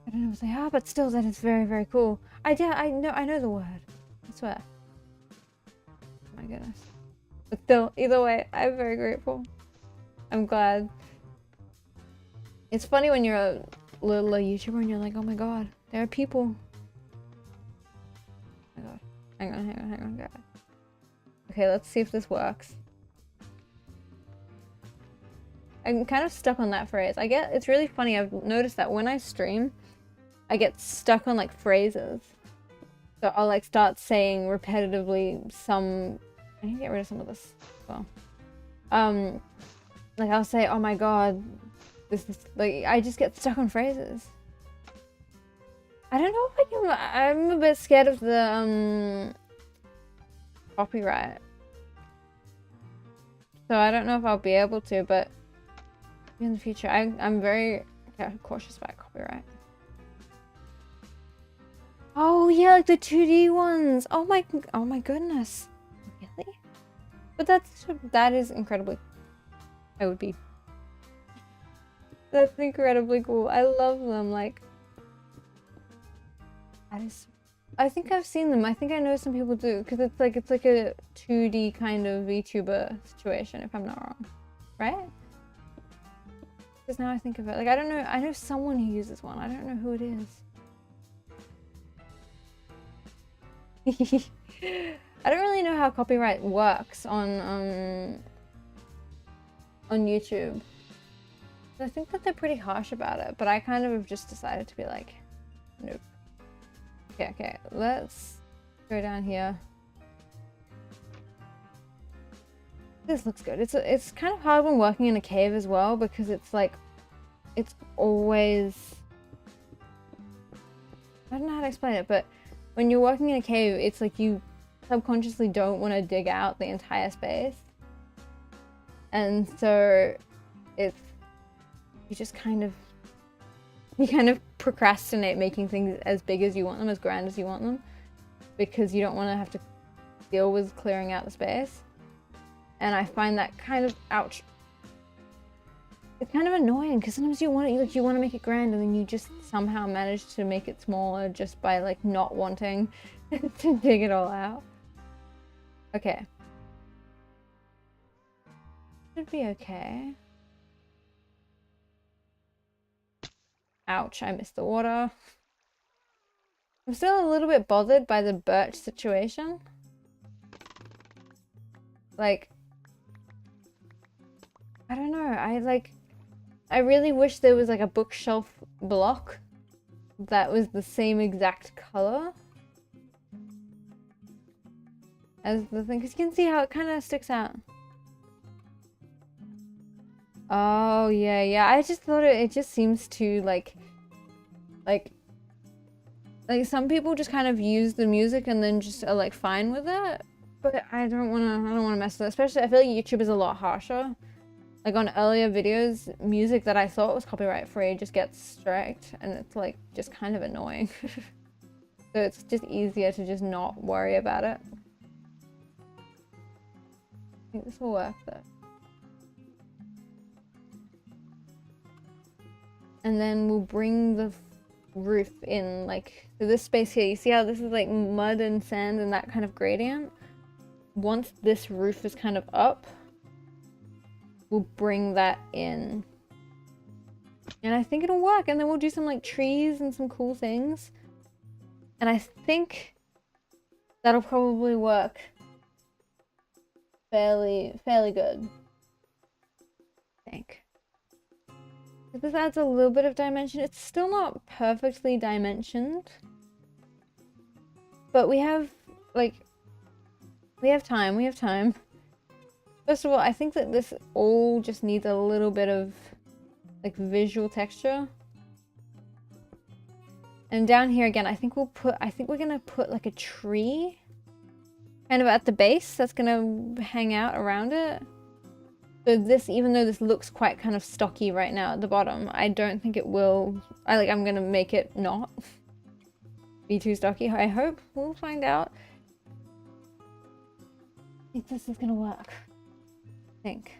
I don't know what they are, but still, that is very, very cool. I know the word. I swear. Oh my goodness. But still, either way, I'm very grateful. I'm glad. It's funny when you're a little YouTuber and you're like, oh my god, there are people. Oh my god. Hang on, God. Okay, let's see if this works. I'm kind of stuck on that phrase. It's really funny, I've noticed that when I stream, I get stuck on like phrases. So I'll like start saying repetitively some, I need to get rid of some of this as well. Like I'll say, oh my god, this is like, I just get stuck on phrases. I don't know if I'm a bit scared of the copyright. So I don't know if I'll be able to, but in the future, I'm very cautious about copyright. Oh yeah, like the 2D ones. Oh my goodness. Really? But that is incredibly. I would be. That's incredibly cool. I love them. Like, that is. I think I've seen them. I think I know some people do because it's like a 2D kind of VTuber situation, if I'm not wrong, right? Because now I think of it, like I don't know. I know someone who uses one. I don't know who it is. I don't really know how copyright works on YouTube. I think that they're pretty harsh about it, but I kind of have just decided to be like, nope. Okay, let's go down here. This looks good. It's kind of hard when working in a cave as well because it's like, it's always, I don't know how to explain it, but when you're working in a cave, it's like you subconsciously don't want to dig out the entire space. And so you kind of procrastinate making things as big as you want them, as grand as you want them, because you don't want to have to deal with clearing out the space. And I find that kind of, ouch. It's kind of annoying because sometimes you want to make it grand and then you just somehow manage to make it smaller just by like not wanting to dig it all out. Okay. Should be okay. Ouch, I missed the water. I'm still a little bit bothered by the birch situation. Like, I don't know, I really wish there was like a bookshelf block that was the same exact color as the thing, because you can see how it kind of sticks out. Oh yeah, I just thought it just seems to like some people just kind of use the music and then just are like fine with it, but I don't want to mess with it. Especially I feel like YouTube is a lot harsher. Like on earlier videos, music that I thought was copyright free just gets striked, and it's like just kind of annoying. So it's just easier to just not worry about it. I think this will work though. And then we'll bring the roof in, like, to this space here. You see how this is like mud and sand and that kind of gradient? Once this roof is kind of up, we'll bring that in. And I think it'll work. And then we'll do some like trees and some cool things. And I think that'll probably work fairly good. I think. This adds a little bit of dimension. It's still not perfectly dimensioned. But we have time. First of all, I think that this all just needs a little bit of like visual texture. And down here again, I think we're gonna put like a tree kind of at the base that's gonna hang out around it. So this, even though this looks quite kind of stocky right now at the bottom, I don't think it will, I'm gonna make it not be too stocky, I hope. We'll find out. I think this is gonna work. think.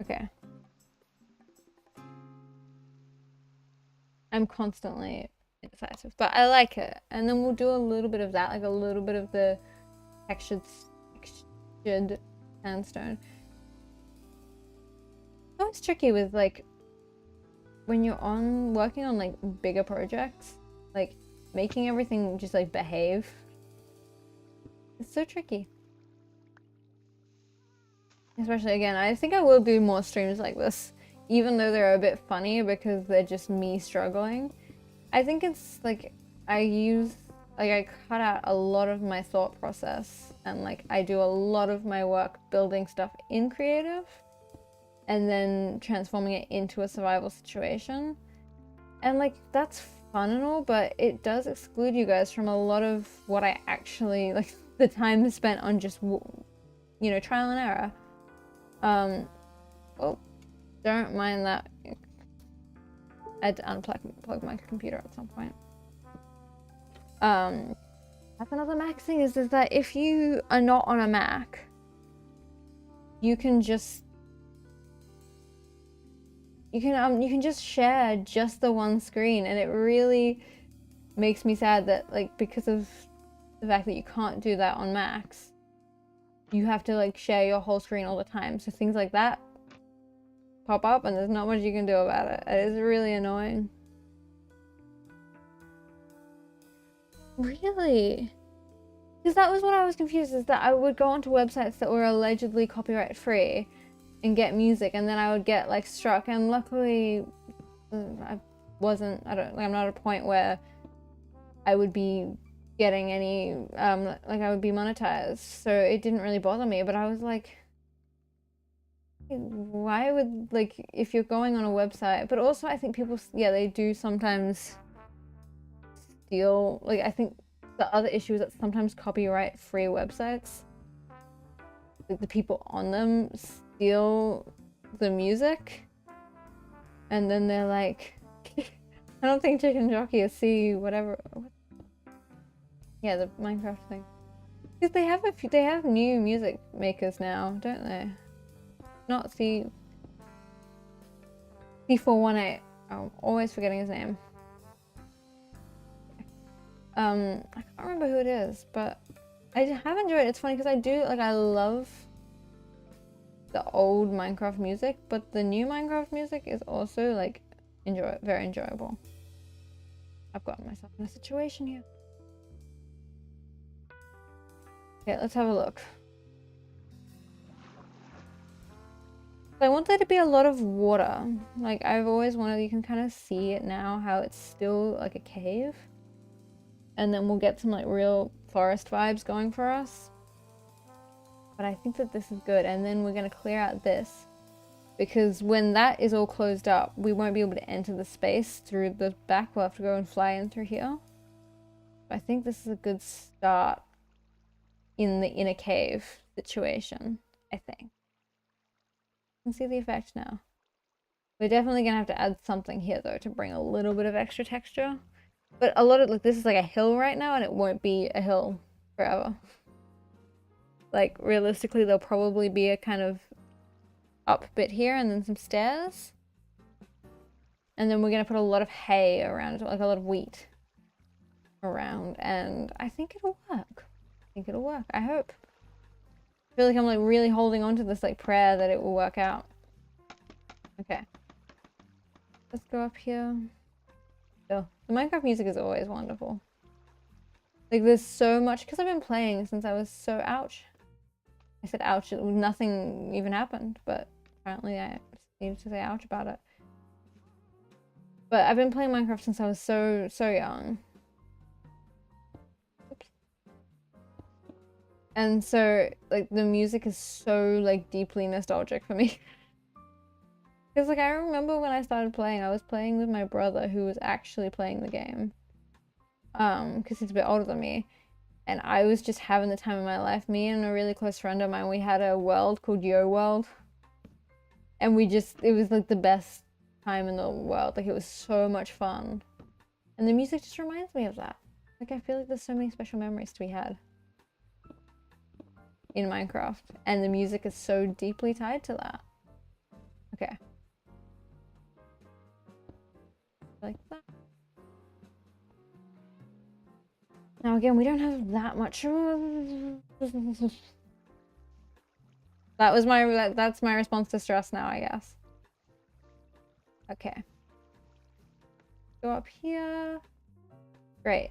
Okay. I'm constantly indecisive, but I like it. And then we'll do a little bit of that, like a little bit of the textured sandstone. It's always tricky with like when you're working on like bigger projects, like making everything just like behave. It's so tricky. Especially again, I think I will do more streams like this, even though they're a bit funny because they're just me struggling. I think it's like I cut out a lot of my thought process and like I do a lot of my work building stuff in creative and then transforming it into a survival situation. And like that's fun and all, but it does exclude you guys from a lot of what I actually like the time spent on just, you know, trial and error. Oh, don't mind that. I had to unplug my computer at some point. That's another Mac thing is that if you are not on a Mac, you can just you can just share just the one screen, and it really makes me sad that like because of the fact that you can't do that on Macs, you have to like share your whole screen all the time. So things like that pop up and there's not much you can do about it. It is really annoying. Really? Because that was what I was confused, is that I would go onto websites that were allegedly copyright free and get music, and then I would get like struck, and luckily I'm not at a point where I would be getting any like I would be monetized, so it didn't really bother me. But I was like, why would, like, if you're going on a website, but also I think people, yeah, they do sometimes steal, like, I think the other issue is that sometimes copyright free websites, like, the people on them steal the music, and then they're like, I don't think Chicken Jockey is whatever. Yeah, the Minecraft thing. Because they have new music makers now, don't they? Not C418. I'm always forgetting his name. I can't remember who it is, but I have enjoyed it. It's funny because I love the old Minecraft music, but the new Minecraft music is also like very enjoyable. I've gotten myself in a situation here. Okay, let's have a look. I want there to be a lot of water. Like, I've always wanted, you can kind of see it now, how it's still like a cave. And then we'll get some like real forest vibes going for us. But I think that this is good. And then we're going to clear out this, because when that is all closed up, we won't be able to enter the space through the back. We'll have to go and fly in through here. I think this is a good start in the inner cave situation, I think. You can see the effect now. We're definitely gonna have to add something here though to bring a little bit of extra texture. But a lot of, like, this is like a hill right now, and it won't be a hill forever. Like, realistically, there'll probably be a kind of up bit here and then some stairs. And then we're gonna put a lot of hay around it, like a lot of wheat around, and I think it'll work. I hope. I feel like I'm like really holding on to this like prayer that it will work out. Okay. Let's go up here. Oh, the Minecraft music is always wonderful. Like, there's so much, because I've been playing since I was so ouch. I said ouch, nothing even happened, but apparently I needed to say ouch about it. But I've been playing Minecraft since I was so young. Oops. And so, like, the music is so, like, deeply nostalgic for me. Because, like, I remember when I started playing, I was playing with my brother who was actually playing the game. Because he's a bit older than me. And I was just having the time of my life. Me and a really close friend of mine, we had a world called Yo World. And it was, like, the best time in the world. Like, it was so much fun. And the music just reminds me of that. Like, I feel like there's so many special memories to be had. in Minecraft, and the music is so deeply tied to that. Okay. Like that. Now again, we don't have that much. That was that's my response to stress now, I guess. Okay. Go up here. Great.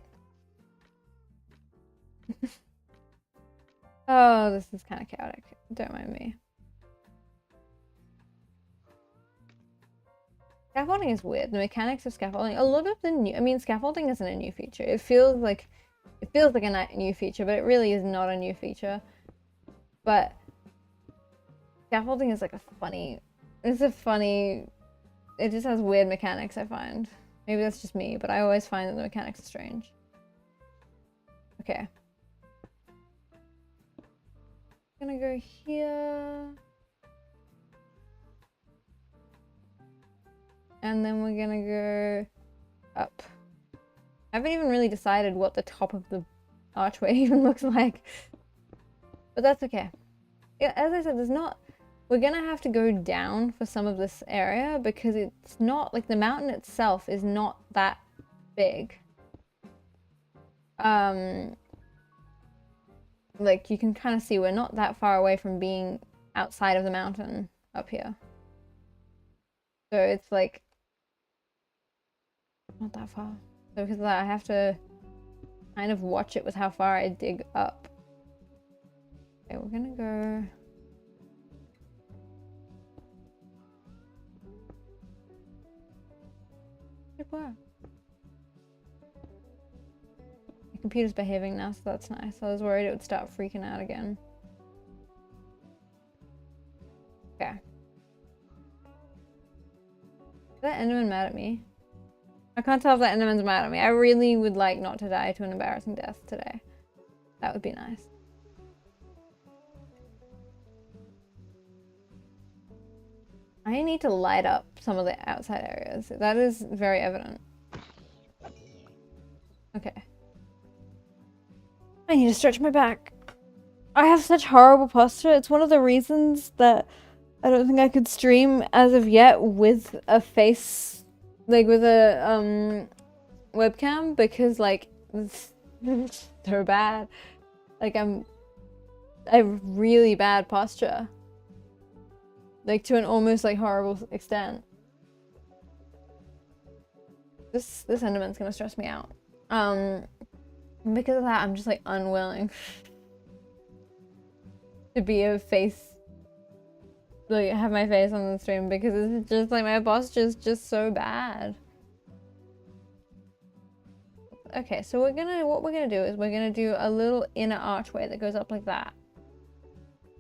Oh, this is kind of chaotic. Don't mind me. Scaffolding is weird. The mechanics of scaffolding, a lot of the new, I mean, scaffolding isn't a new feature. It feels like a new feature, but it really is not a new feature. But scaffolding is like it just has weird mechanics, I find. Maybe that's just me, but I always find that the mechanics are strange. Okay. I'm gonna go here. And then we're gonna go up. I haven't even really decided what the top of the archway even looks like. But that's okay. Yeah, as I said, we're gonna have to go down for some of this area because it's not, like, the mountain itself is not that big. Like, you can kind of see we're not that far away from being outside of the mountain up here. So it's like not that far. So because of that, I have to kind of watch it with how far I dig up. Okay, we're gonna go. Good work. My computer's behaving now, so that's nice. I was worried it would start freaking out again. Okay. Is that Enderman mad at me? I can't tell if that Enderman's mad at me. I really would like not to die to an embarrassing death today. That would be nice. I need to light up some of the outside areas. That is very evident. Okay. I need to stretch my back. I have such horrible posture. It's one of the reasons that I don't think I could stream as of yet with a face, like with a webcam, because like it's so bad. Like I have really bad posture. Like to an almost like horrible extent. This Enderman's gonna stress me out. Because of that, I'm just like unwilling to be a face, like have my face on the stream, because it's just like my posture is just so bad. Okay, so what we're gonna do is we're gonna do a little inner archway that goes up like that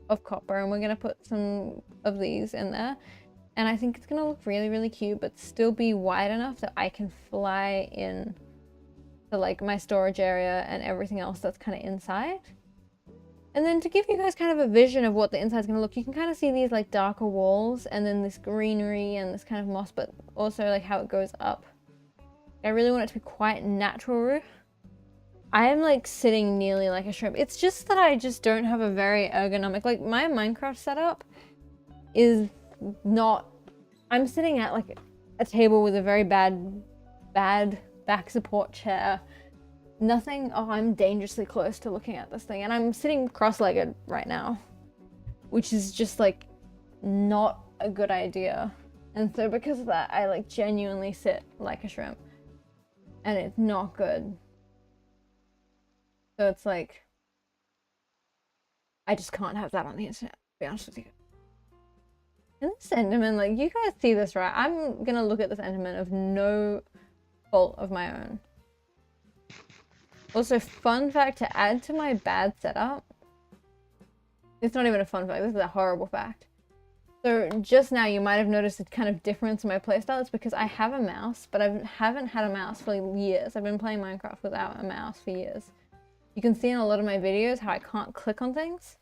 of copper, and we're gonna put some of these in there, and I think it's gonna look really, really cute, but still be wide enough that I can fly in to like my storage area and everything else that's kind of inside. And then to give you guys kind of a vision of what the inside's gonna look, you can kind of see these like darker walls and then this greenery and this kind of moss, but also like how it goes up. I really want it to be quite natural. I am like sitting nearly like a shrimp. It's just that I just don't have a very ergonomic, like my Minecraft setup is not, I'm sitting at like a table with a very bad back support chair. Nothing, oh, I'm dangerously close to looking at this thing, and I'm sitting cross-legged right now, which is just like not a good idea. And so because of that, I like genuinely sit like a shrimp, and it's not good. So it's like, I just can't have that on the internet, to be honest with you. And this Enderman, like, you guys see this, right? I'm gonna look at this Enderman of no fault of my own. Also, fun fact to add to my bad setup. It's not even a fun fact, this is a horrible fact. So just now you might have noticed a kind of difference in my playstyle. It's because I have a mouse, but I haven't had a mouse for years. I've been playing Minecraft without a mouse for years. You can see in a lot of my videos how I can't click on things.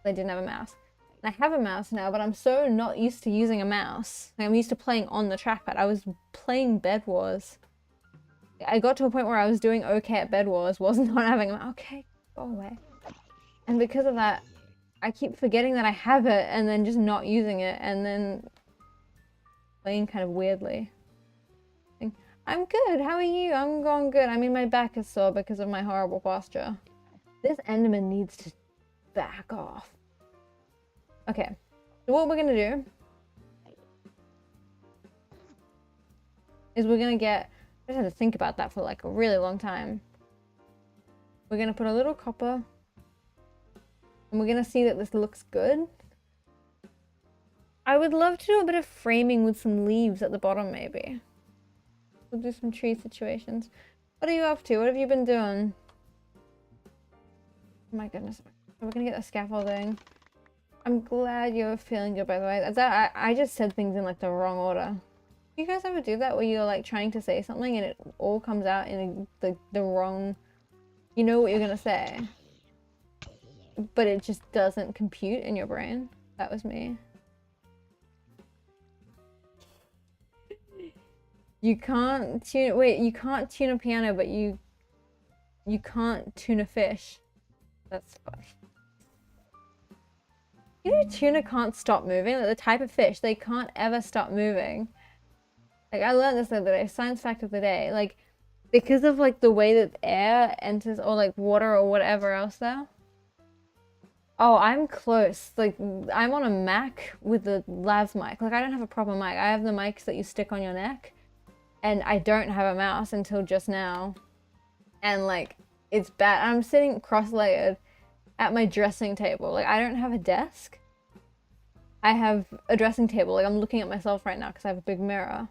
I didn't have a mouse. And I have a mouse now, but I'm so not used to using a mouse. Like, I'm used to playing on the trackpad. I was playing Bed Wars. I got to a point where I was doing okay at Bed Wars, wasn't not having a mouse. Okay, go away. And because of that, I keep forgetting that I have it and then just not using it and then playing kind of weirdly. I'm good, how are you? I'm going good. I mean, my back is sore because of my horrible posture. This Enderman needs to back off. Okay, so what we're gonna do is we're gonna get, I just had to think about that for like a really long time. We're gonna put a little copper and we're gonna see that this looks good. I would love to do a bit of framing with some leaves at the bottom maybe. We'll do some tree situations. What are you up to? What have you been doing? Oh my goodness. We're gonna get the scaffolding. I'm glad you're feeling good, by the way. I just said things in like the wrong order. You guys ever do that where you're like trying to say something and it all comes out in the wrong... You know what you're gonna say, but it just doesn't compute in your brain? That was me. You can't tune... Wait, you can't tune a piano, but you can't tune a fish. That's funny. You know tuna can't stop moving? Like the type of fish, they can't ever stop moving. Like I learned this the other day, science fact of the day. Like because of like the way that air enters or like water or whatever else there. Oh, I'm close. Like I'm on a Mac with the lav mic. Like I don't have a proper mic. I have the mics that you stick on your neck. And I don't have a mouse until just now. And like it's bad. I'm sitting cross-legged at my dressing table. Like I don't have a desk. I have a dressing table. Like I'm looking at myself right now because I have a big mirror.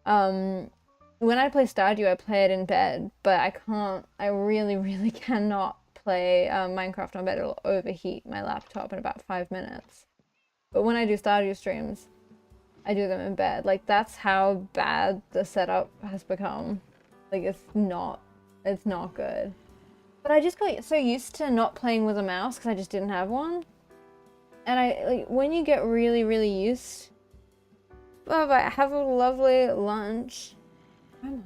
When I play Stardew, I play it in bed, but I can't. I really cannot play Minecraft on bed. It'll overheat my laptop in about 5 minutes. But when I do Stardew streams, I do them in bed. Like that's how bad the setup has become. Like it's not good. But I just got so used to not playing with a mouse because I just didn't have one. And I like when you get really used. Bye bye. Have a lovely lunch. I'm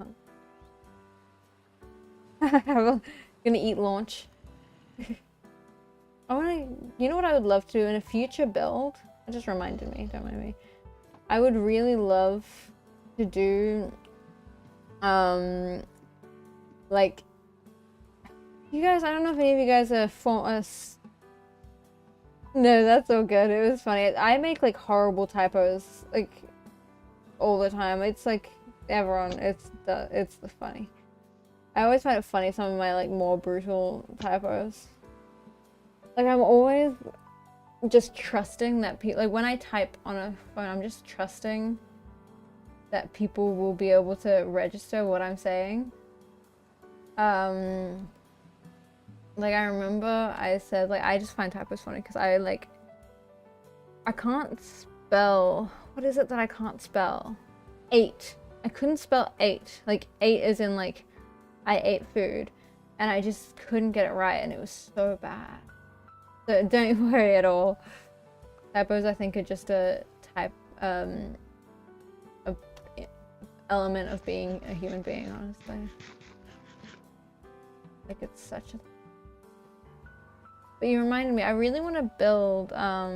hungry. Gonna eat lunch. I wanna. You know what I would love to do in a future build? It just reminded me. Don't mind me. I would really love to do. Like. You guys, I don't know if any of you guys are No, that's so good. It was funny. I make like horrible typos like all the time. It's like everyone. It's the funny. I always find it funny some of my like more brutal typos. Like I'm always just trusting that people like when I type on a phone, I'm just trusting that people will be able to register what I'm saying. Like I remember I said like I just find typos funny because I can't spell. What is it that I can't spell? 8. I couldn't spell 8. Like 8 is in like I ate food and I just couldn't get it right and it was so bad. So don't worry at all. Typos I think are just a type element of being a human being, honestly. Like it's such a... But you reminded me, I really want to build, I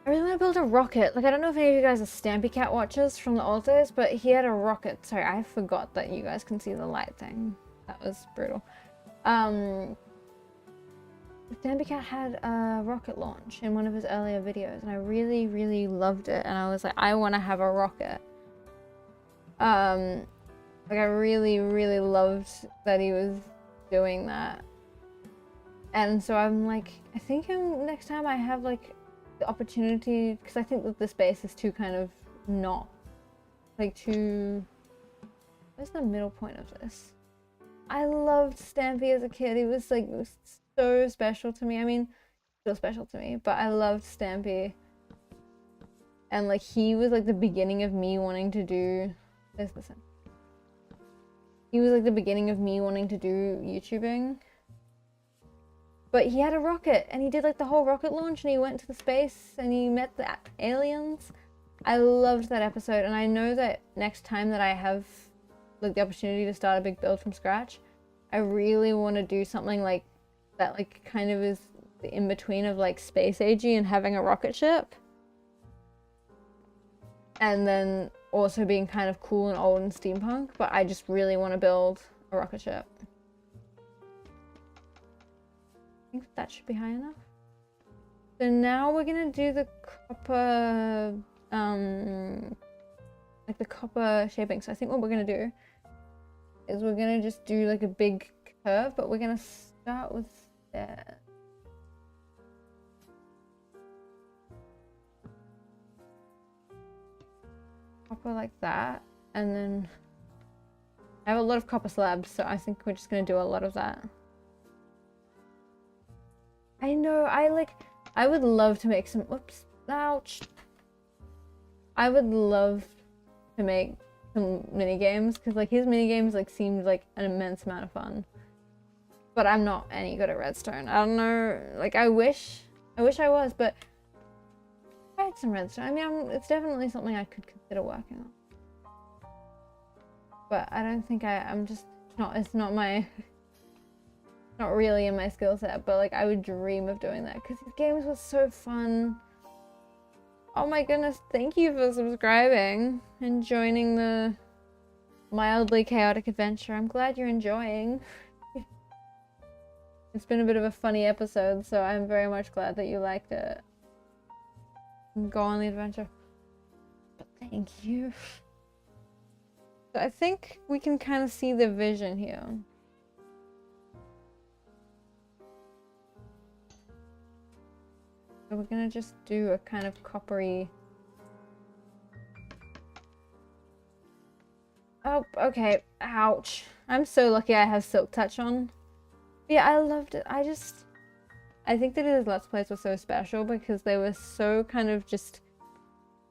really want to build a rocket. Like, I don't know if any of you guys are Stampy Cat watchers from the old days, but he had a rocket. Sorry, I forgot that you guys can see the light thing. That was brutal. Stampy Cat had a rocket launch in one of his earlier videos, and I really loved it. And I was like, I want to have a rocket. Like, I really loved that he was doing that. And so I'm like, I think next time I have like the opportunity, because I think that the space is too kind of not like too... Where's the middle point of this? I loved Stampy as a kid. He was like so special to me. I mean, still special to me, but I loved Stampy. And like he was like the beginning of me wanting to do... Listen. He was like the beginning of me wanting to do YouTubing. But he had a rocket and he did like the whole rocket launch and he went to the space and he met the aliens. I loved that episode, and I know that next time that I have like the opportunity to start a big build from scratch, I really want to do something like that like kind of is the in-between of like space agey and having a rocket ship. And then also being kind of cool and old and steampunk, but I just really want to build a rocket ship. I think that should be high enough. So now we're gonna do the copper, like the copper shaping. So I think what we're gonna do is we're gonna just do like a big curve, but we're gonna start with that. Copper like that, and then I have a lot of copper slabs, so I think we're just gonna do a lot of that. I know, I would love to make some, whoops, ouch. I would love to make some mini games, because like his mini games like seemed like an immense amount of fun. But I'm not any good at redstone. I don't know, like I wish I was, but I had some redstone. I mean, it's definitely something I could consider working on. But I don't think I'm just not, it's not my, not really in my skill set, but like I would dream of doing that because these games were so fun. Oh my goodness, thank you for subscribing and joining the mildly chaotic adventure. I'm glad you're enjoying. It's been a bit of a funny episode, so I'm very much glad that you liked it. And go on the adventure. But thank you. So I think we can kind of see the vision here. So we're gonna just do a kind of coppery... Oh, okay. Ouch. I'm so lucky I have Silk Touch on. Yeah, I loved it. I think that his Let's Plays were so special because they were so kind of just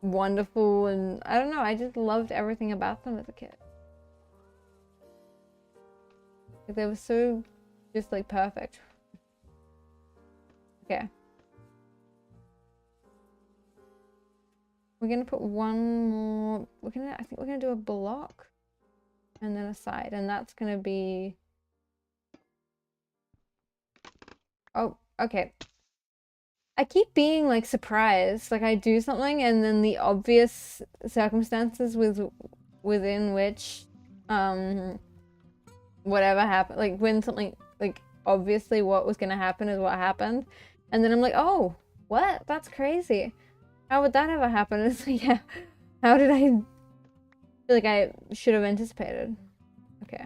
wonderful, and I don't know, I just loved everything about them as a kid. Like, they were so just like perfect. Okay. We're gonna put one more, I think we're gonna do a block and then a side, and that's gonna be, oh, okay. I keep being like surprised, like I do something and then the obvious circumstances within which whatever happened, like when something like obviously what was gonna happen is what happened, and then I'm like, oh, what? That's crazy. How would that ever happen? It's like, yeah, how did I feel like I should have anticipated? Okay.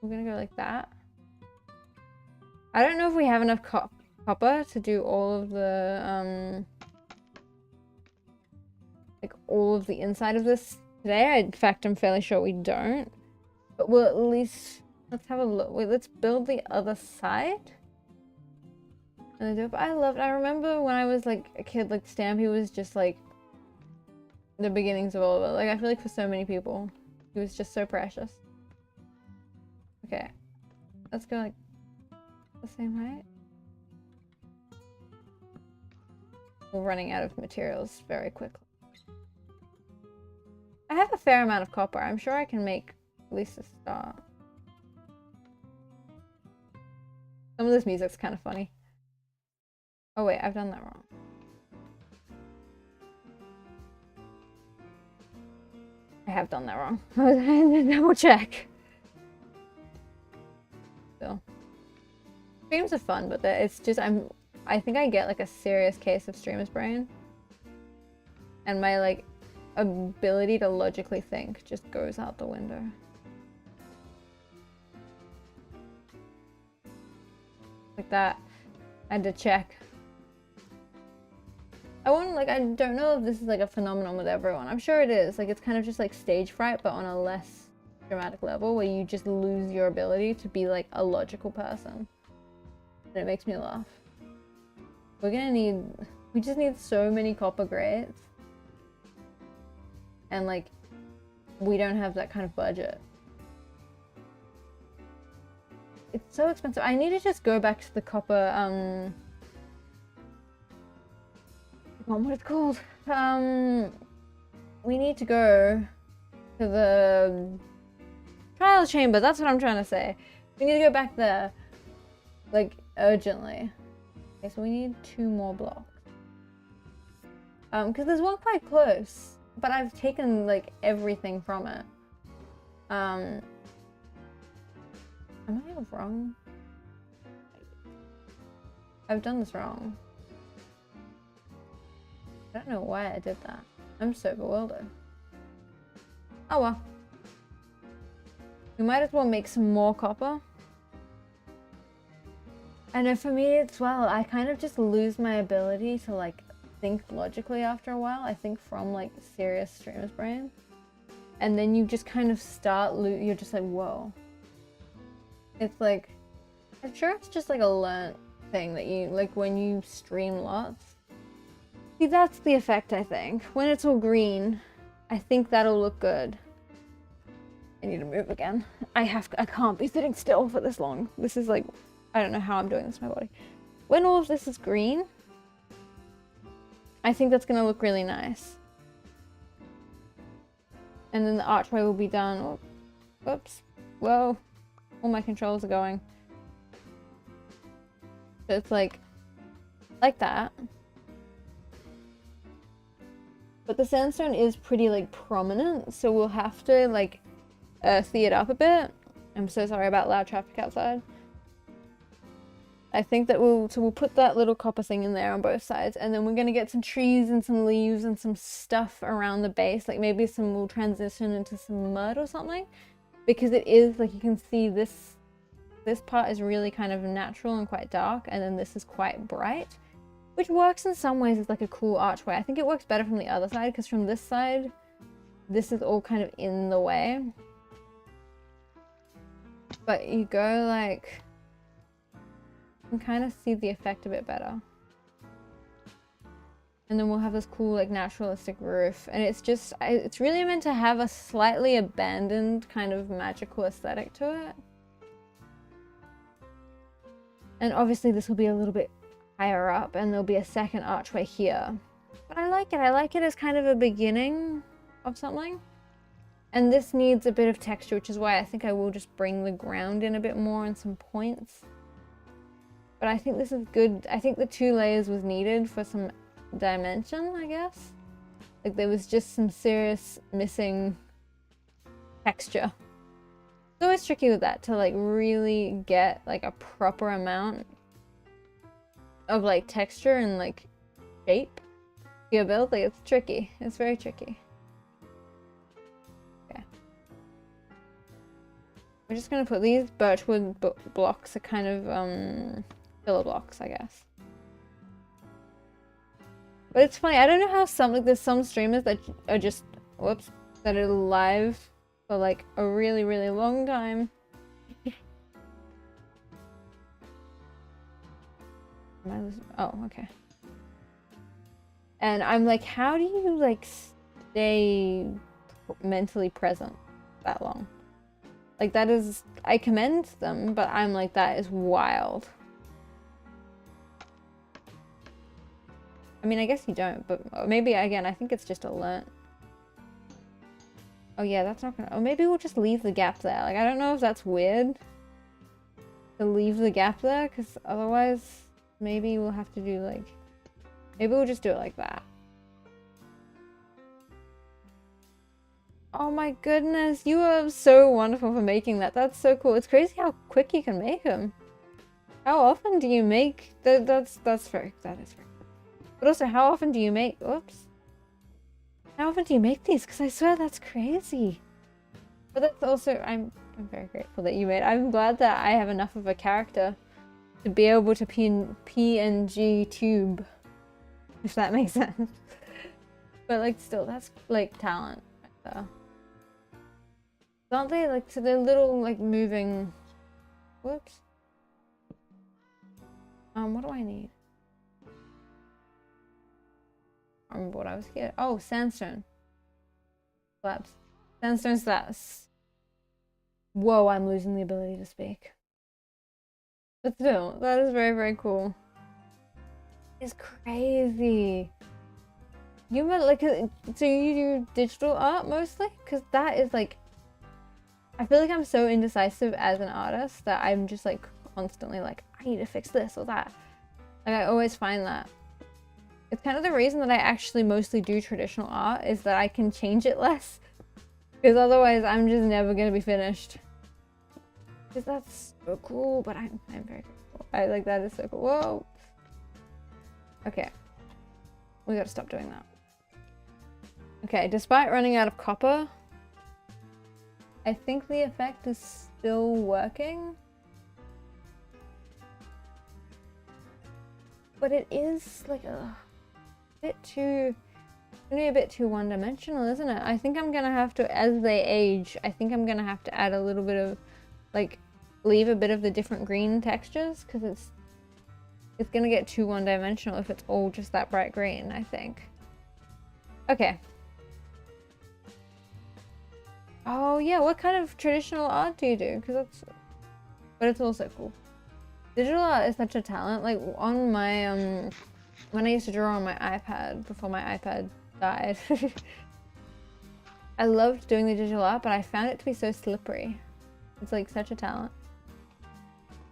We're gonna go like that. I don't know if we have enough copper to do all of the, like all of the inside of this today. In fact, I'm fairly sure we don't. But we'll at least, let's have a look. Wait, let's build the other side. And do it. But I remember when I was like a kid, like Stampy was just like the beginnings of all of it. Like I feel like for so many people, he was just so precious. Okay, let's go like the same height. We're running out of materials very quickly. I have a fair amount of copper. I'm sure I can make at least a start. Some of this music's kind of funny. Oh wait, I've done that wrong. I have done that wrong. I was going to double check. Still. Streams are fun, but it's just I think I get like a serious case of streamer's brain. And my like ability to logically think just goes out the window. Like that. I had to check. I don't know if this is like a phenomenon with everyone. I'm sure it is. Like it's kind of just like stage fright, but on a less dramatic level where you just lose your ability to be like a logical person. And it makes me laugh. We just need so many copper grates. And like, we don't have that kind of budget. It's so expensive. I need to just go back to the copper, what it's called. We need to go to the trial chamber. That's what I'm trying to say. We need to go back there, like, urgently. Okay, so we need 2 more blocks. Because there's one quite close, but I've taken, like, everything from it. Am I wrong? I've done this wrong. I don't know why I did that. I'm so bewildered. Oh well. We might as well make some more copper. I know for me as well, I kind of just lose my ability to like think logically after a while. I think from like serious streamer's brain. And then you just kind of start, you're just like, whoa. It's like, I'm sure it's just like a learnt thing that you, like when you stream lots. See, that's the effect, I think. When it's all green, I think that'll look good. I need to move again. I can't be sitting still for this long. This is like, I don't know how I'm doing this to my body. When all of this is green, I think that's gonna look really nice. And then the archway will be done. Oh, whoops. Whoa. All my controls are going. So it's like that. But the sandstone is pretty like prominent, so we'll have to like earthy it up a bit. I'm so sorry about loud traffic outside. I think that we'll put that little copper thing in there on both sides, and then we're gonna get some trees and some leaves and some stuff around the base, like maybe we'll transition into some mud or something, because it is like you can see this part is really kind of natural and quite dark, and then this is quite bright. Which works in some ways as like a cool archway. I think it works better from the other side because from this side, this is all kind of in the way. But you go like, you can kind of see the effect a bit better. And then we'll have this cool like naturalistic roof. And it's just, it's really meant to have a slightly abandoned kind of magical aesthetic to it. And obviously this will be a little bit higher up, and there'll be a second archway here. But I like it. I like it as kind of a beginning of something. And this needs a bit of texture, which is why I think I will just bring the ground in a bit more and some points. But I think this is good. I think the 2 layers was needed for some dimension, I guess. Like there was just some serious missing texture. It's always tricky with that, to like really get like a proper amount of like texture and like shape to your build. Like it's tricky. It's very tricky. Okay. We're just gonna put these birchwood blocks are kind of filler blocks, I guess. But it's funny, I don't know how there's some streamers that are just, whoops, that are live for like a really, really long time. Oh, okay. And I'm like, how do you like stay mentally present that long? Like that is, I commend them, but I'm like, that is wild. I mean, I guess you don't, but maybe again, I think it's just a learnt. Oh yeah, that's not gonna, oh maybe we'll just leave the gap there. Like, I don't know if that's weird to leave the gap there, because otherwise maybe we'll have to do like, maybe we'll just do it like that. Oh my goodness, you are so wonderful for making that. That's so cool. It's crazy how quick you can make them. How often do you make that? That is very cool. But also, how often do you make, oops. How often do you make these? Because I swear that's crazy. But that's also, I'm very grateful that you made. I'm glad that I have enough of a character to be able to PNG tube, if that makes sense. But like still, that's like talent right there. Aren't they like, so they're little like moving, whoops. What do I need? I remember what I was here. Oh, sandstone slabs. Sandstone slabs. Whoa, I'm losing the ability to speak. But still, that is very, very cool. It's crazy. You meant like, so you do digital art mostly? Because that is like I feel like I'm so indecisive as an artist that I'm just like constantly like, I need to fix this or that. Like I always find that. It's kind of the reason that I actually mostly do traditional art, is that I can change it less. Because otherwise I'm just never going to be finished. Because that's so cool, but I'm very cool. I like that is so cool. Whoa. Okay. We gotta stop doing that. Okay, despite running out of copper, I think the effect is still working. But it is like a bit too, maybe a bit too one-dimensional, isn't it? I think I'm gonna have to, as they age, I think I'm gonna have to add a little bit of, like, leave a bit of the different green textures, because it's gonna get too one-dimensional if it's all just that bright green, I think. Okay. Oh yeah, what kind of traditional art do you do? Because that's, but it's also cool. Digital art is such a talent. Like on my when I used to draw on my iPad before my iPad died, I loved doing the digital art, but I found it to be so slippery. It's like such a talent.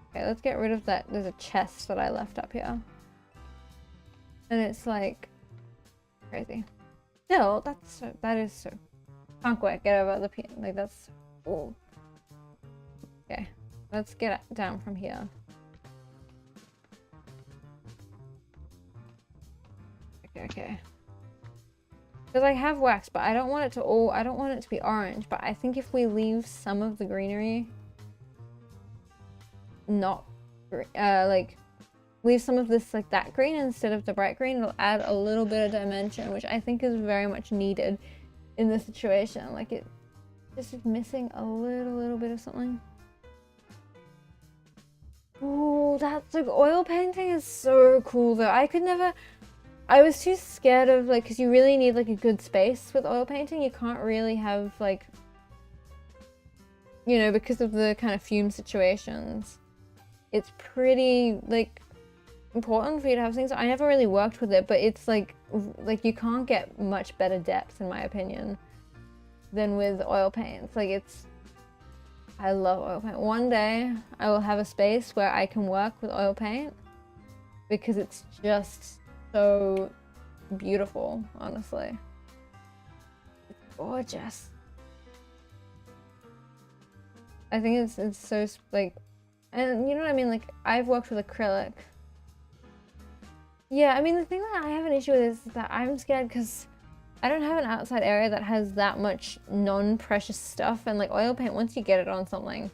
Okay, let's get rid of that. There's a chest that I left up here, and it's like crazy. Still, that is so. Can't quite get over the pin. Like that's cool. Okay, let's get down from here. Okay. Because I have wax, but I don't want it to I don't want it to be orange, but I think if we leave some of the greenery not, like, leave some of this like that green instead of the bright green, it'll add a little bit of dimension, which I think is very much needed in this situation. Like it just is missing a little bit of something. Oh, that's like oil painting is so cool though. I was too scared of like, because you really need like a good space with oil painting. You can't really have like, you know, because of the kind of fume situations, it's pretty like important for you to have things. I never really worked with it, but it's like you can't get much better depth in my opinion than with oil paints. Like it's, I love oil paint. One day I will have a space where I can work with oil paint because it's just so beautiful, honestly. It's gorgeous. I think it's so like, and you know what I mean? Like I've worked with acrylic. Yeah, I mean the thing that I have an issue with is that I'm scared because I don't have an outside area that has that much non-precious stuff, and like oil paint, once you get it on something,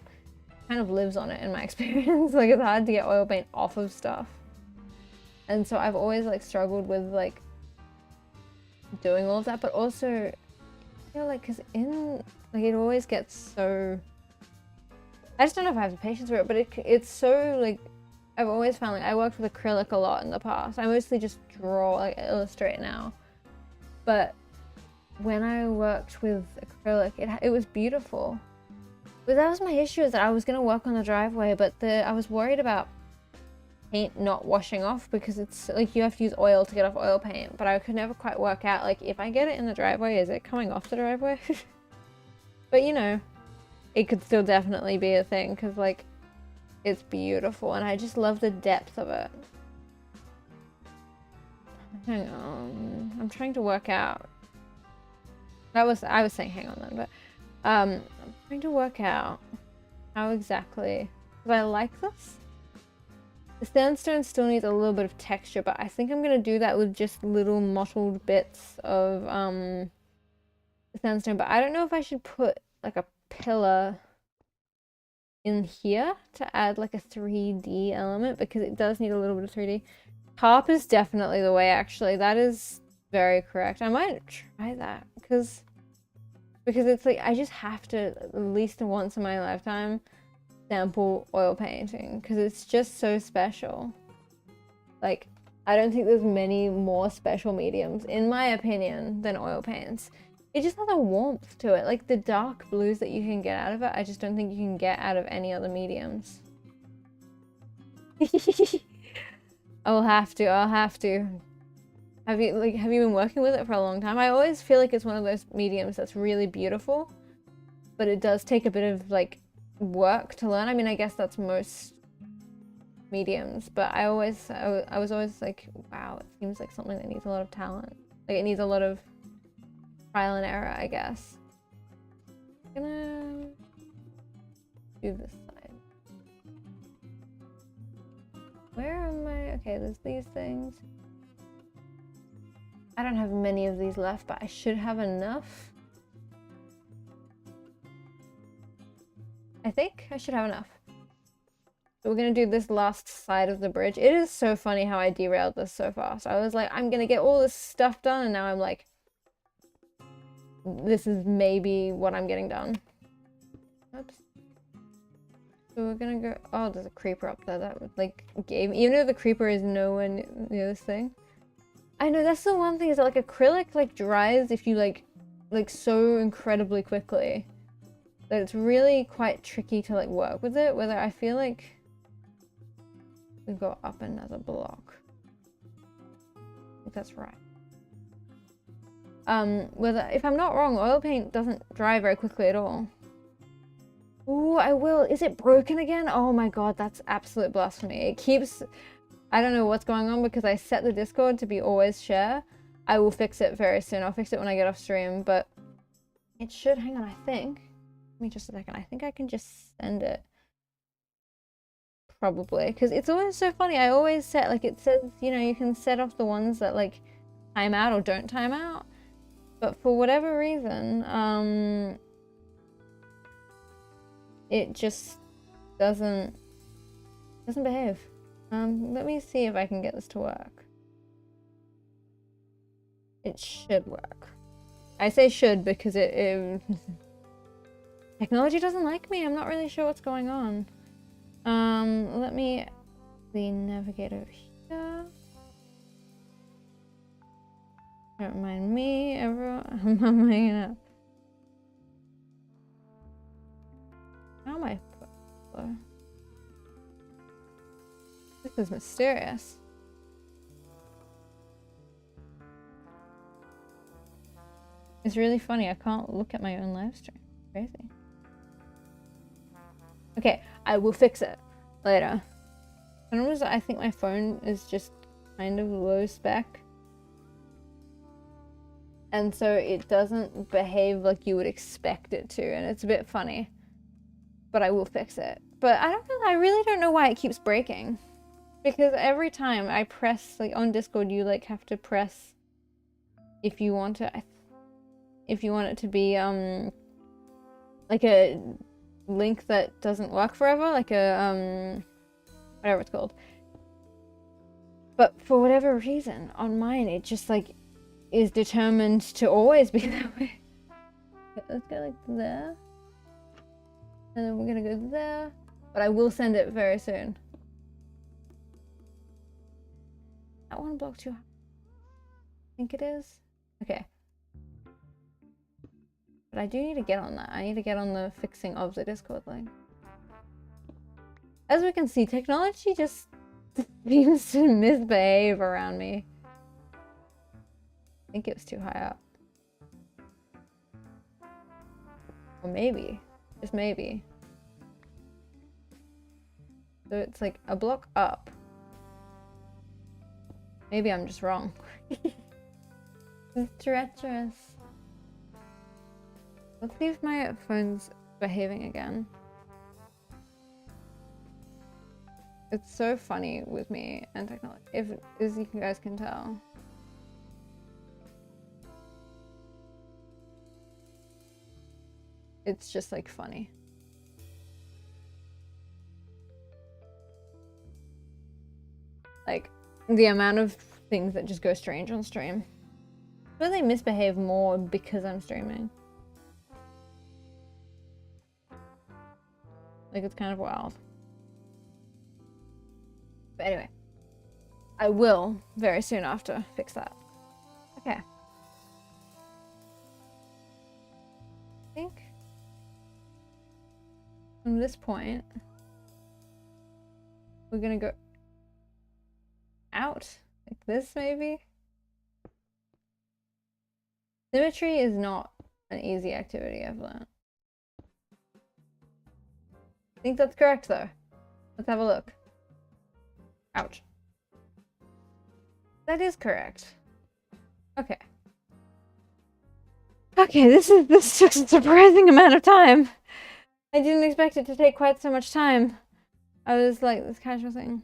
kind of lives on it in my experience. Like it's hard to get oil paint off of stuff. And so I've always like struggled with like doing all of that, but also, you know, like, cause in, like it always gets so, I just don't know if I have the patience for it, but it's so like, I've always found like, I worked with acrylic a lot in the past. I mostly just draw, like illustrate now. But when I worked with acrylic, it was beautiful. But that was my issue, is that I was gonna work on the driveway, but I was worried about paint not washing off, because it's like you have to use oil to get off oil paint, but I could never quite work out like, if I get it in the driveway, is it coming off the driveway? But you know, it could still definitely be a thing, because like it's beautiful and I just love the depth of it. Hang on, I'm trying to work out. I was saying hang on then, but I'm trying to work out how exactly, because I like this. The sandstone still needs a little bit of texture, but I think I'm going to do that with just little mottled bits of sandstone. But I don't know if I should put like a pillar in here to add like a 3D element, because it does need a little bit of 3D. Tarp is definitely the way, actually. That is very correct. I might try that because it's like I just have to, at least once in my lifetime, sample oil painting, because it's just so special. Like, I don't think there's many more special mediums, in my opinion, than oil paints. It just has a warmth to it. Like the dark blues that you can get out of it, I just don't think you can get out of any other mediums. I'll have to. Have you been working with it for a long time? I always feel like it's one of those mediums that's really beautiful, but it does take a bit of like work to learn. I mean, I guess that's most mediums, but I was always like, wow, it seems like something that needs a lot of talent. Like it needs a lot of trial and error, I guess. I'm gonna do this side. Where am I? Okay, there's these things. I don't have many of these left, but I should have enough. I think I should have enough. So we're gonna do this last side of the bridge. It is so funny how I derailed this so fast. I was like, I'm gonna get all this stuff done, and now I'm like, this is maybe what I'm getting done. Oops. So we're gonna go, oh, there's a creeper up there that would like gave, even though the creeper is nowhere near this thing. I know, that's the one thing, is that like acrylic like dries if you like so incredibly quickly that it's really quite tricky to like work with it. Whether I feel like we go up another block. I think that's right. Whether, if I'm not wrong, oil paint doesn't dry very quickly at all. Ooh, I will. Is it broken again? Oh my god, that's absolute blasphemy. It keeps, I don't know what's going on because I set the Discord to be always share. I will fix it very soon. I'll fix it when I get off stream, but it should, hang on, I think. Give me just a second. I think I can just send it. Probably, because it's always so funny. I always set, like it says, you know, you can set off the ones that like time out or don't time out. But for whatever reason, it just doesn't behave. Let me see if I can get this to work. It should work. I say should because it technology doesn't like me. I'm not really sure what's going on. Let me navigate over here. Don't mind me, everyone. I'm hanging out. How am I? This is mysterious. It's really funny. I can't look at my own live stream. Crazy. Okay, I will fix it later. Sometimes I think my phone is just kind of low spec. And so it doesn't behave like you would expect it to, and it's a bit funny. But I will fix it. But I really don't know why it keeps breaking. Because every time I press, like on Discord, you like have to press if you want to, if you want it to be like a link that doesn't work forever, like a whatever it's called. But for whatever reason, on mine it just like is determined to always be that way. Let's go like there. And then we're gonna go there. But I will send it very soon. That one block too high. I think it is. Okay. But I do need to get on that. I need to get on the fixing of the Discord link. As we can see, technology just seems to misbehave around me. I think it was too high up. Or maybe. Just maybe. So it's like a block up. Maybe I'm just wrong. It's treacherous. Let's see if my phone's behaving again. It's so funny with me and technology, as you guys can tell. It's just like funny. Like the amount of things that just go strange on stream. So they misbehave more because I'm streaming. Like it's kind of wild. But anyway, I will very soon after fix that. Okay. I think from this point, we're gonna go out like this maybe. Symmetry is not an easy activity, I've learned. I think that's correct though. Let's have a look. Ouch. That is correct. Okay. Okay, this took a surprising amount of time. I didn't expect it to take quite so much time. I was like, this casual thing.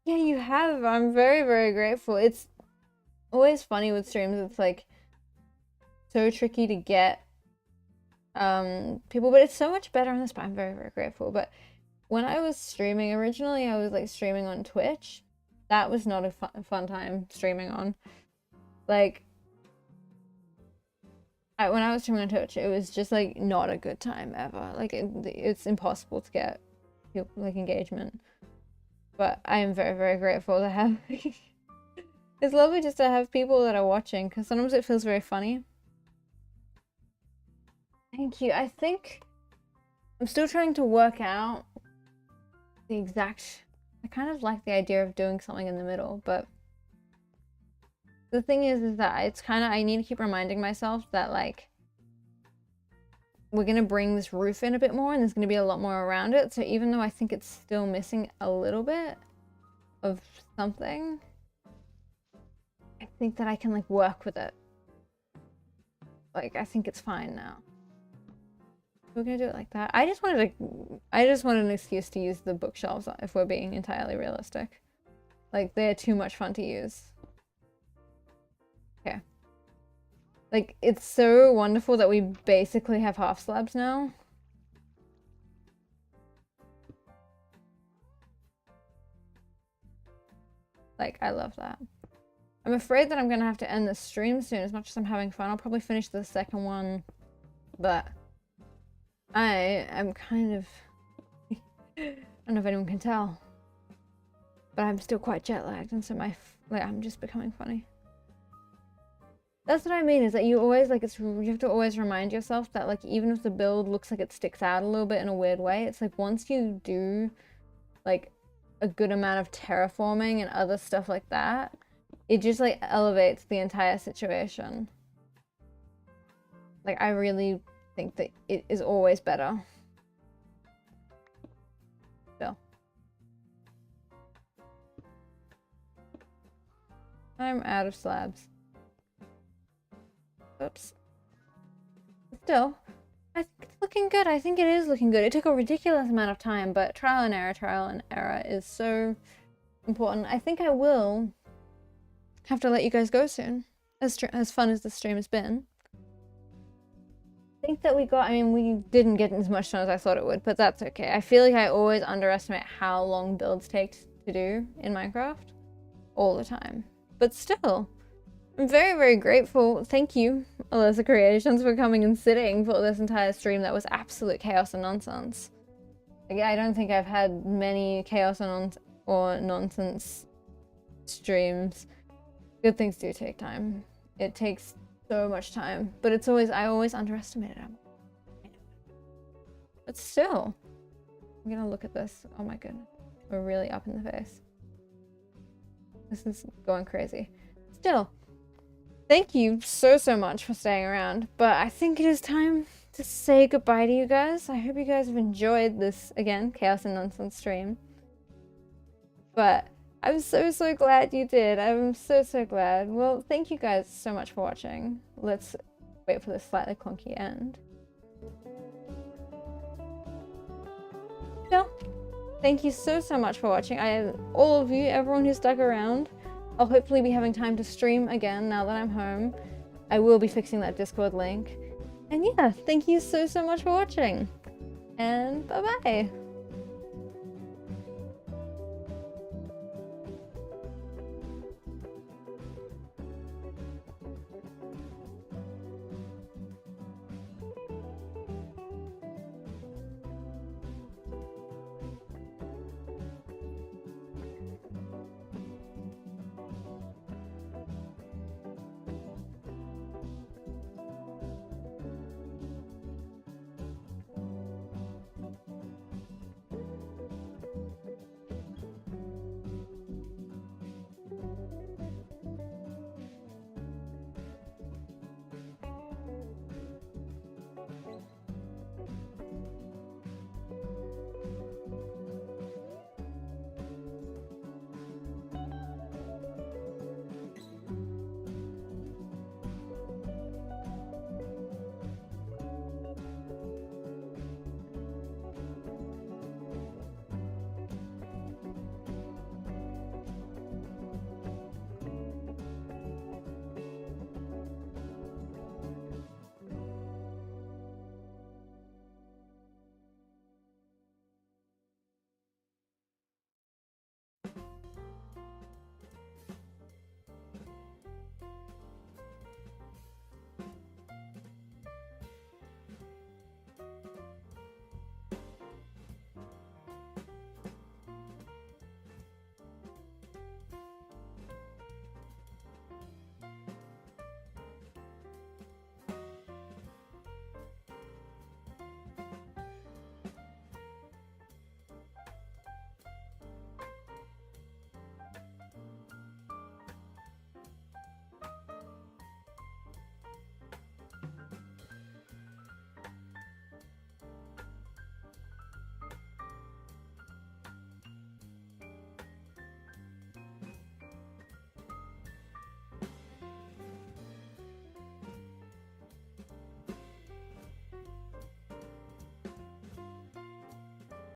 Yeah, you have. I'm very, very grateful. It's always funny with streams. It's like so tricky to get people, but it's so much better on this. But I'm very, very grateful. But when I was streaming originally, I was like streaming on Twitch. That was not a fun time streaming on. Like, when I was streaming on Twitch, it was just like not a good time ever. Like it's impossible to get like engagement. But I am very, very grateful to have. It's lovely just to have people that are watching, because sometimes it feels very funny. Thank you. I think I'm still trying to work out the exact. I kind of like the idea of doing something in the middle, but the thing is that it's kind of, I need to keep reminding myself that like we're gonna bring this roof in a bit more, and there's gonna be a lot more around it. So even though I think it's still missing a little bit of something, I think that I can like work with it. Like I think it's fine now. We're gonna do it like that. I just wanted an excuse to use the bookshelves if we're being entirely realistic. Like they're too much fun to use. Okay. Like it's so wonderful that we basically have half slabs now. Like I love that. I'm afraid that I'm gonna have to end the stream soon. As much as I'm having fun, I'll probably finish the second one, but I am kind of, I don't know if anyone can tell, but I'm still quite jet lagged, and so I'm just becoming funny. That's what I mean, is that you always, like, you have to always remind yourself that, like, even if the build looks like it sticks out a little bit in a weird way, it's like once you do, like, a good amount of terraforming and other stuff like that, it just, like, elevates the entire situation. Like, I really think that it is always better. Still. I'm out of slabs. Oops. Still, I think it's looking good. I think it is looking good. It took a ridiculous amount of time, but trial and error is so important. I think I will have to let you guys go soon. As fun as the stream has been. I think that we didn't get as much time as I thought it would, but that's okay. I feel like I always underestimate how long builds take to do in Minecraft. All the time. But still, I'm very, very grateful. Thank you, Alyssa Creations, for coming and sitting for this entire stream that was absolute chaos and nonsense. Like, I don't think I've had many chaos or nonsense streams. Good things do take time. It takes so much time, but I always underestimate it. But still, I'm gonna look at this. Oh my goodness, we're really up in the face. This is going crazy. Still, thank you so much for staying around, but I think it is time to say goodbye to you guys. I hope you guys have enjoyed this, again, Chaos and Nonsense stream. But I'm so glad you did. I'm so glad. Well, thank you guys so much for watching. Let's wait for this slightly clunky end. So, thank you so much for watching. All of you, everyone who stuck around. I'll hopefully be having time to stream again now that I'm home. I will be fixing that Discord link. And yeah, thank you so much for watching. And bye-bye.